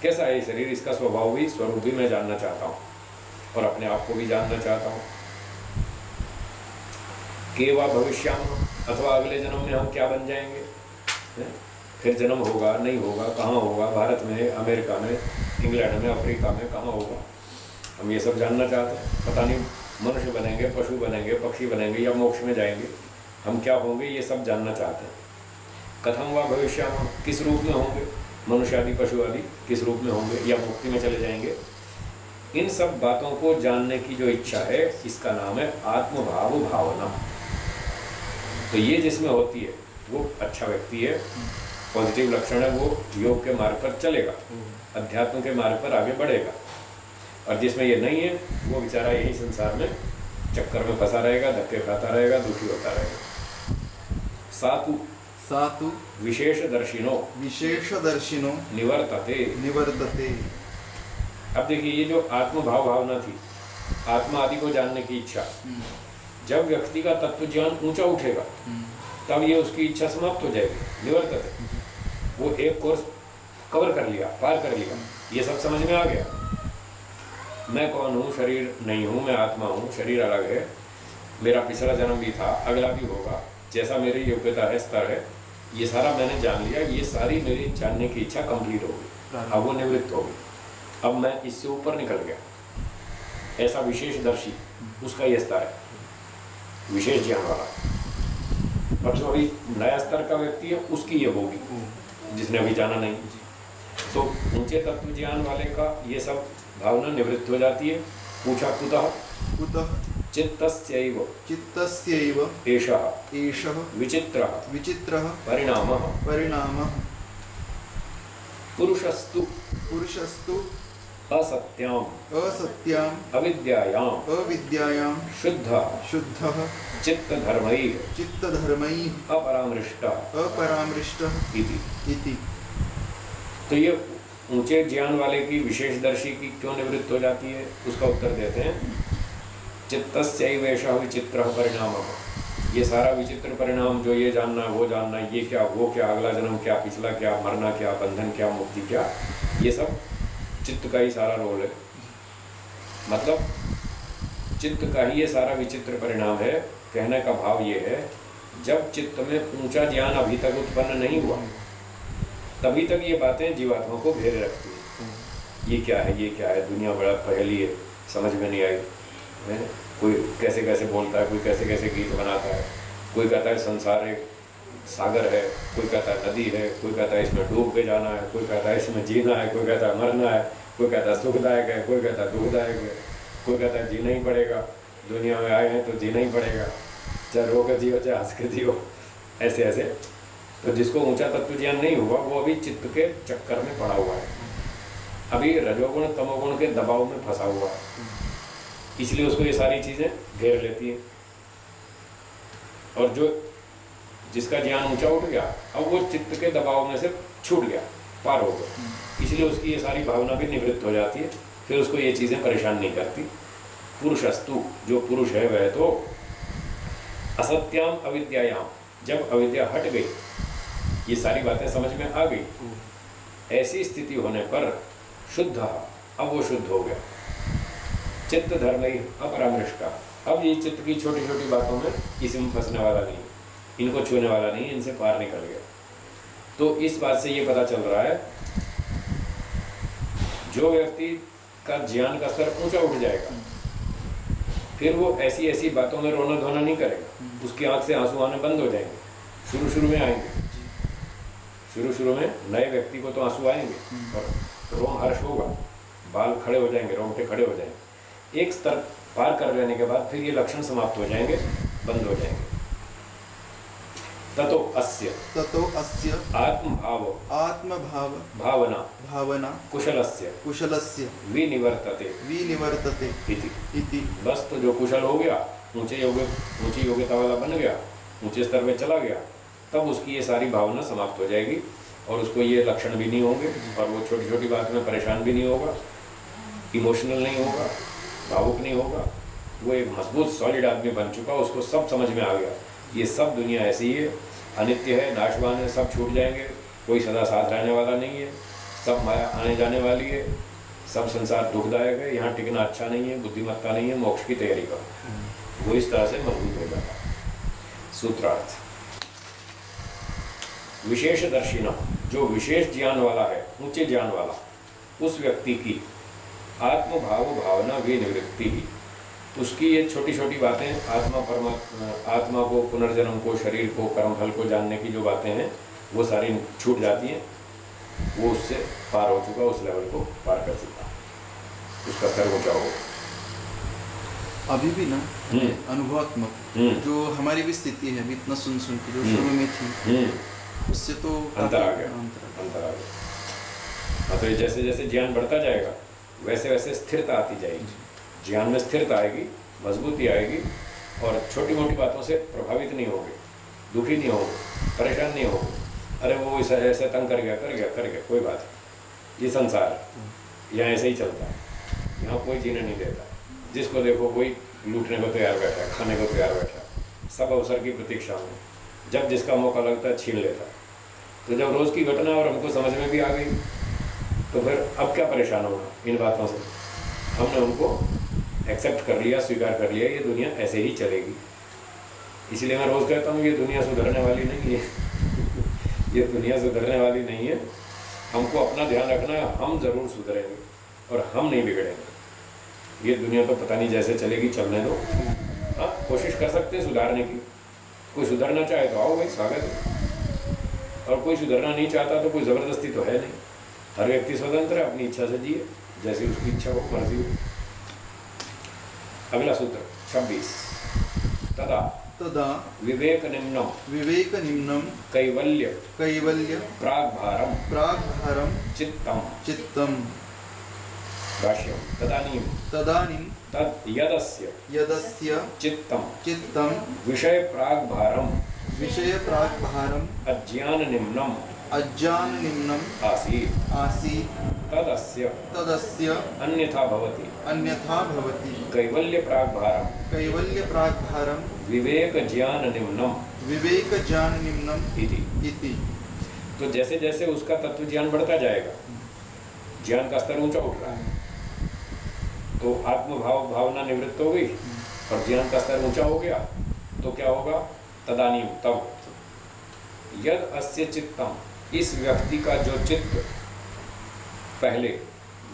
कैसा है ये शरीर, इसका स्वभाव भी स्वरूप भी मैं जानना चाहता हूँ, और अपने आप को भी जानना चाहता हूँ। के वा भविष्याम, अथवा अगले जन्म में हम क्या बन जाएंगे, फिर जन्म होगा नहीं होगा, कहाँ होगा, भारत में, अमेरिका में, इंग्लैंड में, अफ्रीका में, कहाँ होगा, हम ये सब जानना चाहते हैं। पता नहीं मनुष्य बनेंगे, पशु बनेंगे, पक्षी बनेंगे, या मोक्ष में जाएंगे, हम क्या होंगे, ये सब जानना चाहते हैं। कथम वा भविष्यामः, किस रूप में होंगे, मनुष्य आदि पशु आदि किस रूप में होंगे, या मुक्ति में चले जाएंगे। इन सब बातों को जानने की जो इच्छा है, इसका नाम है आत्मभाव भावना। तो ये जिसमें होती है वो अच्छा व्यक्ति है, पॉजिटिव लक्षण है, वो योग के मार्ग पर चलेगा, अध्यात्म के मार्ग पर आगे बढ़ेगा। और जिसमें ये नहीं है, वो बेचारा यही संसार में चक्कर में फंसा रहेगा, धक्के खाता रहेगा, दुखी होता रहेगा। सातु सातु विशेषदर्शिनो विशेषदर्शिनो निवर्तते। निवर्तते। अब देखिए, ये जो आत्मभाव भावना थी, आत्मा आदि को जानने की इच्छा, जब व्यक्ति का तत्व ज्ञान ऊंचा उठेगा तब ये उसकी इच्छा समाप्त हो जाएगी, निवर्तते। वो एक कोर्स कवर कर लिया, पार कर लिया, ये सब समझ में आ गया, मैं कौन हूँ, शरीर नहीं हूँ, मैं आत्मा हूँ, शरीर अलग है, मेरा पिछला जन्म भी था, अगला भी होगा, जैसा मेरी योग्यता है, स्तर है, ये सारा मैंने जान लिया, ये सारी मेरी जानने की इच्छा कंप्लीट हो गई, अब वो निवृत्त हो गई, अब मैं इससे ऊपर निकल गया। ऐसा विशेषदर्शी, उसका ये स्तर है, विशेष ज्ञान वाला। और जो अभी नया स्तर का व्यक्ति है, उसकी ये होगी, जिसने अभी जाना नहीं। तो ऊंचे तत्व ज्ञान वाले का ये सब भावना निवृत्त हो जाती है। पूछा कुतः, कुतः चित्तस्यैव चित्तस्यैव एषः एषः विचित्रः विचित्रः परिणामः परिणामः पुरुषस्तु पुरुषस्तु असत्याम् असत्याम् अविद्यायाम् अविद्यायां शुद्धः शुद्धः चित्तधर्मैः चित्तधर्मैः अपरामृष्टः अपरामृष्टः इति। इति। तो ये ऊंचे ज्ञान वाले की विशेषदर्शी की क्यों निवृत्त हो जाती है, उसका उत्तर देते हैं। चित्तस्यैव एषः विचित्रः परिणामः, ये सारा विचित्र परिणाम, जो ये जानना वो जानना, ये क्या वो क्या, अगला जन्म क्या, पिछला क्या, मरना क्या, बंधन क्या, मुक्ति क्या, ये सब चित्त का ही सारा रोल है। मतलब चित्त का ही ये सारा विचित्र परिणाम है। कहने का भाव ये है, जब चित्त में ऊंचा ज्ञान अभी तक उत्पन्न नहीं हुआ, तभी तक ये बातें जीवात्मा को घेरे रखती है। ये क्या है, ये क्या है, दुनिया बड़ा पहेली है, समझ में नहीं आई है। कोई कैसे कैसे बोलता है, कोई कैसे कैसे गीत बनाता है, कोई कहता है संसार एक सागर है, कोई कहता है नदी है, कोई कहता है इसमें डूब के जाना है, कोई कहता है इसमें जीना है, कोई कहता है मरना है, कोई कहता है सुखदायक है, कोई कहता है दुखदायक है, कोई कहता है जीना ही पड़ेगा, दुनिया में आए हैं तो जीना ही पड़ेगा, चाहे रो के जियो चाहे हंस के जियो, ऐसे ऐसे। तो जिसको ऊंचा तत्व ज्ञान नहीं हुआ वो अभी चित्त के चक्कर में पड़ा हुआ है, अभी रजोगुण तमोगुण के दबाव में फंसा हुआ है, इसलिए उसको ये सारी चीज़ें घेर लेती हैं। और जो जिसका ज्ञान ऊंचा उठ गया, अब वो चित्त के दबाव में से छूट गया, पार हो गया, इसलिए उसकी ये सारी भावना भी निवृत्त हो जाती है, फिर उसको ये चीज़ें परेशान नहीं करती। पुरुषस्तु, जो पुरुष है वह तो असत्याम अविद्यायाम, जब अविद्या हट गई, ये सारी बातें समझ में आ गई, ऐसी स्थिति होने पर शुद्ध, अब वो शुद्ध हो गया। चित्त धर्म ही अपरामृष्टा, अब ये चित्त की छोटी छोटी बातों में इसमें फंसने वाला नहीं, इनको छूने वाला नहीं, इनसे पार निकल गया। तो इस बात से ये पता चल रहा है, जो व्यक्ति का ज्ञान का स्तर ऊंचा उठ जाएगा, फिर वो ऐसी ऐसी बातों में रोना धोना नहीं करेगा, उसकी आंख से आंसू आने बंद हो जाएंगे। शुरू में आएंगे, शुरू में नए व्यक्ति को तो आंसू आएंगे और रोम हर्ष होगा, बाल खड़े हो जाएंगे, रोंगटे खड़े हो जाएंगे। एक स्तर पार कर लेने के बाद फिर ये लक्षण समाप्त हो जाएंगे, बंद हो जाएंगे। ततो अस्य आत्मभाव भावना भावना कुशलस्य विनिवर्तते इति। बस तो जो कुशल हो गया, ऊंची योग्यता वाला बन गया, ऊंचे स्तर में चला गया, तब उसकी ये सारी भावना समाप्त हो जाएगी और उसको ये लक्षण भी नहीं होंगे और वो छोटी छोटी बात में परेशान भी नहीं होगा, इमोशनल नहीं होगा, भावुक नहीं होगा। वो एक मजबूत सॉलिड आदमी बन चुका, उसको सब समझ में आ गया, ये सब दुनिया ऐसी है, अनित्य है, नाशवान है, सब छूट जाएंगे, कोई सदा साथ रहने वाला नहीं है, सब माया आने जाने वाली है, सब संसार दुखदायक है, यहाँ टिकना अच्छा नहीं है, बुद्धिमत्ता नहीं है, मोक्ष की तैयारी करो। वो इस तरह से मजबूत हो जाता है। सूत्रार्थ, विशेषदर्शिना, जो विशेष ज्ञान वाला है, ऊंचे ज्ञान वाला, उस व्यक्ति की आत्मभाव भावना विनिवृत्ति ही, उसकी ये छोटी छोटी बातें, आत्मा परमात्मा, आत्मा को, पुनर्जन्म को, शरीर को, कर्मफल को जानने की जो बातें हैं वो सारी छूट जाती हैं। वो उससे पार हो चुका, उस लेवल को पार कर चुका, उसका स्तर ऊंचा हो गया। अभी भी ना अनुभवात्मक जो हमारी भी स्थिति है, अभी इतना सुन के जो शुरू में थी, उससे तो अंतर आ गया। हाँ, तो जैसे जैसे ज्ञान बढ़ता जाएगा वैसे वैसे स्थिरता आती जाएगी, ज्ञान में स्थिरता आएगी, मजबूती आएगी, और छोटी मोटी बातों से प्रभावित नहीं होगे, दुखी नहीं होगे, परेशान नहीं होगे। अरे वो ऐसे तंग कर गया, कोई बात नहीं, ये संसार यहाँ ऐसे ही चलता है, यहाँ कोई जीने नहीं देता, जिसको देखो कोई लूटने को तैयार बैठा है, खाने को तैयार बैठा है, सब अवसर की प्रतीक्षा में, जब जिसका मौका लगता है छीन लेता है। तो जब रोज़ की घटना और हमको समझ में भी आ गई, तो फिर अब क्या परेशान होना इन बातों से, हमने उनको एक्सेप्ट कर लिया, स्वीकार कर लिया, ये दुनिया ऐसे ही चलेगी। इसलिए मैं रोज़ कहता हूँ ये दुनिया सुधरने वाली नहीं है ये दुनिया सुधरने वाली नहीं है, हमको अपना ध्यान रखना है, हम ज़रूर सुधरेंगे और हम नहीं बिगड़ेंगे। ये दुनिया तो पता नहीं जैसे चलेगी, चलने दो। हाँ, कोशिश कर सकते हैं सुधारने की, कोई सुधरना चाहे तो आओ भाई, स्वागत है, और कोई सुधरना नहीं चाहता तो कोई ज़बरदस्ती तो है नहीं। हर व्यक्ति स्वतंत्र है, अपनी इच्छा से जिए, जैसी उसकी इच्छा हो, मर्जी हो। अगला सूत्र 26, तदा विवेक निम्नम कैवल्य प्राग्भारम चित्तम भाष्यम तदानीं तद यदस्य चित्तम विषय प्राग्भारम अज्ञान निम्नम आसीत् तदस्य अन्यथा भवति कैवल्य प्राग्भारम विवेक ज्ञान निम्नम इति। तो जैसे जैसे उसका तत्व ज्ञान बढ़ता जाएगा, ज्ञान का स्तर ऊंचा उठ रहा है, तो आत्मभाव भावना निवृत्त हो गई और ज्ञान का स्तर ऊंचा हो गया, तो क्या होगा? तदानीं तब यद अस्य चित्तम, इस व्यक्ति का जो चित्त पहले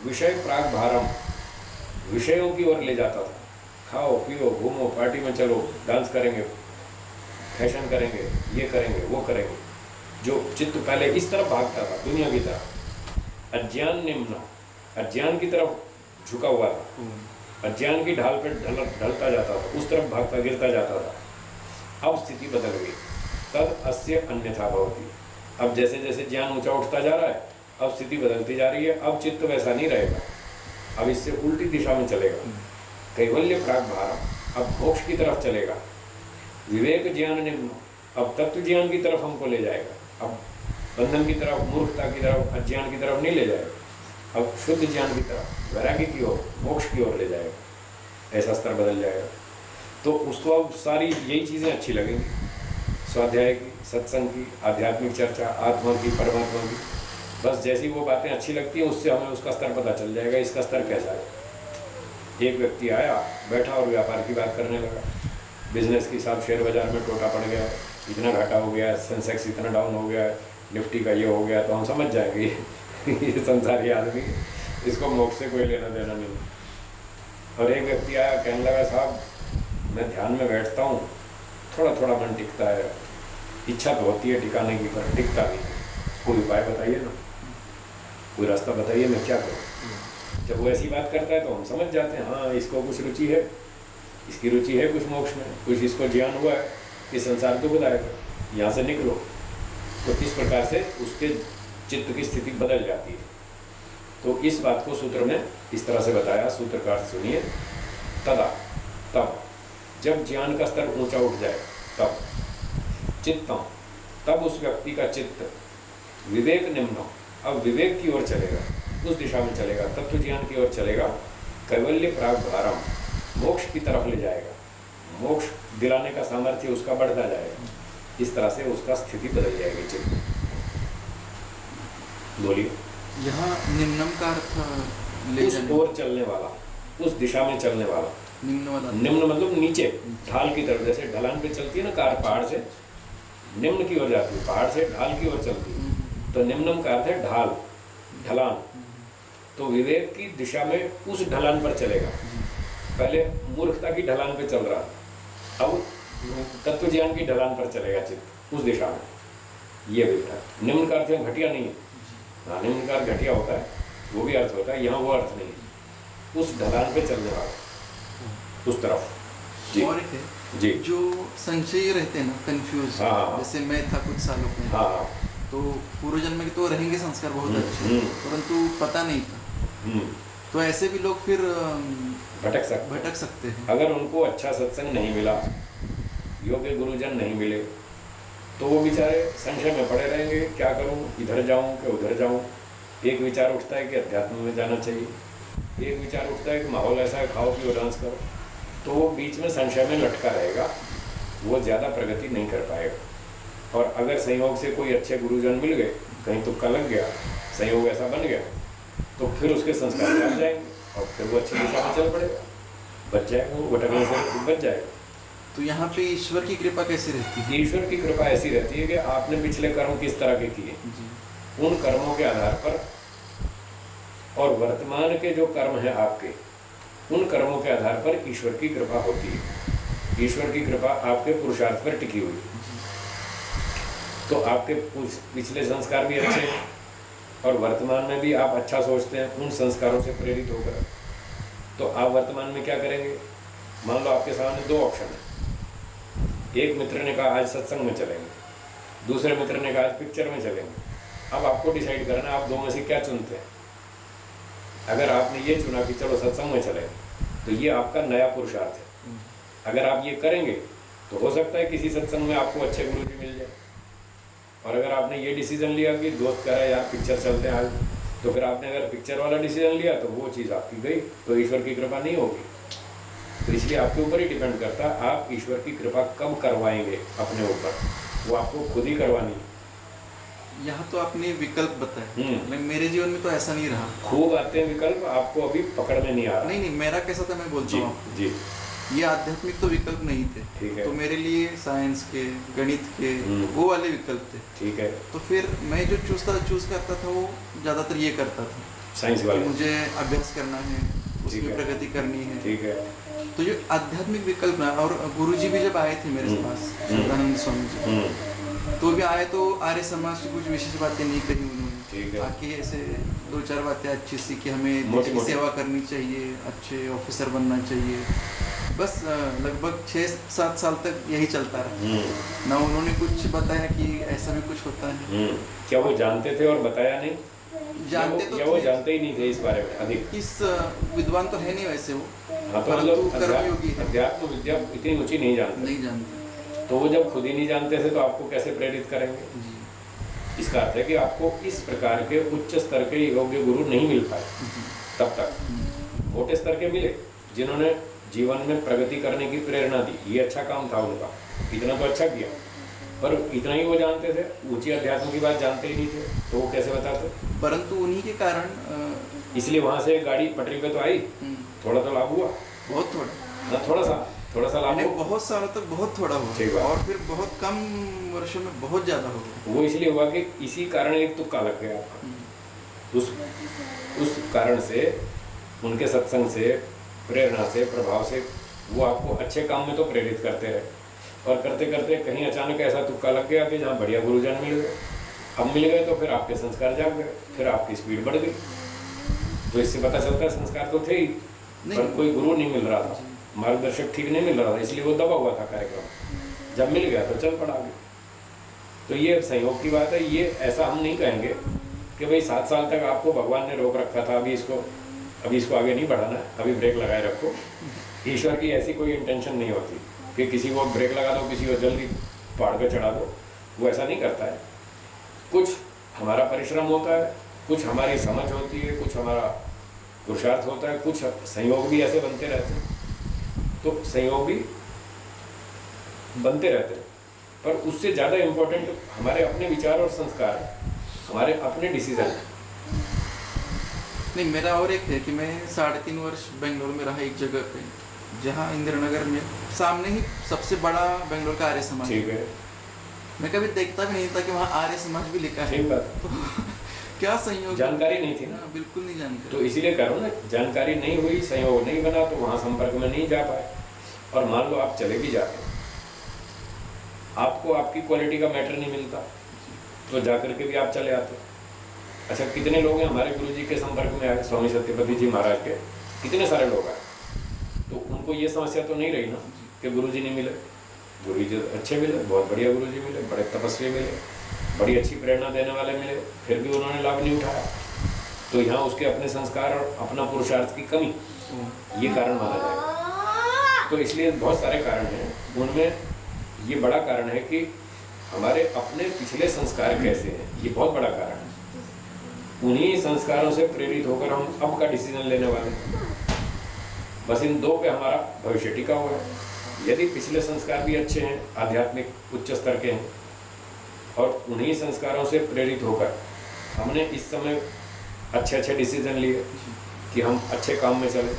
विषय प्राग्भारम, विषयों की ओर ले जाता था, खाओ पियो घूमो पार्टी में चलो डांस करेंगे, फैशन करेंगे, ये करेंगे, वो करेंगे। जो चित्त पहले इस तरफ भागता था, दुनिया की तरफ, अज्ञान निम्न, अज्ञान की तरफ झुका हुआ था, अज्ञान की ढाल पर ढलता जाता था, उस तरफ भागता गिरता जाता था। अब स्थिति बदल गई, तद अस्य अन्यथा भवति। अब जैसे जैसे ज्ञान ऊंचा उठता जा रहा है, अब स्थिति बदलती जा रही है। अब चित्त वैसा नहीं रहेगा, अब इससे उल्टी दिशा में चलेगा। कैवल्य प्राग भारम, अब मोक्ष की तरफ चलेगा। विवेक ज्ञान निम्न, अब तत्व ज्ञान की तरफ हमको ले जाएगा। अब बंधन की तरफ, मूर्खता की तरफ, अज्ञान की तरफ नहीं ले जाएगा, अब शुद्ध ज्ञान की तरफ, वैराग्य की ओर, मोक्ष की ओर ले जाएगा। ऐसा स्तर बदल जाएगा। तो उसको अब सारी यही चीज़ें अच्छी लगेंगी, स्वाध्याय की, सत्संग की, आध्यात्मिक चर्चा, आत्मा की, परमात्मा की। बस जैसी वो बातें अच्छी लगती हैं, उससे हमें उसका स्तर पता चल जाएगा, इसका स्तर कैसा है। एक व्यक्ति आया, बैठा और व्यापार की बात करने लगा, बिजनेस की, साहब शेयर बाजार में टोटा पड़ गया, इतना घाटा हो गया, सेंसेक्स इतना डाउन हो गया, निफ्टी का ये हो गया, तो हम समझ जाएंगे ये संसारी आदमी, इसको मोक्ष से कोई लेना देना नहीं। और एक व्यक्ति आया, कहने लगा, साहब मैं ध्यान में बैठता हूँ, थोड़ा थोड़ा मन टिकता है, इच्छा तो होती है टिकाने की, पर टिकता नहीं। कोई उपाय बताइए ना, कोई रास्ता बताइए, मैं क्या करूँ। जब वो ऐसी बात करता है तो हम समझ जाते हैं, हाँ इसको कुछ रुचि है, इसकी रुचि है कुछ मोक्ष में, कुछ इसको ज्ञान हुआ है कि संसार को बुलाएगा, यहाँ से निकलो। तो इस प्रकार से उसके चित्त की स्थिति बदल जाती है। तो इस बात को सूत्र में इस तरह से बताया, सूत्र का अर्थ सुनिए। तदा, तब, जब ज्ञान का स्तर ऊंचा उठ जाए, तब चित्तम, तब उस व्यक्ति का चित्त विवेक निम्न, अब विवेक की ओर चलेगा, उस दिशा में चलेगा, तत्व ज्ञान की ओर चलेगा। कैवल्य प्राग भारम, मोक्ष की तरफ ले जाएगा, मोक्ष दिलाने का सामर्थ्य उसका बढ़ता जाएगा। इस तरह से उसका स्थिति बदल जाएगी चित्त। बोलिए। यहाँ निम्नम का अर्थ ले उस जाने, ओर चलने वाला, उस दिशा में चलने वाला। निम्न वाला, निम्न मतलब नीचे, ढाल की तरफ। जैसे ढलान पे चलती है ना कार, पहाड़ से निम्न की ओर जाती है, पहाड़ से ढाल की ओर चलती है, तो निम्नम का अर्थ है ढाल, ढलान। तो विवेक की दिशा में उस ढलान पर चलेगा। पहले मूर्खता की ढलान पे चल रहा, अब तत्व ज्ञान की ढलान पर चलेगा चित्त, उस दिशा में। ये भी है। निम्न का अर्थ घटिया नहीं है, हाँ निम्न का अर्थ घटिया होता है, वो भी अर्थ होता है, यहाँ वो अर्थ नहीं है। उस ढलान पे चलने वाला, उस तरफ। जी। और एक है जी। जो संशय रहते हैं ना, कंफ्यूज, हाँ। जैसे मैं था कुछ सालों में, हाँ। तो पूर्व जन्म के तो रहेंगे संस्कार बहुत अच्छे, परंतु पता नहीं था, तो ऐसे भी लोग फिर भटक सकते हैं। अगर उनको अच्छा सत्संग नहीं मिला, योग्य गुरुजन नहीं मिले, तो वो बेचारे संशय में पड़े रहेंगे, क्या करूं, इधर जाऊं कि उधर जाऊं। एक विचार उठता है कि अध्यात्म में जाना चाहिए, एक विचार उठता है कि माहौल ऐसा है, खाओ पियो डांस करो, तो वो बीच में संशय में लटका रहेगा, वो ज़्यादा प्रगति नहीं कर पाएगा। और अगर संयोग से कोई अच्छे गुरुजन मिल गए, कहीं तुक्का लग गया, संयोग ऐसा बन गया, तो फिर उसके संस्कार लग जाएंगे और फिर वो अच्छी दिशा में चल पड़ेगा, बच जाएगा, वो भटकने से बच जाएगा। तो यहाँ पे ईश्वर की कृपा कैसी रहती है? ईश्वर की कृपा ऐसी रहती है कि आपने पिछले कर्म किस तरह के किए, उन कर्मों के आधार पर और वर्तमान के जो कर्म हैं आपके, उन कर्मों के आधार पर ईश्वर की कृपा होती है। ईश्वर की कृपा आपके पुरुषार्थ पर टिकी हुई है। तो आपके पिछले संस्कार भी अच्छे हैं और वर्तमान में भी आप अच्छा सोचते हैं, उन संस्कारों से प्रेरित होकर। तो आप वर्तमान में क्या करेंगे? मान लो आपके सामने दो ऑप्शन है। एक मित्र ने कहा आज सत्संग में चलेंगे, दूसरे मित्र ने कहा आज पिक्चर में चलेंगे। अब आपको डिसाइड करना है आप दो में से क्या चुनते हैं। अगर आपने ये चुना कि चलो सत्संग में चलेंगे, तो ये आपका नया पुरुषार्थ है। अगर आप ये करेंगे तो हो सकता है किसी सत्संग में आपको अच्छे गुरुजी मिल जाए। और अगर आपने ये डिसीजन लिया कि दोस्त कह रहा है यार पिक्चर चलते हैं आज, तो फिर आपने अगर पिक्चर वाला डिसीजन लिया तो वो चीज़ आपकी गई, तो ईश्वर की कृपा नहीं होगी। तो इसलिए आपके ऊपर ही डिपेंड करता है आप ईश्वर की कृपा कब करवाएंगे अपने ऊपर, वो आपको खुद ही करवानी है। यहाँ तो आपने विकल्प बताया, मेरे जीवन में तो ऐसा नहीं रहा। खूब आते हैं विकल्प, आपको अभी पकड़ में नहीं आ रहा। नहीं, मेरा कैसा था मैं बोलता हूँ आपको। जी। ये आध्यात्मिक तो विकल्प नहीं थे, ठीक है। तो मेरे लिए साइंस के, गणित के, वो वाले विकल्प थे, ठीक है। तो फिर मैं जो चूज करता था वो ज़्यादातर ये करता था, साइंस वाले, मुझे अभ्यास करना है, उसमें प्रगति करनी है, ठीक है। तो जो आध्यात्मिक विकल्प ना, और गुरुजी भी जब आए थे मेरे पास, सदानंद स्वामी जी, तो भी आए तो आर्य समाज की कुछ विशेष बातें नहीं कही उन्होंने। आके ऐसे 2-4 बातें अच्छी सी कि हमें देश की सेवा करनी चाहिए, अच्छे ऑफिसर बनना चाहिए, बस लगभग 6-7 साल तक यही चलता रहा। ना उन्होंने कुछ बताया कि ऐसा भी कुछ होता है। क्या वो जानते थे और बताया नहीं? जानते तो वो थे, जानते ही नहीं थे इस बारे में अधिक। इस विद्वान तो है नहीं वैसे वो, हाँ, तो परंतु मतलब कर्मयोगी है, अध्यात्म विद्या इतनी ऊंची नहीं जानते। नहीं जानते। तो वो जब खुद ही नहीं जानते थे तो आपको कैसे प्रेरित करेंगे? इसका अर्थ है कि आपको इस प्रकार के उच्च स्तर के योग्य गुरु नहीं मिल पाए तब तक। मोटे स्तर के मिले जिन्होंने जीवन में प्रगति करने की प्रेरणा दी, ये अच्छा काम था उनका, इतना तो अच्छा किया, पर इतना ही वो जानते थे, ऊंची अध्यात्म की बात जानते ही नहीं थे, तो वो कैसे बताते? परंतु उन्हीं के कारण इसलिए वहां से गाड़ी पटरी पे तो आई, थोड़ा तो लाभ हुआ, बहुत थोड़ा ना थोड़ा सा लाभ नहीं, हुआ। बहुत सालों तक बहुत थोड़ा ठीक हुआ, बात। और फिर बहुत कम वर्षों में बहुत ज्यादा हो गया। वो इसलिए हुआ कि इसी कारण एक तुक्का लग गया आपका। उस कारण से, उनके सत्संग से, प्रेरणा से, प्रभाव से वो आपको अच्छे काम में तो प्रेरित करते रहे, और करते करते कहीं अचानक ऐसा तुक्का लग गया कि जहाँ बढ़िया गुरुजन मिल गए, अब मिल गए तो फिर आपके संस्कार जाग गए, फिर आपकी स्पीड बढ़ गई। तो इससे पता चलता है संस्कार तो थे ही, पर कोई गुरु नहीं मिल रहा था, मार्गदर्शक ठीक नहीं मिल रहा था, इसलिए वो दबा हुआ था कार्यक्रम। जब मिल गया तो चल पड़ा आगे। तो ये संयोग की बात है। ये ऐसा हम नहीं कहेंगे कि भाई 7 साल तक आपको भगवान ने रोक रखा था, अभी इसको आगे नहीं बढ़ाना है, अभी ब्रेक लगाए रखो। ईश्वर की ऐसी कोई इंटेंशन नहीं होती कि किसी को ब्रेक लगा दो, किसी को जल्दी पहाड़ पे चढ़ा दो, वो ऐसा नहीं करता है। कुछ हमारा परिश्रम होता है, कुछ हमारी समझ होती है, कुछ हमारा पुरुषार्थ होता है, कुछ संयोग भी ऐसे बनते रहते हैं। तो संयोग भी बनते रहते हैं, पर उससे ज़्यादा इम्पोर्टेंट हमारे अपने विचार और संस्कार हैं, हमारे अपने डिसीजन। नहीं, मेरा और एक है कि मैं 3.5 वर्ष बेंगलोर में रहा एक जगह पे, जहाँ इंदिरा नगर में सामने ही सबसे बड़ा बेंगलोर का आर्य समाज। ठीक है। मैं कभी देखता भी नहीं था कि वहाँ आर्य समाज भी लिखा है। ठीक बात। तो क्या संयोग, जानकारी नहीं थी ना, बिल्कुल नहीं जानकारी। तो इसीलिए करो ना, जानकारी नहीं हुई, संयोग नहीं बना, तो वहाँ संपर्क में नहीं जा पाए। और मान लो आप चले भी जाते, आपको आपकी क्वालिटी का मैटर नहीं मिलता, तो जा करके भी आप चले आते। अच्छा, कितने लोग हैं हमारे गुरुजी के संपर्क में आए, स्वामी सत्यपति जी महाराज के, कितने सारे लोग आए, तो उनको ये समस्या तो नहीं रही ना कि गुरुजी नहीं मिले। गुरुजी अच्छे मिले, बहुत बढ़िया गुरुजी मिले, बड़े तपस्वी मिले, बड़ी अच्छी प्रेरणा देने वाले मिले, फिर भी उन्होंने लाभ नहीं उठाया। तो यहाँ उसके अपने संस्कार और अपना पुरुषार्थ की कमी, ये कारण माना जाएगा। तो इसलिए बहुत सारे कारण हैं, उनमें ये बड़ा कारण है कि हमारे अपने पिछले संस्कार कैसे हैं, ये बहुत बड़ा कारण है। उन्हीं संस्कारों से प्रेरित होकर हम अब का डिसीजन लेने वाले हैं। बस इन 2 पे हमारा भविष्य टिका हुआ है। यदि पिछले संस्कार भी अच्छे हैं, आध्यात्मिक उच्च स्तर के हैं, और उन्हीं संस्कारों से प्रेरित होकर हमने इस समय अच्छे डिसीजन लिए कि हम अच्छे काम में चले,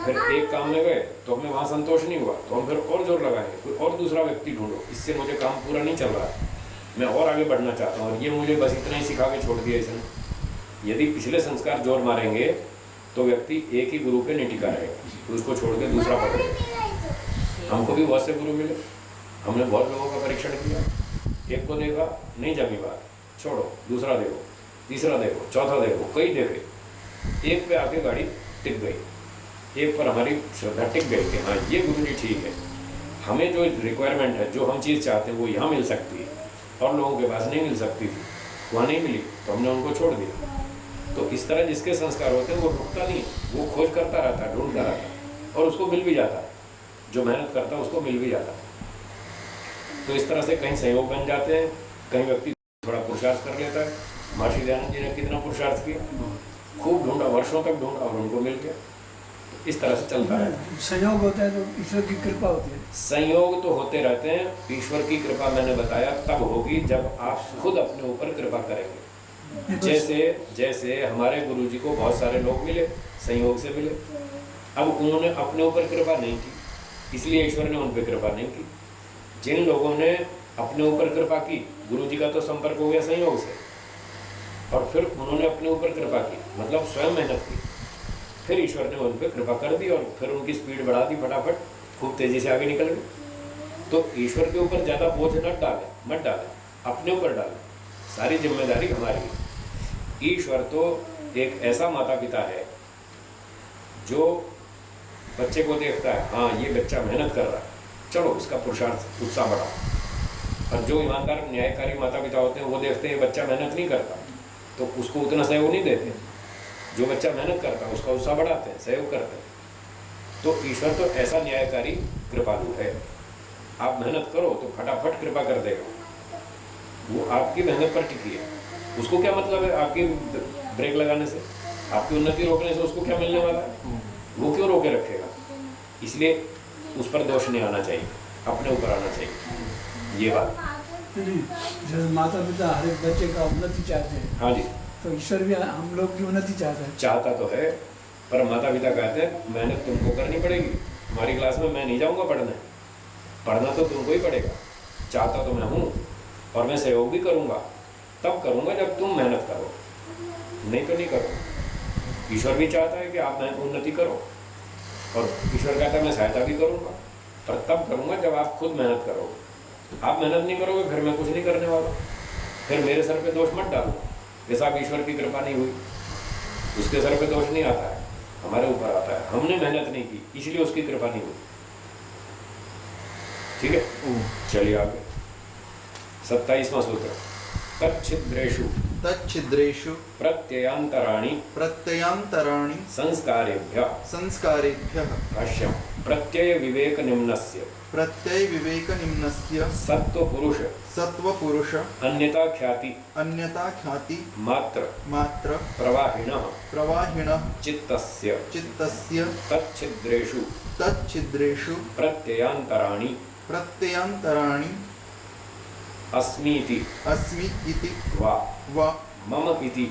फिर एक काम में गए तो हमें वहाँ संतोष नहीं हुआ, तो हम फिर और जोर लगाएंगे, कोई और दूसरा व्यक्ति ढूंढो, इससे मुझे काम पूरा नहीं चल रहा है, मैं और आगे बढ़ना चाहता हूँ, और ये मुझे बस इतना ही सिखा के छोड़ दिया इसने। यदि पिछले संस्कार जोर मारेंगे तो व्यक्ति एक ही गुरु पे नहीं टिका रहेगा, तो उसको छोड़ के दूसरा पकड़ेगा। हमको भी बहुत से गुरु मिले, हमने बहुत लोगों का परीक्षण किया, एक को देखा नहीं जमी बात, छोड़ो, दूसरा देखो, तीसरा देखो, चौथा देखो, कई देखे, एक पे आके गाड़ी टिक गई, एक पर हमारी श्रद्धा टिक गई कि हाँ ये गुरु जी ठीक है, हमें जो रिक्वायरमेंट है, जो हम चीज़ चाहते हैं वो यहाँ मिल सकती है, और लोगों के पास नहीं मिल सकती थी, वहाँ नहीं मिली तो हमने उनको छोड़ दिया। तो इस तरह जिसके संस्कार होते हैं वो रुकता नहीं, वो खोज करता रहता है, ढूंढता रहता है, और उसको मिल भी जाता है, जो मेहनत करता है उसको मिल भी जाता है। तो इस तरह से कहीं संयोग बन जाते हैं, कहीं व्यक्ति थोड़ा पुरुषार्थ कर लेता है। महर्षि दयानंद जी ने कितना पुरुषार्थ किया, खूब ढूंढा, वर्षों तक ढूंढा, और उनको मिल गया। इस तरह से चलता है। संयोग होता है तो ईश्वर की कृपा होती है। संयोग तो होते रहते हैं, ईश्वर की कृपा मैंने बताया तब होगी जब आप खुद अपने ऊपर कृपा करेंगे। जैसे हमारे गुरुजी को बहुत सारे लोग मिले, संयोग से मिले, अब उन्होंने अपने ऊपर कृपा नहीं की, इसलिए ईश्वर ने उन पर कृपा नहीं की। जिन लोगों ने अपने ऊपर कृपा की, गुरुजी का तो संपर्क हो गया संयोग से, और फिर उन्होंने अपने ऊपर कृपा की, मतलब स्वयं मेहनत की, फिर ईश्वर ने उन पर कृपा कर दी और फिर उनकी स्पीड बढ़ा दी, फटाफट खूब तेजी से आगे निकल गए। तो ईश्वर के ऊपर ज़्यादा बोझ मत डालें, अपने ऊपर डालें, सारी जिम्मेदारी हमारी है। ईश्वर तो एक ऐसा माता पिता है जो बच्चे को देखता है, हाँ ये बच्चा मेहनत कर रहा है, चलो उसका पुरुषार्थ उत्साह बढ़ाओ। और जो ईमानदार न्यायकारी माता पिता होते हैं वो देखते हैं बच्चा मेहनत नहीं करता तो उसको उतना सहयोग नहीं देते, जो बच्चा मेहनत करता है उसका उत्साह बढ़ाते हैं, सहयोग करते हैं। तो ईश्वर तो ऐसा न्यायकारी कृपालु है, आप मेहनत करो तो फटाफट कृपा कर देगा। वो आपकी मेहनत पर टिकी है, उसको क्या मतलब है आपकी ब्रेक लगाने से, आपकी उन्नति रोकने से उसको क्या मिलने वाला है, वो क्यों रोके रखेगा। इसलिए उस पर दोष नहीं आना चाहिए, अपने ऊपर आना चाहिए, ये बात। नहीं, जैसे माता पिता हर एक बच्चे का उन्नति चाहते हैं, हाँ जी, तो ईश्वर भी हम लोग की उन्नति चाहता है। चाहता तो है, पर माता पिता कहते हैं मेहनत तुमको करनी पड़ेगी, हमारी क्लास में मैं नहीं जाऊंगा पढ़ने, पढ़ना तो तुमको ही पड़ेगा। चाहता तो मैं हूँ और मैं सहयोग भी करूँगा, तब करूँगा जब तुम मेहनत करो, नहीं तो नहीं करो। ईश्वर भी चाहता है कि आप उन्नति करो और ईश्वर कहता है मैं सहायता भी करूँगा, पर तब करूँगा जब आप खुद मेहनत करोगे। आप मेहनत नहीं करोगे फिर मैं कुछ नहीं करने वाला, फिर मेरे सर पे दोष मत डालो कि साहब ईश्वर की कृपा नहीं हुई। उसके सर पे दोष नहीं आता है, हमारे ऊपर आता है, हमने मेहनत नहीं की इसलिए उसकी कृपा नहीं हुई। ठीक है, चलिए आगे 27वां सूत्र। तच्छिद्रेषु प्रत्ययांतराणि संस्कारेभ्यः भाष्यं प्रत्यय विवेक निम्नस्य सत्वपुरुष अन्यता ख्याति मात्र प्रवाहिणः चित्तस्य तच्छिद्रेषु प्रत्ययांतराणि अस्मि इति वा मम इति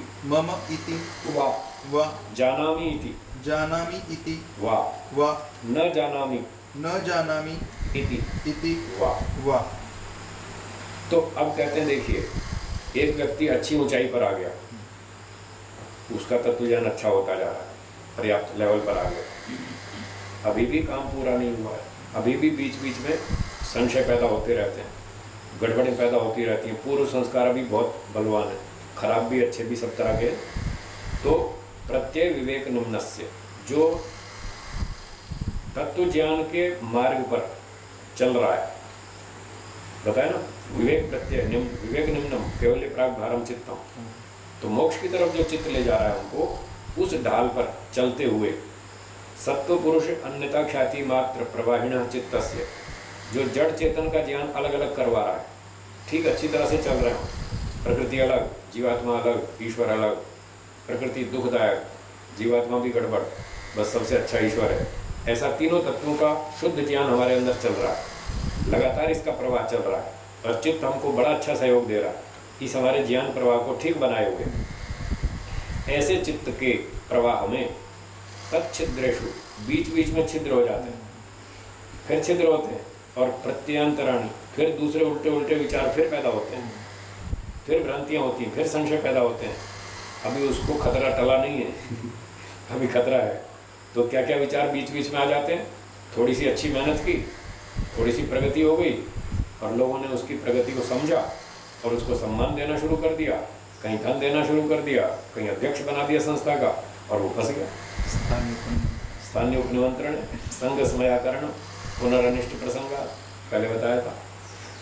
वा जानामि इति वा न जानामि इति वा। तो अब कहते हैं देखिए, एक व्यक्ति अच्छी ऊंचाई पर आ गया, उसका तत्व ज्ञान अच्छा होता जा रहा है, पर्याप्त लेवल पर आ गया, अभी भी काम पूरा नहीं हुआ है, अभी भी बीच बीच में संशय पैदा होते रहते हैं, गड़बड़ें पैदा होती रहती हैं, पूर्व संस्कार अभी बहुत बलवान है, खराब भी अच्छे भी सब तरह के। तो प्रत्यय विवेक निम्नस्य, जो तत्व ज्ञान के मार्ग पर चल रहा है, बताया ना, विवेक प्रत्यय विवेक निम्नम केवल प्राग भारम चित्तम, तो मोक्ष की तरफ जो चित्त ले जा रहा है हमको, उस ढाल पर चलते हुए सत्व पुरुष अन्यता ख्याति मात्र प्रवाहिण चित्तस्य, जो जड़ चेतन का ज्ञान अलग अलग करवा रहा है, ठीक अच्छी तरह से चल रहे हैं, प्रकृति अलग, जीवात्मा अलग, ईश्वर अलग, प्रकृति दुखदायक, जीवात्मा भी गड़बड़, बस सबसे अच्छा ईश्वर है, ऐसा तीनों तत्वों का शुद्ध ज्ञान हमारे अंदर चल रहा है, लगातार इसका प्रवाह चल रहा है और चित्त हमको बड़ा अच्छा सहयोग दे रहा है इस हमारे ज्ञान प्रवाह को ठीक बनाए हुए। ऐसे चित्त के प्रवाह में तच्छिद्रेषु, बीच बीच में छिद्र हो जाते हैं, फिर छिद्र होते हैं, और प्रत्ययांतराणि, फिर दूसरे उल्टे उल्टे विचार फिर पैदा होते हैं, फिर भ्रांतियाँ होती हैं, फिर संशय पैदा होते हैं। अभी उसको खतरा टला नहीं है अभी खतरा है, तो क्या क्या विचार बीच बीच में आ जाते हैं। थोड़ी सी अच्छी मेहनत की, थोड़ी सी प्रगति हो गई और लोगों ने उसकी प्रगति को समझा और उसको सम्मान देना शुरू कर दिया, कहीं धन देना शुरू कर दिया, कहीं अध्यक्ष बना दिया संस्था का, और वो फंस गया। स्थानीय उपनिमंत्रण, संघ समयाकरण, पुनरनिष्ट प्रसंग पहले बताया था।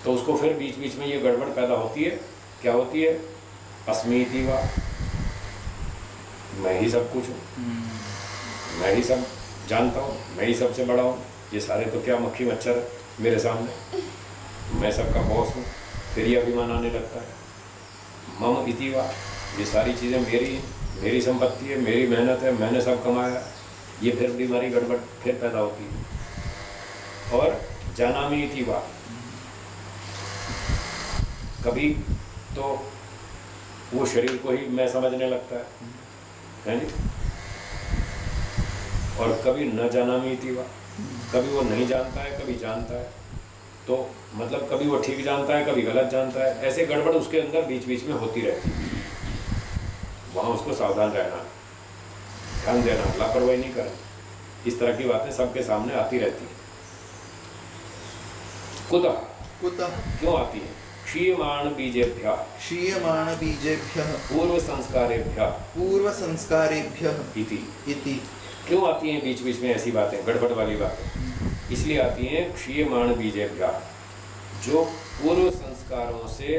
तो उसको फिर बीच बीच में ये गड़बड़ पैदा होती है। क्या होती है? अस्मीति वा, मैं ही सब कुछ हूँ, मैं ही सब जानता हूँ, मैं ही सबसे बड़ा हूँ, ये सारे तो क्या मक्खी मच्छर मेरे सामने, मैं सबका बॉस हूँ, फिर ये अभिमान आने लगता है। मम इति वा, ये सारी चीज़ें मेरी संपत्ति है, मेरी मेहनत है, मैंने सब कमाया, ये फिर बीमारी गड़बड़ फिर पैदा होती है। और जानामि इति वा, कभी तो वो शरीर को ही मैं समझने लगता है जी, और कभी न जानामि इति वा, कभी वो नहीं जानता है, कभी जानता है, तो मतलब कभी वो ठीक जानता है, कभी गलत जानता है, ऐसे गड़बड़ उसके अंदर बीच बीच में होती रहती है। वहाँ उसको सावधान रहना, ध्यान देना, लापरवाही नहीं करनी। इस तरह की बातें सबके सामने आती रहती हैं। कुतः, कुतः, क्यों आती है? क्षीयमाण बीजेभ्यः, क्षीयमाण बीजेभ्यः, पूर्व संस्कारेभ्यः, पूर्व संस्कारेभ्यः इति। इति। क्यों आती हैं बीच बीच में ऐसी बातें, गड़बड़ वाली बातें? इसलिए आती हैं क्षीयमाण बीजेभ्यः, जो पूर्व संस्कारों से,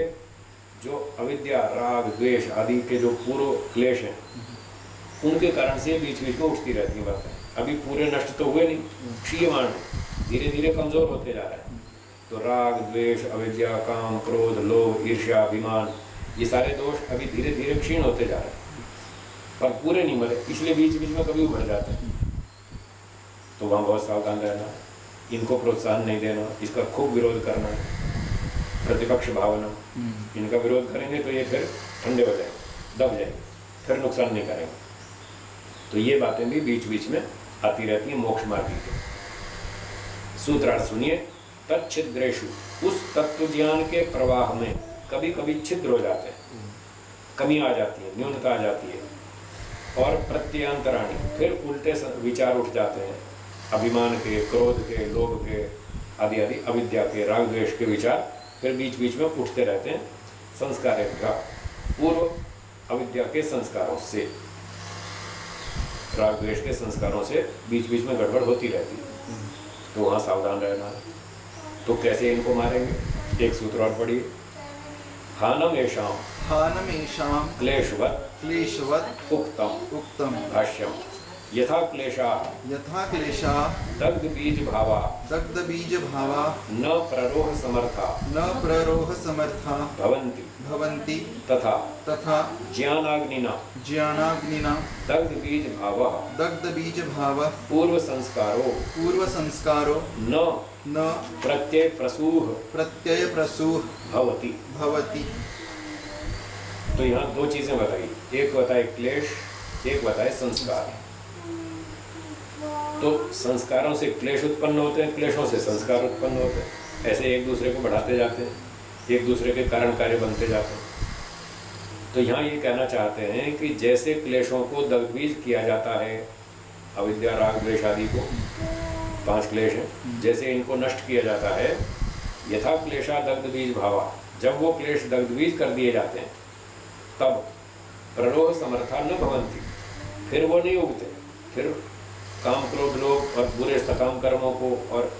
जो अविद्या, राग, द्वेष आदि के जो पूर्व क्लेश हैं, उनके कारण से बीच बीच में उठती रहती हैं बातें। अभी पूरे नष्ट तो हुए नहीं, क्षीयमाण, धीरे धीरे कमजोर होते जा रहे हैं। तो राग, द्वेष, अविद्या, काम, क्रोध, लोभ, ईर्ष्या, अभिमान, ये सारे दोष अभी धीरे धीरे क्षीण होते जा रहे हैं, पर पूरे नहीं मरे, इसलिए बीच बीच में कभी उभर जाते हैं। तो वहाँ बहुत सावधान रहना, इनको प्रोत्साहन नहीं देना, इसका खूब विरोध करना, प्रतिपक्ष भावना। इनका विरोध करेंगे तो ये फिर ठंडे हो जाएंगे, दब जाएंगे, फिर नुकसान नहीं करेंगे। तो ये बातें भी बीच बीच में आती रहती हैं मोक्ष मार्ग के। सूत्रार्थ सुनिए। तच्छिद्रेषु, उस तत्व ज्ञान के प्रवाह में कभी कभी छिद्र हो जाते हैं, कमी आ जाती है, न्यूनता आ जाती है। और प्रत्यंतराणी, फिर उल्टे विचार उठ जाते हैं, अभिमान के, क्रोध के, लोभ के, आदि आदि, अविद्या के, राग द्वेष के विचार फिर बीच बीच में उठते रहते हैं। संस्कारेभ्यः, पूर्व अविद्या के संस्कारों से, राग द्वेष के संस्कारों से बीच बीच में गड़बड़ होती रहती है। तो वहाँ सावधान रहना है। तो कैसे इनको मारेंगे? एक सूत्र और पढ़िए। हानमेषां, हानमेषां क्लेशवत्, क्लेशवत् उक्तम्, उक्तम्, भाष्यम्। यथा क्लेशाः, यथा क्लेशाः दग्धबीजभावा, दग्धबीजभावा न प्ररोह समर्था, न प्ररोह समर्था भवन्ति, भवन्ति, तथा तथा ज्ञानाग्निना ज्ञानाग्निना दग्धबीजभावः, दग्धबीजभावः पूर्वसंस्कारो, पूर्वसंस्कारो न न प्रत्ययप्रसूः प्रत्ययप्रसूः भवति। भवति। तो यहाँ दो चीजें बताई, एक बताए क्लेश, एक बताए संस्कार। तो संस्कारों से क्लेश उत्पन्न होते हैं, क्लेशों से संस्कार उत्पन्न होते हैं। ऐसे एक दूसरे को बढ़ाते जाते हैं, एक दूसरे के कारण कार्य बनते जाते हैं। तो यहाँ ये कहना चाहते हैं कि जैसे क्लेशों को दग्धबीज किया जाता है, अविद्या, राग, द्वेष आदि को, 5 क्लेश हैं, जैसे इनको नष्ट किया जाता है, यथा क्लेशा दग्धबीज भावा, जब वो क्लेश दग्धबीज कर दिए जाते हैं, तब प्ररोह समर्था न भवन्ति, फिर वो नहीं उगते, फिर काम, क्रोध, लोभ और बुरे सकाम कर्मों को और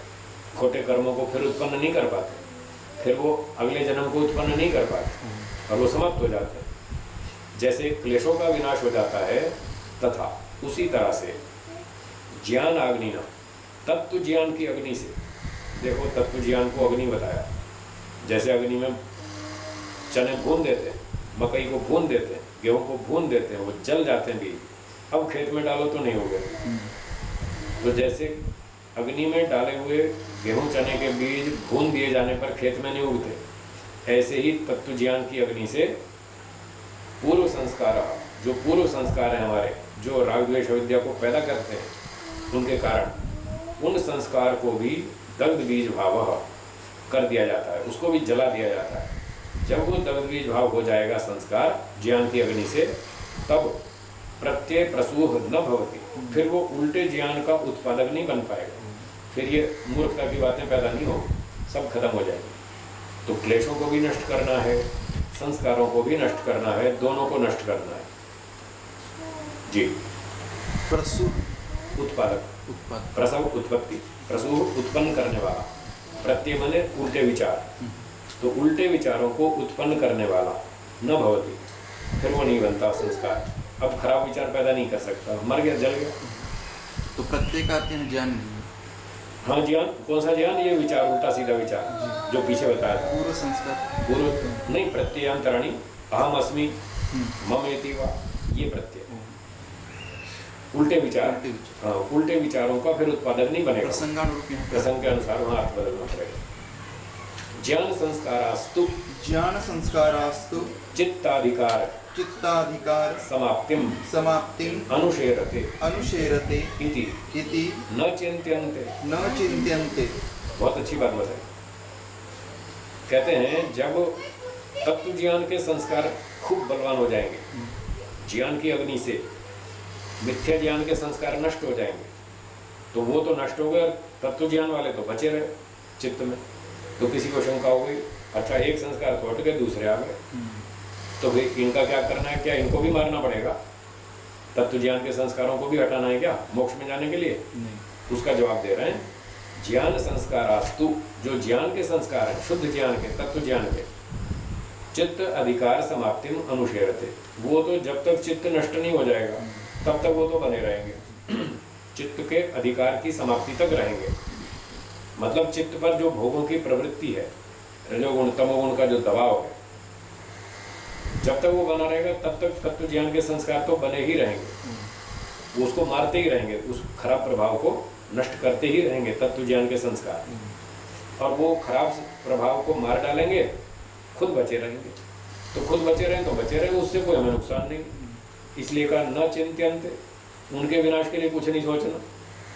खोटे कर्मों को फिर उत्पन्न नहीं कर पाते, फिर वो अगले जन्म को उत्पन्न नहीं कर पाते और वो समाप्त हो जाते हैं। जैसे क्लेशों का विनाश हो जाता है, तथा उसी तरह से ज्ञान अग्निना, तत्व ज्ञान की अग्नि से, देखो तत्व ज्ञान को अग्नि बताया, जैसे अग्नि में चने भून देते हैं, मकई को भून देते हैं, गेहूं को भून देते हैं, वो जल जाते हैं बीज, अब खेत में डालो तो नहीं होगा। तो जैसे अग्नि में डाले हुए गेहूं, चने के बीज भून दिए जाने पर खेत में नहीं उगते, ऐसे ही तत्व ज्ञान की अग्नि से पूर्व संस्कार, जो पूर्व संस्कार हैं हमारे, जो राग द्वेष अविद्या को पैदा करते हैं, उनके कारण उन संस्कार को भी दग्ध बीज भाव कर दिया जाता है, उसको भी जला दिया जाता है। जब वो दग्ध बीज भाव हो जाएगा संस्कार ज्ञान की अग्नि से, तब प्रत्यय प्रसूह न भवति, फिर वो उल्टे ज्ञान का उत्पादक नहीं बन पाएगा, फिर ये मूर्खता की बातें पैदा नहीं होगी, सब खत्म हो जाएगी। तो क्लेशों को भी नष्ट करना है, संस्कारों को भी नष्ट करना है, दोनों को नष्ट करना है। जी। प्रसूह उत्पादक, उत्पादक, प्रसव उत्पत्ति, प्रसूह उत्पन्न करने वाला, प्रत्यय माने उल्टे विचार, तो उल्टे विचारों को उत्पन्न करने वाला न भवति, फिर वो नहीं बनता संस्कार, अब खराब विचार पैदा नहीं कर सकता, मर गया, जल गया। तो प्रत्येक आते हैं ज्ञान नहीं है। हाँ ज्ञान, कौन सा ज्ञान? ये विचार, उल्टा सीधा विचार जो पीछे बताया था। पूर्व संस्कार, पूर्व नहीं, प्रत्ययांतराणी, अहम अस्मि, मम इति वा, ये प्रत्यय, उल्टे विचार। हाँ, उल्टे विचारों का फिर उत्पादक नहीं बनेगा, प्रसंग के अनुसार वहाँ अर्थ बदलना पड़ेगा। ज्ञान संस्कारास्तु, ज्ञान संस्कारास्तु चित्ताधिकार, चित्ताधिकार समाप्तिम, समाप्तिम अनुशेरते, अनुशेरते इति, इति न चिंत्यन्ते, न चिंत्यन्ते। बहुत अच्छी बात बताई। कहते हैं जब तत्व ज्ञान के संस्कार खूब बलवान हो जाएंगे ज्ञान की अग्नि से, मिथ्या ज्ञान के संस्कार नष्ट हो जाएंगे, तो वो तो नष्ट हो गए, तत्व ज्ञान वाले तो बचे रहे चित्त में। तो किसी को शंका हो गई, अच्छा एक संस्कार तो हट गए, दूसरे आ गए, तो भाई इनका क्या करना है? क्या इनको भी मारना पड़ेगा? तत्व ज्ञान के संस्कारों को भी हटाना है क्या मोक्ष में जाने के लिए? नहीं। उसका जवाब दे रहे हैं, ज्ञान संस्कारास्तु, जो ज्ञान के संस्कार हैं, शुद्ध ज्ञान के, तत्व ज्ञान के, चित्त अधिकार समाप्तिम अनुशेरते, वो तो जब तक चित्त नष्ट नहीं हो जाएगा तब तक वो तो बने रहेंगे, चित्त के अधिकार की समाप्ति तक रहेंगे। मतलब चित्त पर जो भोगों की प्रवृत्ति है, रजोगुण तमोगुण का जो दबाव है, जब तक वो बना रहेगा तब तक तत्व ज्ञान के संस्कार तो बने ही रहेंगे, वो उसको मारते ही रहेंगे, उस खराब प्रभाव को नष्ट करते ही रहेंगे तत्व ज्ञान के संस्कार, और वो खराब प्रभाव को मार डालेंगे, खुद बचे रहेंगे। तो खुद बचे रहें तो बचे रहें, उससे कोई हमें नुकसान नहीं। इसलिए कहा न चिंत्यन्ते, उनके विनाश के लिए कुछ नहीं सोचना,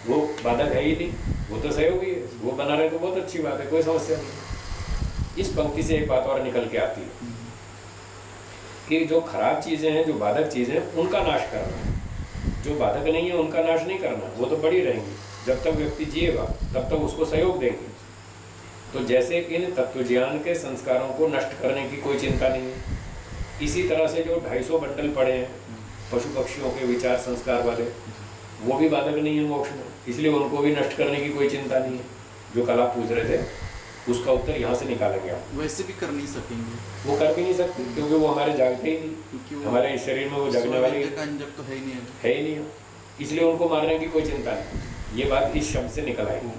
वो बाधक है ही नहीं, वो तो सहयोगी है, वो बना रहे तो बहुत अच्छी बात है, कोई समस्या नहीं। इस पंक्ति से एक बात और निकल के आती है कि जो खराब चीज़ें हैं, जो बाधक चीज़ें हैं, उनका नाश करना, जो बाधक नहीं है उनका नाश नहीं करना, वो तो बड़ी रहेंगी, जब तक व्यक्ति जिएगा तब तक उसको सहयोग देंगे। तो जैसे इन तत्व ज्ञान के संस्कारों को नष्ट करने की कोई चिंता नहीं है, इसी तरह से जो 250 बंडल पड़े हैं पशु पक्षियों के विचार संस्कार वाले, वो भी बाधक नहीं है मोक्ष में, इसलिए उनको भी नष्ट करने की कोई चिंता नहीं है। जो कल आप पूछ रहे थे उसका उत्तर यहाँ से निकालेंगे आप। वैसे भी कर नहीं सकेंगे, वो कर भी नहीं सकते, क्योंकि वो हमारे जागते ही नहीं, क्योंकि हमारे इस शरीर में वो जगने वाली अंजक तो है ही नहीं है ही नहीं, इसलिए उनको मारने की कोई चिंता नहीं। ये बात इस शब्द से निकल आई,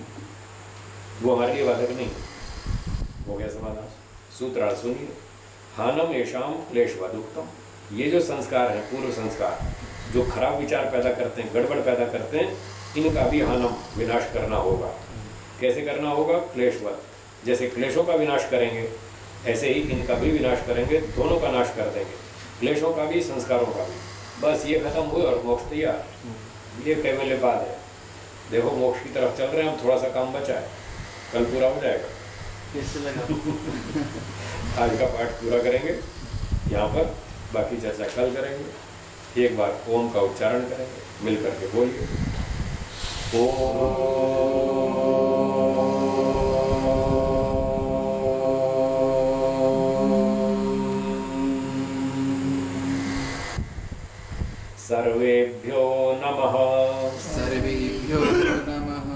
वो हमारे लिए बाधक नहीं। हो गया समाधान। सूत्रार्थ सुनिए, हानम येषाम क्लेशवदुक्तम, ये जो संस्कार है, पूर्व संस्कार, जो खराब विचार पैदा करते हैं, गड़बड़ पैदा करते हैं, इनका भी हानम विनाश करना होगा। कैसे करना होगा? क्लेशवद, जैसे क्लेशों का विनाश करेंगे ऐसे ही इनका भी विनाश करेंगे, दोनों का नाश कर देंगे, क्लेशों का भी संस्कारों का भी। बस ये खत्म हुए और मोक्ष तैयार। ये केवल बात है। देखो मोक्ष की तरफ चल रहे हैं हम, थोड़ा सा काम बचा है, कल पूरा हो जाएगा। कैसे लगा? आज का पाठ पूरा करेंगे यहाँ पर, बाकी चर्चा कल करेंगे। एक बार ओम का उच्चारण करेंगे, मिल करके बोलिए सर्वेभ्यो नमः। सर्वेभ्यो नमः।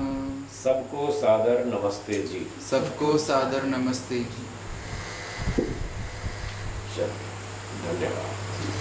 सबको सादर नमस्ते जी। सबको सादर नमस्ते जी। चलिए, धन्यवाद।